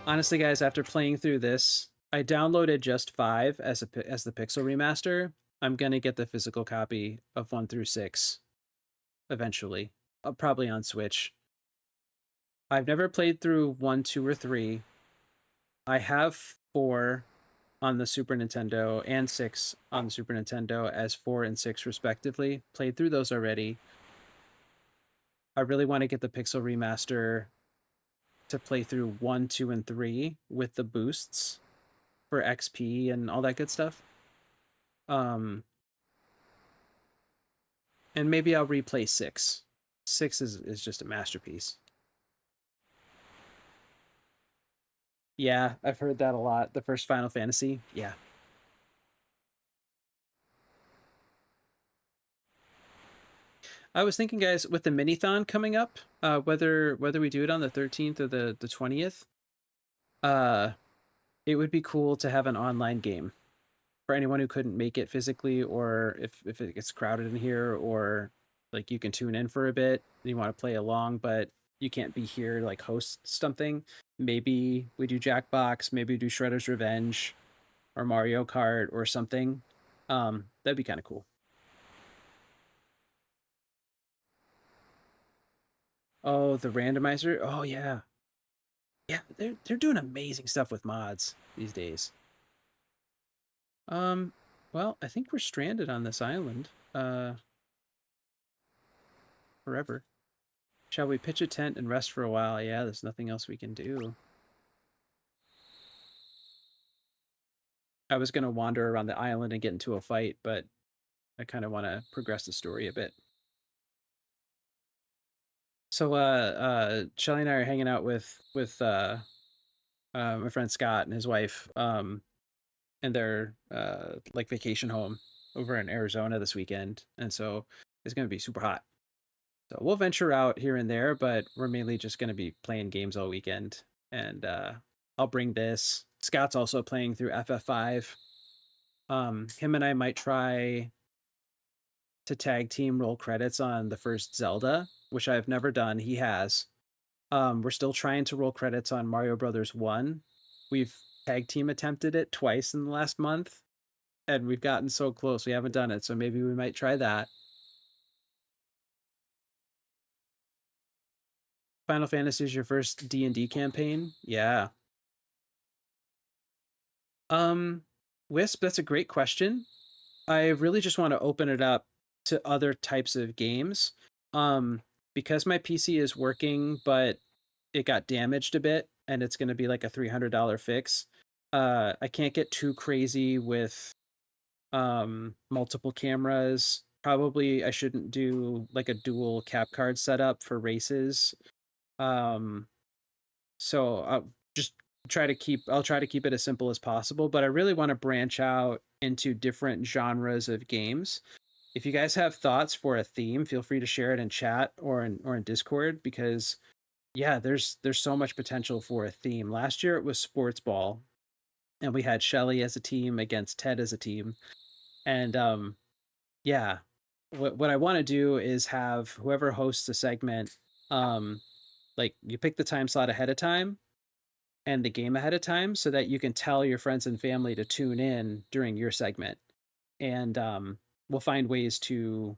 Honestly, guys, after playing through this, I downloaded just 5 as the Pixel remaster. I'm gonna get the physical copy of 1 through 6 eventually, probably on Switch. I've never played through 1, 2, or 3. I have 4 on the Super Nintendo and 6 on the Super Nintendo as 4 and 6 respectively. Played through those already. I really want to get the Pixel remaster to play through 1, 2, and 3 with the boosts for XP and all that good stuff. And maybe I'll replay 6. 6 is just a masterpiece. Yeah, I've heard that a lot. The first Final Fantasy, yeah. I was thinking, guys, with the Minithon coming up, whether we do it on the 13th or the 20th, it would be cool to have an online game for anyone who couldn't make it physically, or if it gets crowded in here, or like you can tune in for a bit and you want to play along, but you can't be here, like host something. Maybe we do Jackbox, maybe we do Shredder's Revenge or Mario Kart or something. That'd be kind of cool. Oh, the randomizer. Oh yeah. Yeah, they're doing amazing stuff with mods these days. Well, I think we're stranded on this island forever. Shall we pitch a tent and rest for a while? Yeah, there's nothing else we can do. I was going to wander around the island and get into a fight, but I kind of want to progress the story a bit. So Shelly and I are hanging out with my friend Scott and his wife in their like vacation home over in Arizona this weekend, and so it's going to be super hot. So we'll venture out here and there, but we're mainly just going to be playing games all weekend. And I'll bring this. Scott's also playing through FF5. Him and I might try to tag team roll credits on the first Zelda, which I've never done. He has. We're still trying to roll credits on Mario Brothers 1. We've tag team attempted it twice in the last month, and we've gotten so close. We haven't done it, so maybe we might try that. Final Fantasy is your first D&D campaign? Yeah. Um, Wisp, that's a great question. I really just want to open it up to other types of games. Um, because my PC is working, but it got damaged a bit, and it's going to be like a $300 fix. I can't get too crazy with multiple cameras. Probably I shouldn't do like a dual cap card setup for races. Um, so I'll just I'll try to keep it as simple as possible, but I really want to branch out into different genres of games. If you guys have thoughts for a theme, feel free to share it in chat or in Discord, because yeah, there's so much potential for a theme. Last year it was sports ball, and we had Shelly as a team against Ted as a team. And yeah, what I want to do is have whoever hosts a segment, um like you pick the time slot ahead of time and the game ahead of time, so that you can tell your friends and family to tune in during your segment. And we'll find ways to,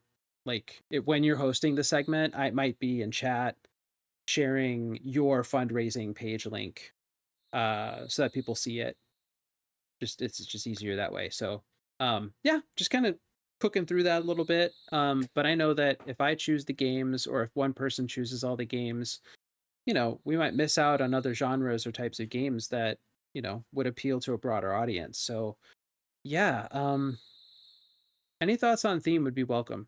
when you're hosting the segment, I might be in chat sharing your fundraising page link, so that people see it. It's just easier that way. So yeah, just kind of cooking through that a little bit. But I know that if I choose the games, or if one person chooses all the games, we might miss out on other genres or types of games that, would appeal to a broader audience. So yeah, any thoughts on theme would be welcome.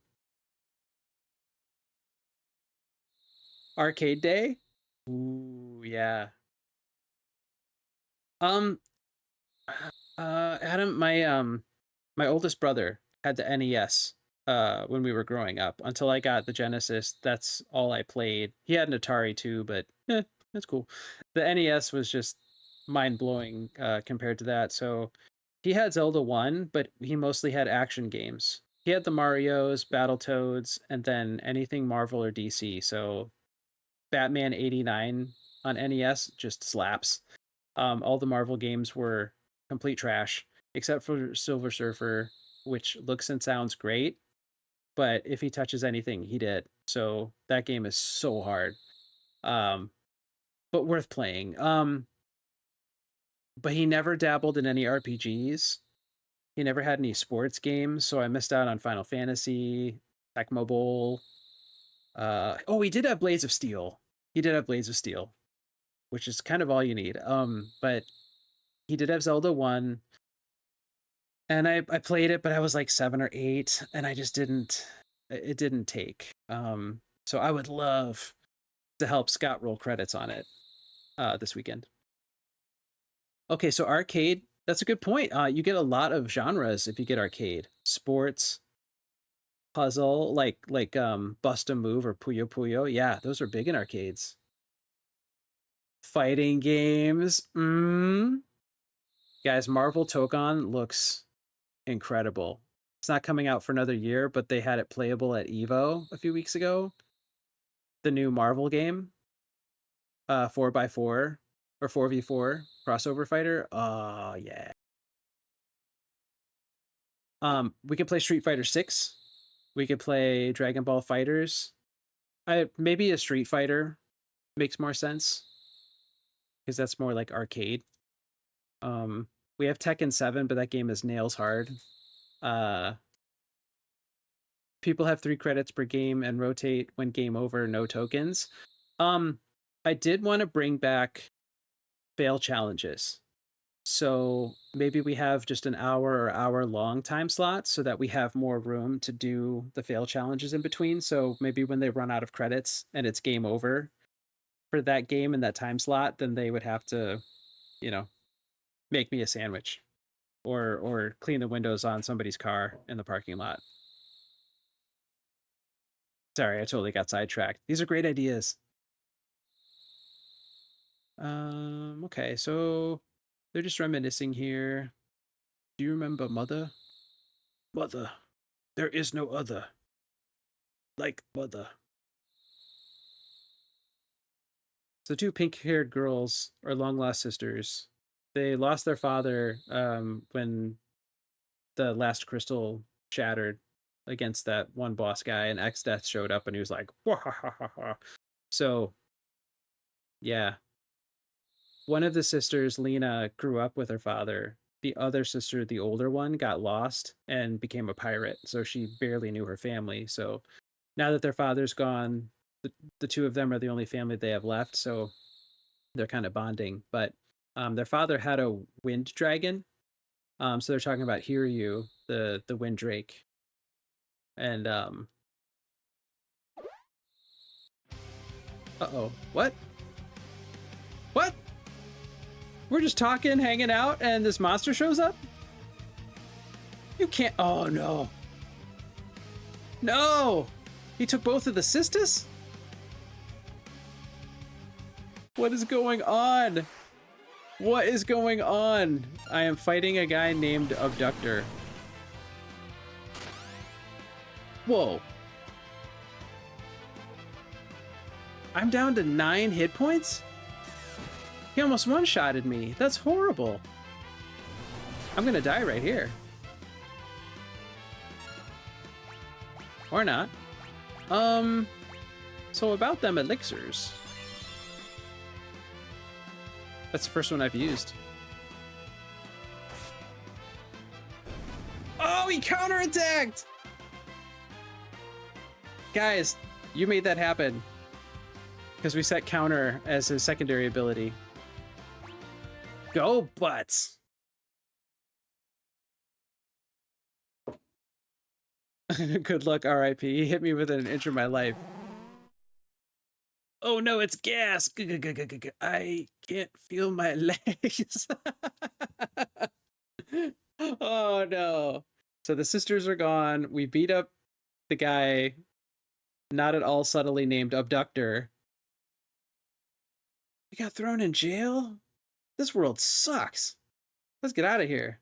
Arcade Day? Ooh, yeah. Um, Adam, my oldest brother had the NES when we were growing up. Until I got the Genesis, that's all I played. He had an Atari too, but that's cool. The NES was just mind blowing compared to that. So he had Zelda 1, but he mostly had action games. He had the Marios, Battletoads, and then anything Marvel or DC. So Batman 89 on NES just slaps. All the Marvel games were complete trash, except for Silver Surfer, which looks and sounds great. But if he touches anything, he did. So that game is so hard, um, but worth playing. But he never dabbled in any RPGs. He never had any sports games, so I missed out on Final Fantasy, Tecmo Bowl. Oh, he did have Blades of Steel. He did have Blades of Steel, which is kind of all you need. But he did have Zelda 1, and I played it, but I was like 7 or 8, and I just didn't it didn't take. So I would love to help Scott roll credits on it this weekend. Okay, so arcade, that's a good point. You get a lot of genres if you get arcade. Sports, puzzle, Bust a Move or Puyo Puyo. Yeah, those are big in arcades. Fighting games. Guys, Marvel Token looks incredible. It's not coming out for another year, but they had it playable at Evo a few weeks ago. The new Marvel game, 4x4 or 4v4 crossover fighter. Oh yeah. We could play Street Fighter 6. We could play Dragon Ball Fighters. Maybe a Street Fighter makes more sense, because that's more like arcade. We have Tekken 7, but that game is nails hard. People have 3 credits per game and rotate when game over, no tokens. I did want to bring back fail challenges. So maybe we have just an hour or hour long time slots, so that we have more room to do the fail challenges in between. So maybe when they run out of credits and it's game over for that game in that time slot, then they would have to, you know, make me a sandwich, or clean the windows on somebody's car in the parking lot. Sorry, I totally got sidetracked. These are great ideas. Okay, so they're just reminiscing here. Do you remember Mother? Mother, there is no other. like mother. So two pink-haired girls are long-lost sisters. They lost their father when the last crystal shattered against that one boss guy, and X-Death showed up, and he was like, "Wah-ha-ha-ha-ha." So, yeah. One of the sisters, Lena, grew up with her father. The other sister, the older one, got lost and became a pirate, so she barely knew her family. So now that their father's gone, the two of them are the only family they have left, so they're kind of bonding. But their father had a wind dragon, so they're talking about Hiryu, the wind drake, and uh-oh, what? We're just talking, hanging out, and this monster shows up? You can't. Oh no. No! He took both of the sisters? What is going on? What is going on? I am fighting a guy named Abductor. Whoa. I'm down to 9 hit points? He almost one-shotted me. That's horrible. I'm gonna die right here. Or not. So about them elixirs. That's the first one I've used. Oh, he counterattacked! Guys, you made that happen. Because we set counter as a secondary ability. Go, butts! Good luck, RIP. He hit me within an inch of my life. Oh no, it's gas! I can't feel my legs. Oh no. So the sisters are gone. We beat up the guy, not at all subtly named Abductor. We got thrown in jail? This world sucks. Let's get out of here.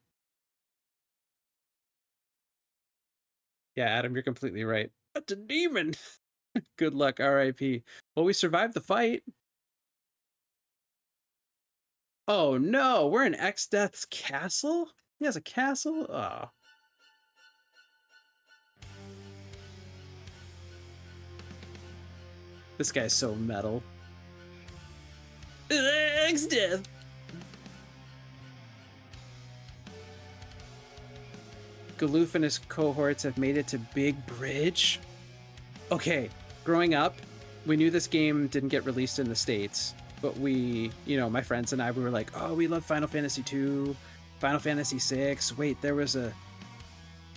Yeah, Adam, you're completely right. That's a demon. Good luck, RIP. Well, we survived the fight. Oh no, we're in X-Death's castle? He has a castle? Oh. This guy's so metal. X-Death! Galoof and his cohorts have made it to Big Bridge? Okay, growing up, we knew this game didn't get released in the States, but we, you know, my friends and I, we were like, oh, we love Final Fantasy 2, Final Fantasy 6. Wait, there was a...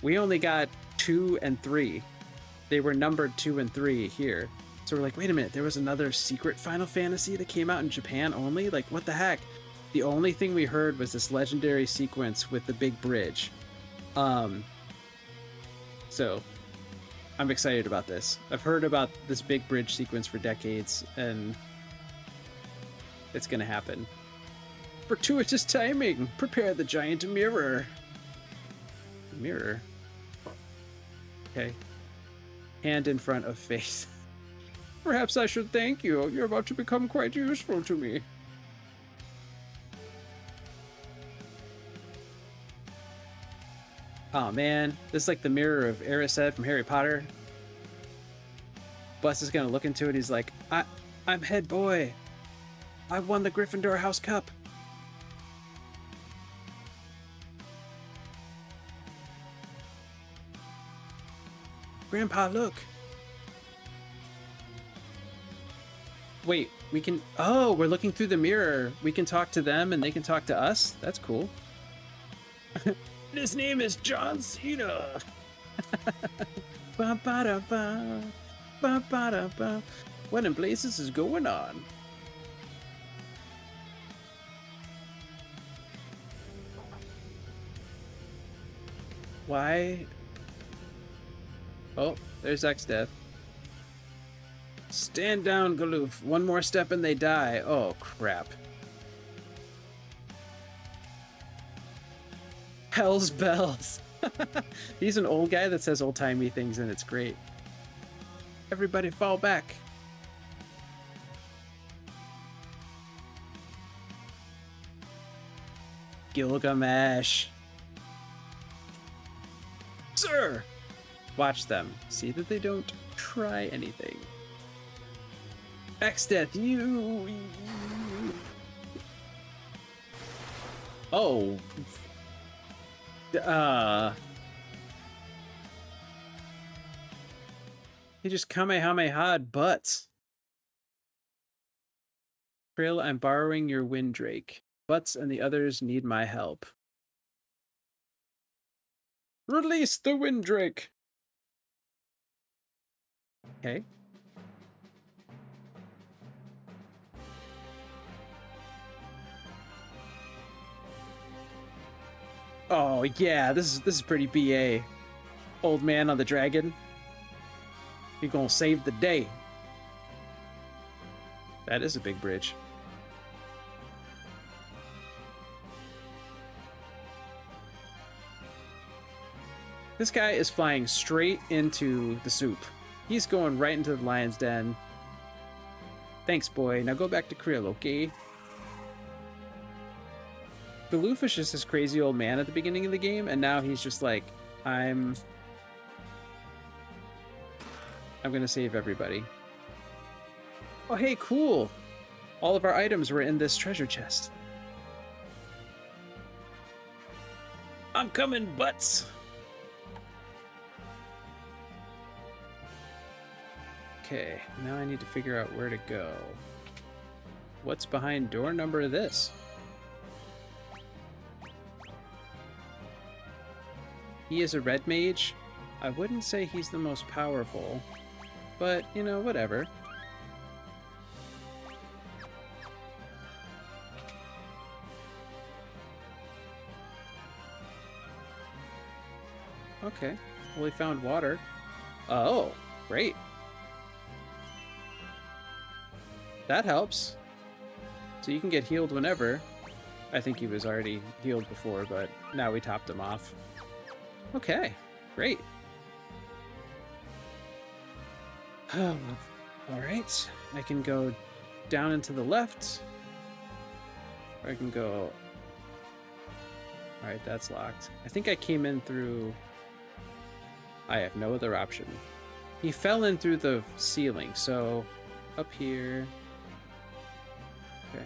We only got 2 and 3. They were numbered 2 and 3 here. So we're like, wait a minute, there was another secret Final Fantasy that came out in Japan only? Like, what the heck? The only thing we heard was this legendary sequence with the big bridge. So I'm excited about this. I've heard about this big bridge sequence for decades, and it's gonna happen. Fortuitous timing! Prepare the giant mirror. Mirror? Okay. Hand in front of face. Perhaps I should thank you. You're about to become quite useful to me. Oh man, this is like the mirror of Erised from Harry Potter. Bus is gonna look into it. He's like, I'm head boy. I won the Gryffindor House Cup. Grandpa, look. Wait, we can... Oh, we're looking through the mirror. We can talk to them and they can talk to us? That's cool. His name is John Cena. Ba-ba-da-ba. Ba-ba-da-ba. What in blazes is going on? Why? Oh, there's X-Death. Stand down, Galoof. One more step and they die. Oh, crap. Hell's bells. He's an old guy that says old-timey things, and it's great. Everybody fall back. Gilgamesh. Sir! Watch them. See that they don't try anything. X-Death, you... Oh. He just Kamehameha'd butts. Krill, I'm borrowing your Windrake. Butts and the others need my help. Release the Windrake! Okay. Oh yeah, this is pretty BA. Old man on the dragon. You're gonna save the day. That is a big bridge. This guy is flying straight into the soup. He's going right into the lion's den. Thanks, boy. Now go back to Krill, okay? The Lufish is this crazy old man at the beginning of the game, and now he's just like, I'm gonna save everybody. Oh, hey, cool! All of our items were in this treasure chest. I'm coming, butts! Okay, now I need to figure out where to go. What's behind door number this? He is a red mage. I wouldn't say he's the most powerful, but, you know, whatever. Okay, well, we found water. Oh, great. That helps. So you can get healed whenever. I think he was already healed before, but now we topped him off. Okay, great. All right, I can go down and to the left. Or I can go... All right, that's locked. I think I came in through... I have no other option. He fell in through the ceiling, so up here... Okay.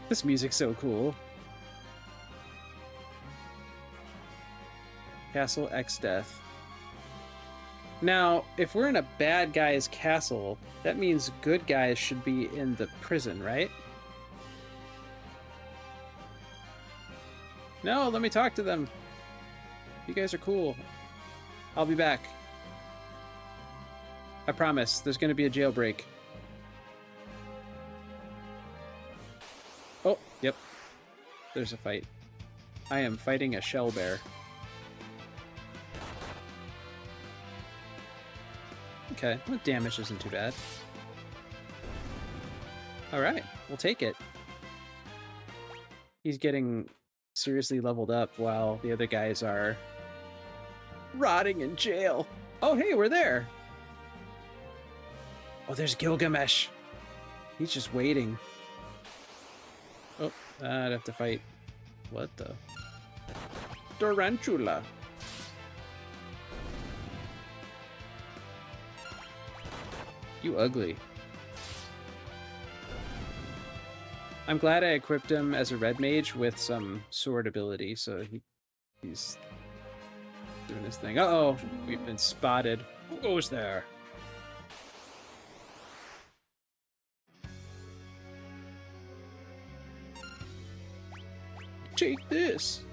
This music's so cool. Castle X-Death. Now, if we're in a bad guy's castle, that means good guys should be in the prison, right? No, let me talk to them. You guys are cool. I'll be back. I promise, there's going to be a jailbreak. Oh, yep. There's a fight. I am fighting a shell bear. Okay, well, damage isn't too bad. Alright, we'll take it. He's getting seriously leveled up while the other guys are rotting in jail. Oh, hey, we're there. Oh, there's Gilgamesh. He's just waiting. Oh, I'd have to fight. What the? Tarantula. You ugly. I'm glad I equipped him as a red mage with some sword ability, so he's doing his thing. Uh-oh, we've been spotted. Who goes there? Take this.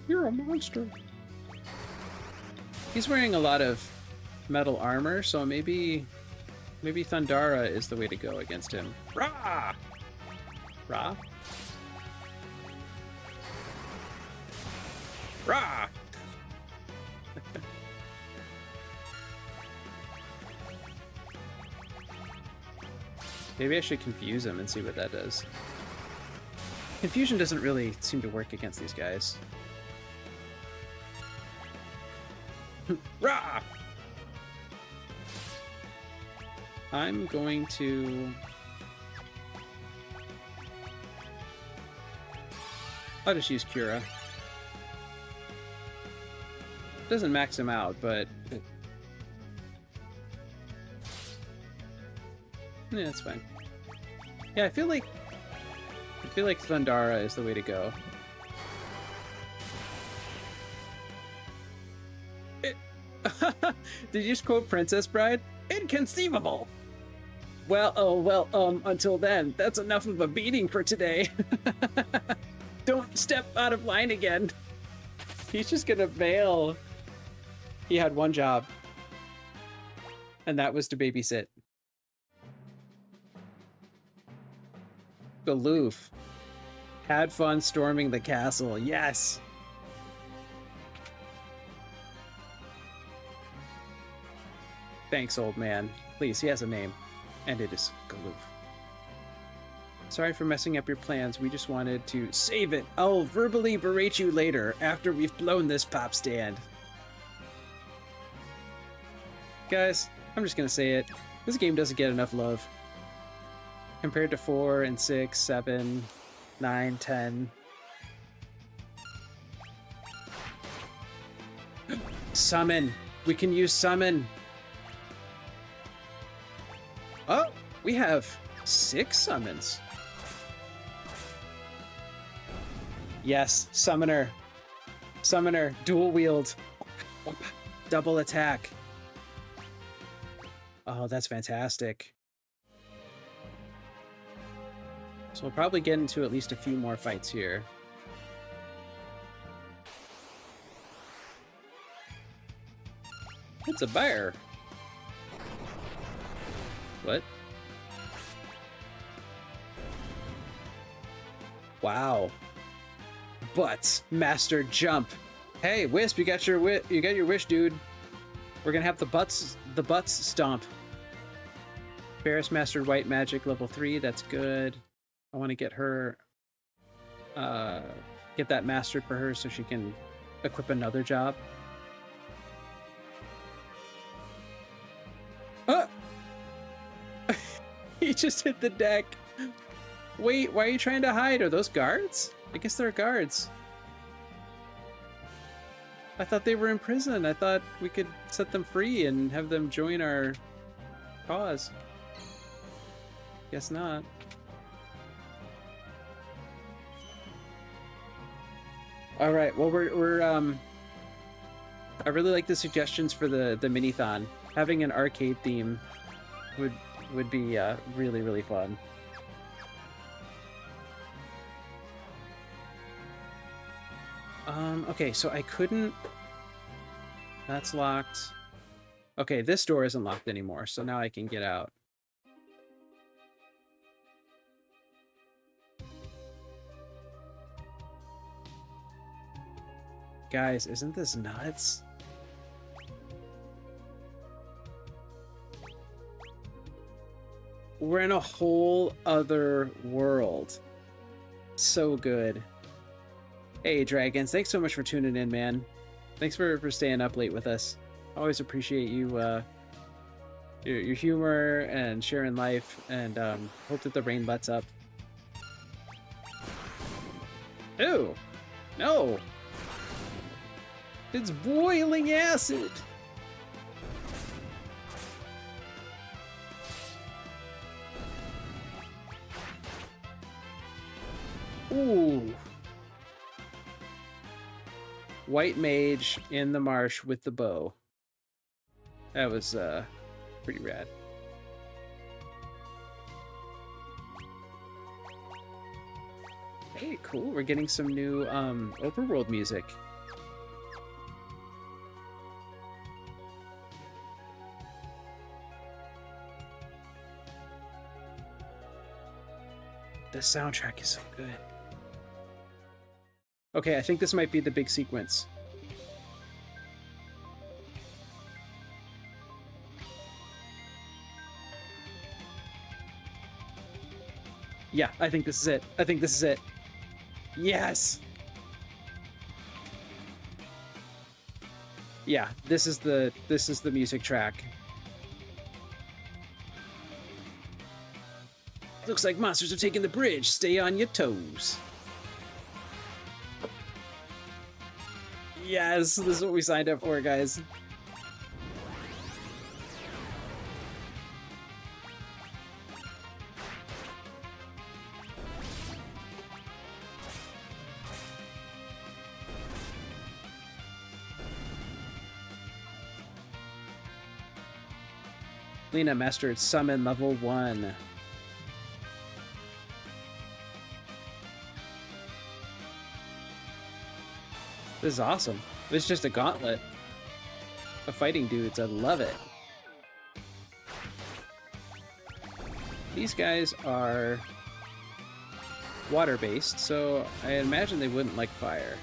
You're a monster. He's wearing a lot of metal armor, so maybe Thundara is the way to go against him. Rah! Rah? Rah! Maybe I should confuse him and see what that does. Confusion doesn't really seem to work against these guys. Rah! I'm going to... I'll just use Cura. Doesn't max him out, but... Yeah, it's fine. Yeah, I feel like Thundara is the way to go. Did you just quote Princess Bride? Inconceivable! Well, until then, that's enough of a beating for today. Don't step out of line again. He's just gonna bail. He had one job, and that was to babysit. Aloof. Had fun storming the castle. Yes! Thanks, old man. Please, he has a name. And it is Galoof. Sorry for messing up your plans. We just wanted to save it. I'll verbally berate you later, after we've blown this pop stand. Guys, I'm just gonna say it. This game doesn't get enough love. Compared to 4 and 6, 7, 9, 10. Summon! We can use summon! Oh! We have 6 summons. Yes, summoner. Summoner, dual wield. Double attack. Oh, that's fantastic. So we'll probably get into at least a few more fights here. It's a bear. What? Wow. But master jump. Hey, Wisp, you got your wish, dude. We're gonna have the butts stomp. Ferris mastered white magic level 3. That's good. I want to get her, get that mastered for her so she can equip another job. He just hit the deck. Wait, why are you trying to hide? Are those guards? I guess they're guards. I thought they were in prison. I thought we could set them free and have them join our cause. Guess not. All right. Well, we're I really like the suggestions for the mini-thon. Having an arcade theme would be really, really fun. Okay, so I couldn't... That's locked. Okay, this door isn't locked anymore, so now I can get out. Guys, isn't this nuts? We're in a whole other world. So good. Hey, Dragons, thanks so much for tuning in, man. Thanks for staying up late with us. Always appreciate you, your humor and sharing life, and hope that the rain lets up. Ew! No! It's boiling acid! Ooh! White mage in the marsh with the bow. That was pretty rad. Hey, cool. We're getting some new overworld music. The soundtrack is so good. Okay, I think this might be the big sequence. Yeah, I think this is it. I think this is it. Yes! Yeah, this is the music track. Looks like monsters have taken the bridge. Stay on your toes. Yes, this is what we signed up for, guys. Lena mastered Summon level 1. This is awesome. It's just a gauntlet of fighting dudes. I love it. These guys are water-based, so I imagine they wouldn't like fire.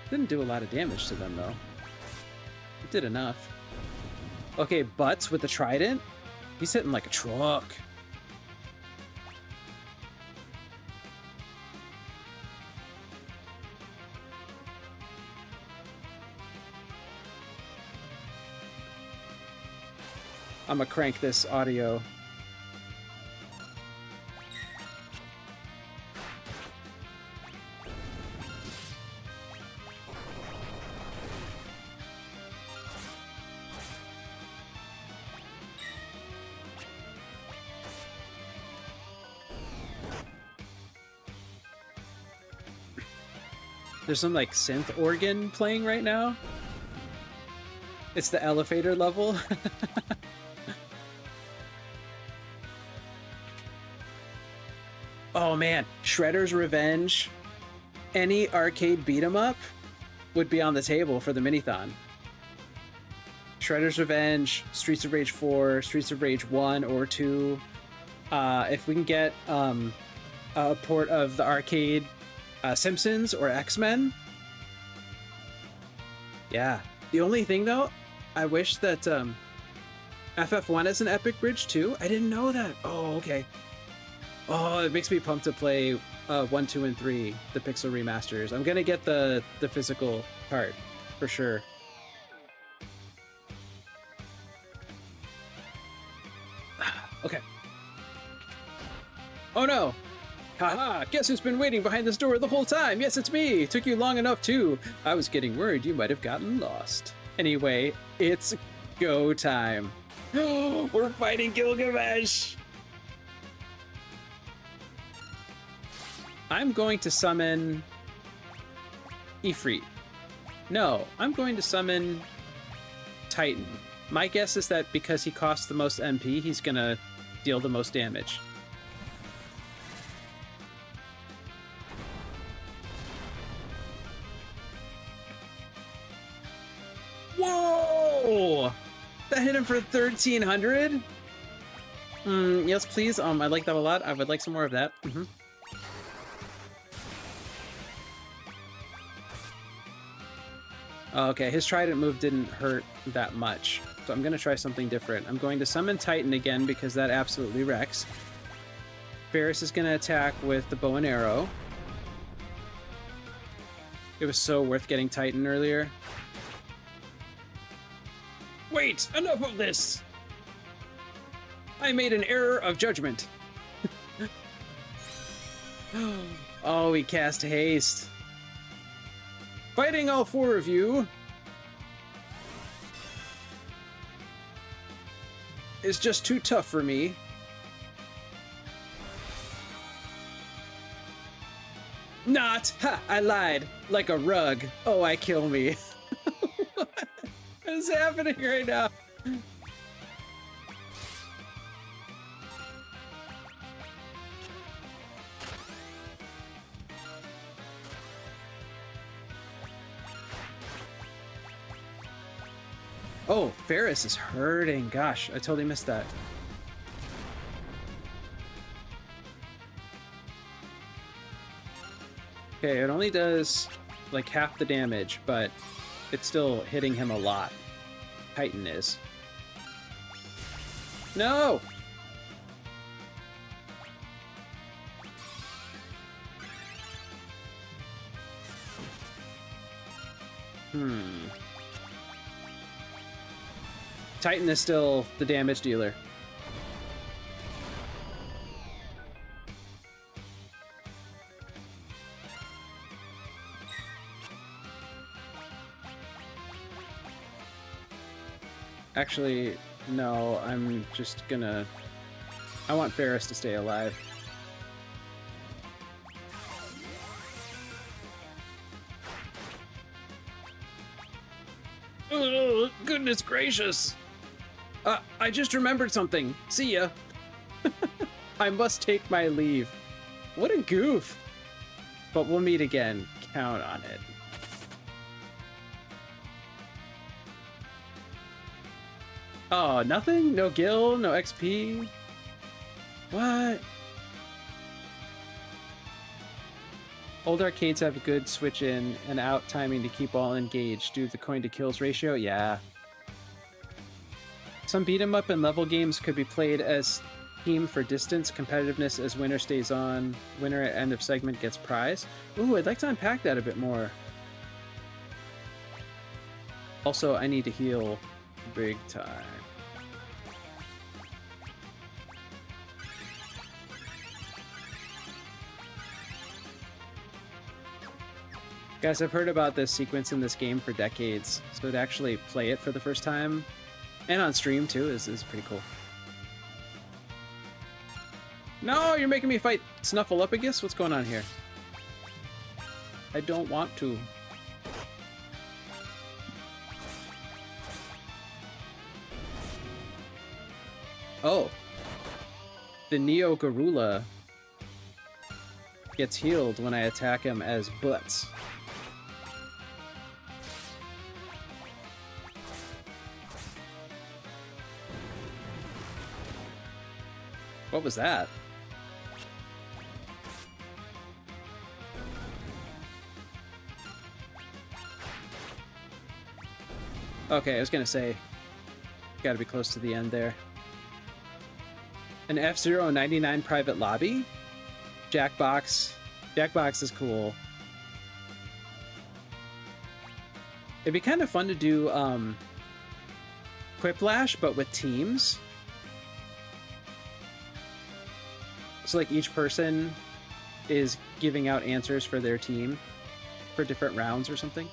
Didn't do a lot of damage to them, though. It did enough. Okay, Butts with the trident. He's hitting like a truck. I'm gonna crank this audio. There's some like synth organ playing right now. It's the elevator level. Oh man, Shredder's Revenge. Any arcade beat 'em up would be on the table for the Minithon. Shredder's Revenge, Streets of Rage 4, Streets of Rage 1 or 2. If we can get a port of the arcade Simpsons or X-Men. Yeah. The only thing though, I wish that FF1 is an epic bridge too. I didn't know that. Oh, okay. Oh, it makes me pumped to play 1, 2, and 3, the Pixel remasters. I'm gonna get the physical card for sure. Okay. Oh no! Haha! Guess who's been waiting behind this door the whole time? Yes, it's me! Took you long enough too. I was getting worried you might have gotten lost. Anyway, it's go time. We're fighting Gilgamesh! I'm going to summon Ifrit. No, I'm going to summon Titan. My guess is that because he costs the most MP, he's gonna deal the most damage. Whoa! That hit him for 1,300? Yes, please. I like that a lot. I would like some more of that. Okay, his trident move didn't hurt that much, so I'm going to try something different. I'm going to summon Titan again because that absolutely wrecks. Ferris is going to attack with the bow and arrow. It was so worth getting Titan earlier. Wait, enough of this! I made an error of judgment. Oh, he cast haste. Fighting all 4 of you is just too tough for me. Not! Ha! I lied. Like a rug. Oh, I kill me. What is happening right now? Oh, Ferris is hurting. Gosh, I totally missed that. Okay, it only does like half the damage, but it's still hitting him a lot. Titan is. No! Titan is still the damage dealer. Actually, no, I'm just gonna... I want Ferris to stay alive. Oh, goodness gracious! I just remembered something. See ya. I must take my leave. What a goof. But we'll meet again. Count on it. Oh, nothing? No gil? No XP? What? Old arcades have good switch in and out timing to keep all engaged due to the coin to kills ratio? Yeah. Some beat 'em up and level games could be played as team for distance, competitiveness as winner stays on, winner at end of segment gets prize. Ooh, I'd like to unpack that a bit more. Also, I need to heal big time. Guys, I've heard about this sequence in this game for decades, so to actually play it for the first time, and on stream too, is pretty cool. No, you're making me fight Snuffleupagus? What's going on here? I don't want to. Oh. The Neo Garula gets healed when I attack him as Butts. What was that? Okay, I was gonna say, gotta be close to the end there. An F-Zero 99 private lobby? Jackbox. Jackbox is cool. It'd be kind of fun to do Quiplash, but with teams. So like each person is giving out answers for their team for different rounds or something.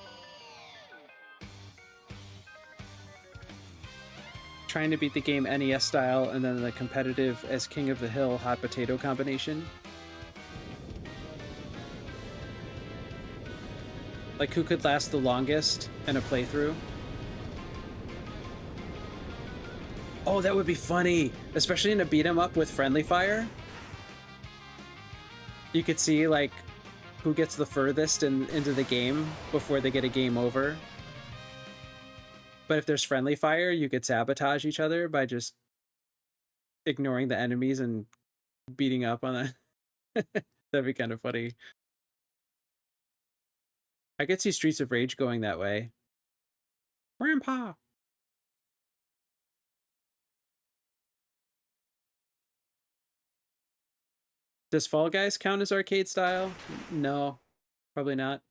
Trying to beat the game NES style and then the competitive as King of the Hill hot potato combination. Like who could last the longest in a playthrough? Oh, that would be funny, especially in a beat 'em up with friendly fire. You could see like who gets the furthest into the game before they get a game over. But if there's friendly fire, you could sabotage each other by just ignoring the enemies and beating up on it. That'd be kind of funny. I could see Streets of Rage going that way. Grandpa! Does Fall Guys count as arcade style? No, probably not.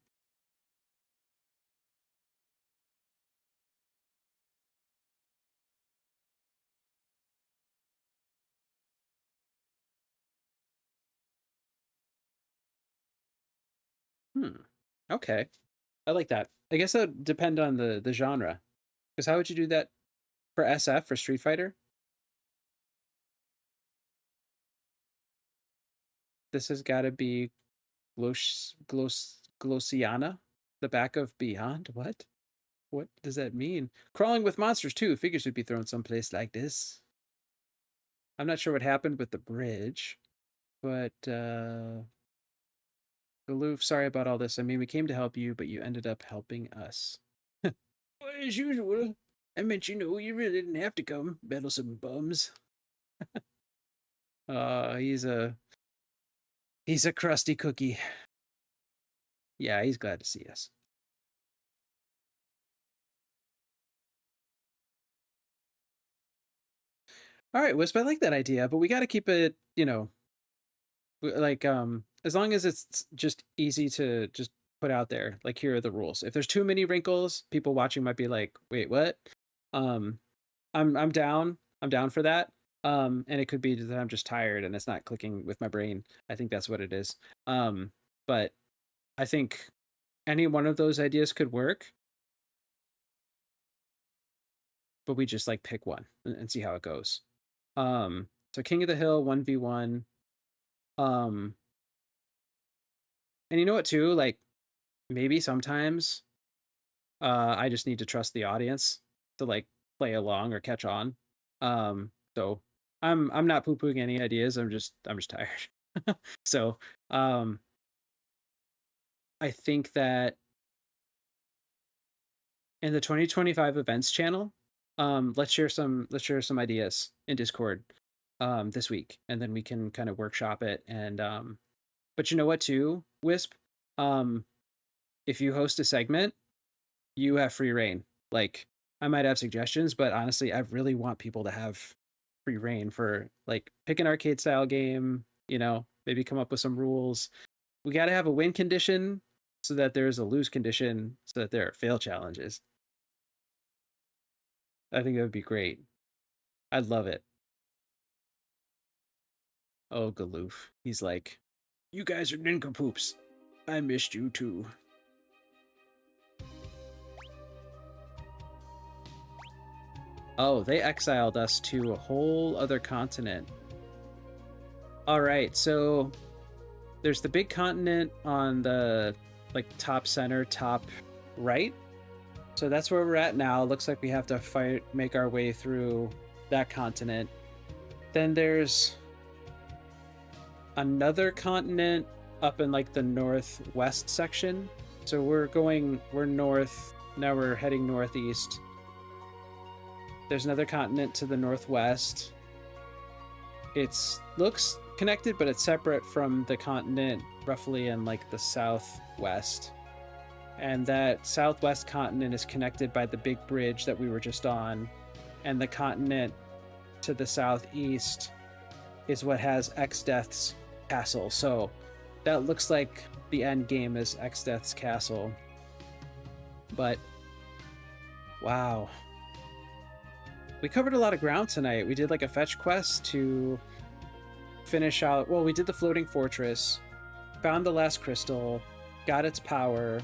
Okay. I like that. I guess that would depend on the genre. Because how would you do that for SF, for Street Fighter? This has got to be Glossiana? The back of Beyond? What? What does that mean? Crawling with Monsters too. Figures would be thrown someplace like this. I'm not sure what happened with the bridge, but Galoof, sorry about all this. I mean, we came to help you, but you ended up helping us. As usual. I meant, you really didn't have to come, meddlesome bums. He's a crusty cookie. Yeah, he's glad to see us. All right, Wisp, I like that idea, but we got to keep it, like, as long as it's just easy to just put out there, like, here are the rules. If there's too many wrinkles, people watching might be like, wait, what? Um, I'm down. I'm down for that. And it could be that I'm just tired and it's not clicking with my brain. I think that's what it is. But I think any one of those ideas could work, but we just like pick one and see how it goes. So King of the Hill 1v1. And you know what too? Like, maybe sometimes I just need to trust the audience to like play along or catch on. So I'm not poo-pooing any ideas. I'm just tired. So I think that in the 2025 events channel, let's share some ideas in Discord this week, and then we can kind of workshop it. And but you know what too, Wisp? If you host a segment, you have free reign. Like, I might have suggestions, but honestly, I really want people to have free reign for like pick an arcade style game, maybe come up with some rules. We got to have a win condition so that there's a lose condition so that there are fail challenges. I think that would be great. I'd love it. Oh, Galoof. He's like, you guys are nincompoops. I missed you too. Oh, they exiled us to a whole other continent. All right, so there's the big continent on the top center, top right. So that's where we're at now. Looks like we have to make our way through that continent. Then there's another continent up in the northwest section. So we're north, now we're heading northeast. There's another continent to the northwest. It looks connected, but it's separate from the continent roughly in the southwest. And that southwest continent is connected by the big bridge that we were just on. And the continent to the southeast is what has Exdeath's castle. So that looks like the end game is Exdeath's castle. But wow. We covered a lot of ground tonight. We did a fetch quest to finish out. Well, we did the floating fortress, found the last crystal, got its power,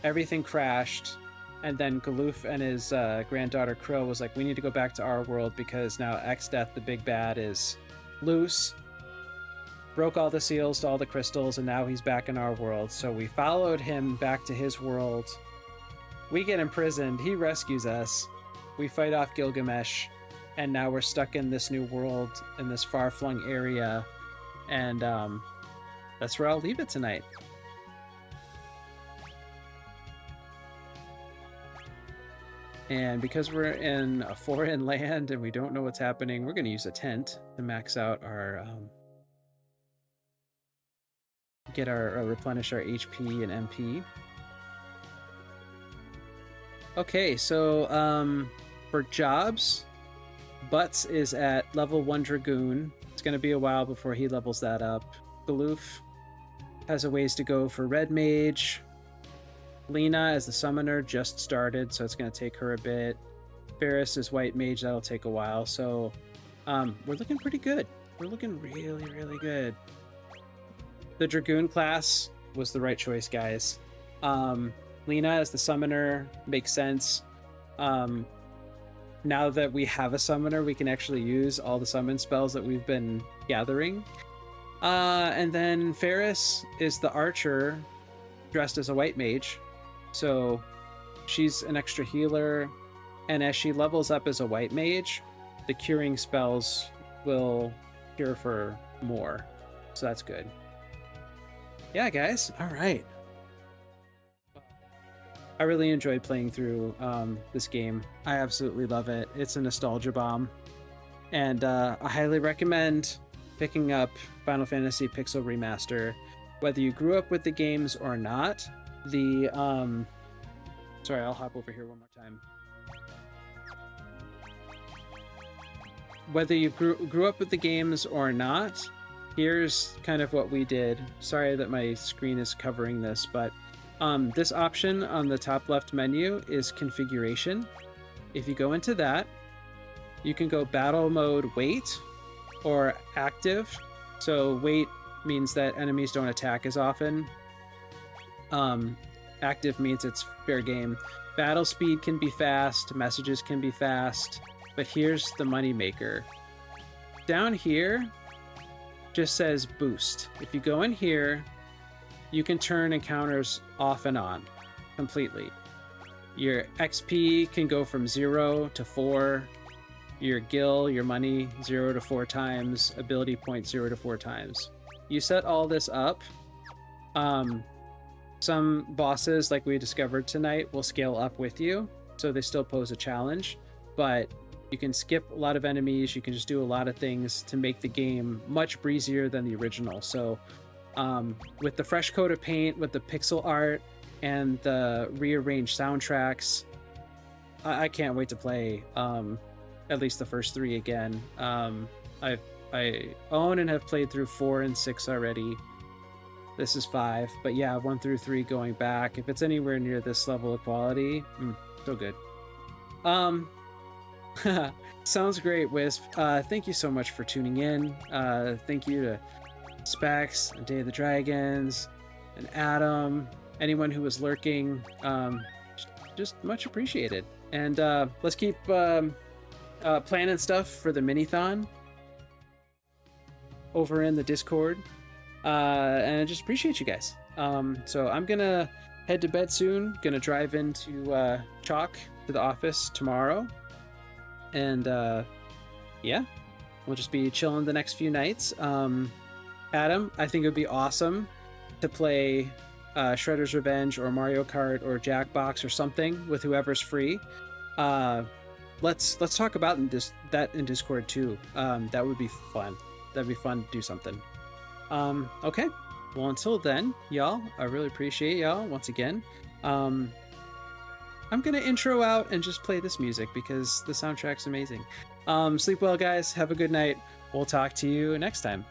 everything crashed, and then Galoof and his granddaughter Crow was like, we need to go back to our world because now Exdeath, the big bad, is loose, broke all the seals to all the crystals, and now he's back in our world. So we followed him back to his world. We get imprisoned. He rescues us. We fight off Gilgamesh, and now we're stuck in this new world, in this far-flung area, and that's where I'll leave it tonight. And because we're in a foreign land and we don't know what's happening, we're going to use a tent to max out our replenish our HP and MP. Okay, so for jobs, Butts is at level 1 Dragoon. It's going to be a while before he levels that up. Galoof has a ways to go for Red Mage. Lena as the Summoner just started, so it's going to take her a bit. Ferris is White Mage, that'll take a while. So we're looking pretty good. We're looking really, really good. The Dragoon class was the right choice, guys. Lena as the Summoner makes sense. Now that we have a Summoner, we can actually use all the summon spells that we've been gathering. And then Ferris is the Archer dressed as a White Mage. So she's an extra healer. And as she levels up as a White Mage, the curing spells will cure for more. So that's good. Yeah, guys. All right. I really enjoyed playing through this game. I absolutely love it. It's a nostalgia bomb. And I highly recommend picking up Final Fantasy Pixel Remaster. Whether you grew up with the games or not, sorry, I'll hop over here one more time. Whether you grew up with the games or not, here's kind of what we did. Sorry that my screen is covering this, but This option on the top left menu is configuration. If you go into that, you can go battle mode wait or active. So wait means that enemies don't attack as often. Active means it's fair game. Battle speed can be fast, messages can be fast, but here's the money maker. Down here just says boost. If you go in here, you can turn encounters off and on completely. Your XP can go from 0 to 4. Your gil, your money, 0 to 4 times. Ability point, 0 to 4 times. You set all this up. Some bosses, like we discovered tonight, will scale up with you, so they still pose a challenge, but you can skip a lot of enemies. You can just do a lot of things to make the game much breezier than the original. So with the fresh coat of paint, with the pixel art, and the rearranged soundtracks, I can't wait to play at least the first 3 again. I own and have played through 4 and 6 already. This is 5, but yeah, 1 through 3 going back. If it's anywhere near this level of quality, so good. Sounds great, Wisp. Thank you so much for tuning in. Thank you to Specs, and Day of the Dragons, and Adam, anyone who was lurking. Just much appreciated. And let's keep planning stuff for the mini-thon over in the Discord. And I just appreciate you guys. So I'm gonna head to bed soon. Gonna drive into Chalk to the office tomorrow. And yeah, we'll just be chilling the next few nights. Adam, I think it would be awesome to play Shredder's Revenge or Mario Kart or Jackbox or something with whoever's free. Let's talk about that in Discord too. That would be fun. That'd be fun to do something. Okay. Well, until then, y'all, I really appreciate y'all once again. I'm gonna intro out and just play this music because the soundtrack's amazing. Sleep well, guys. Have a good night. We'll talk to you next time.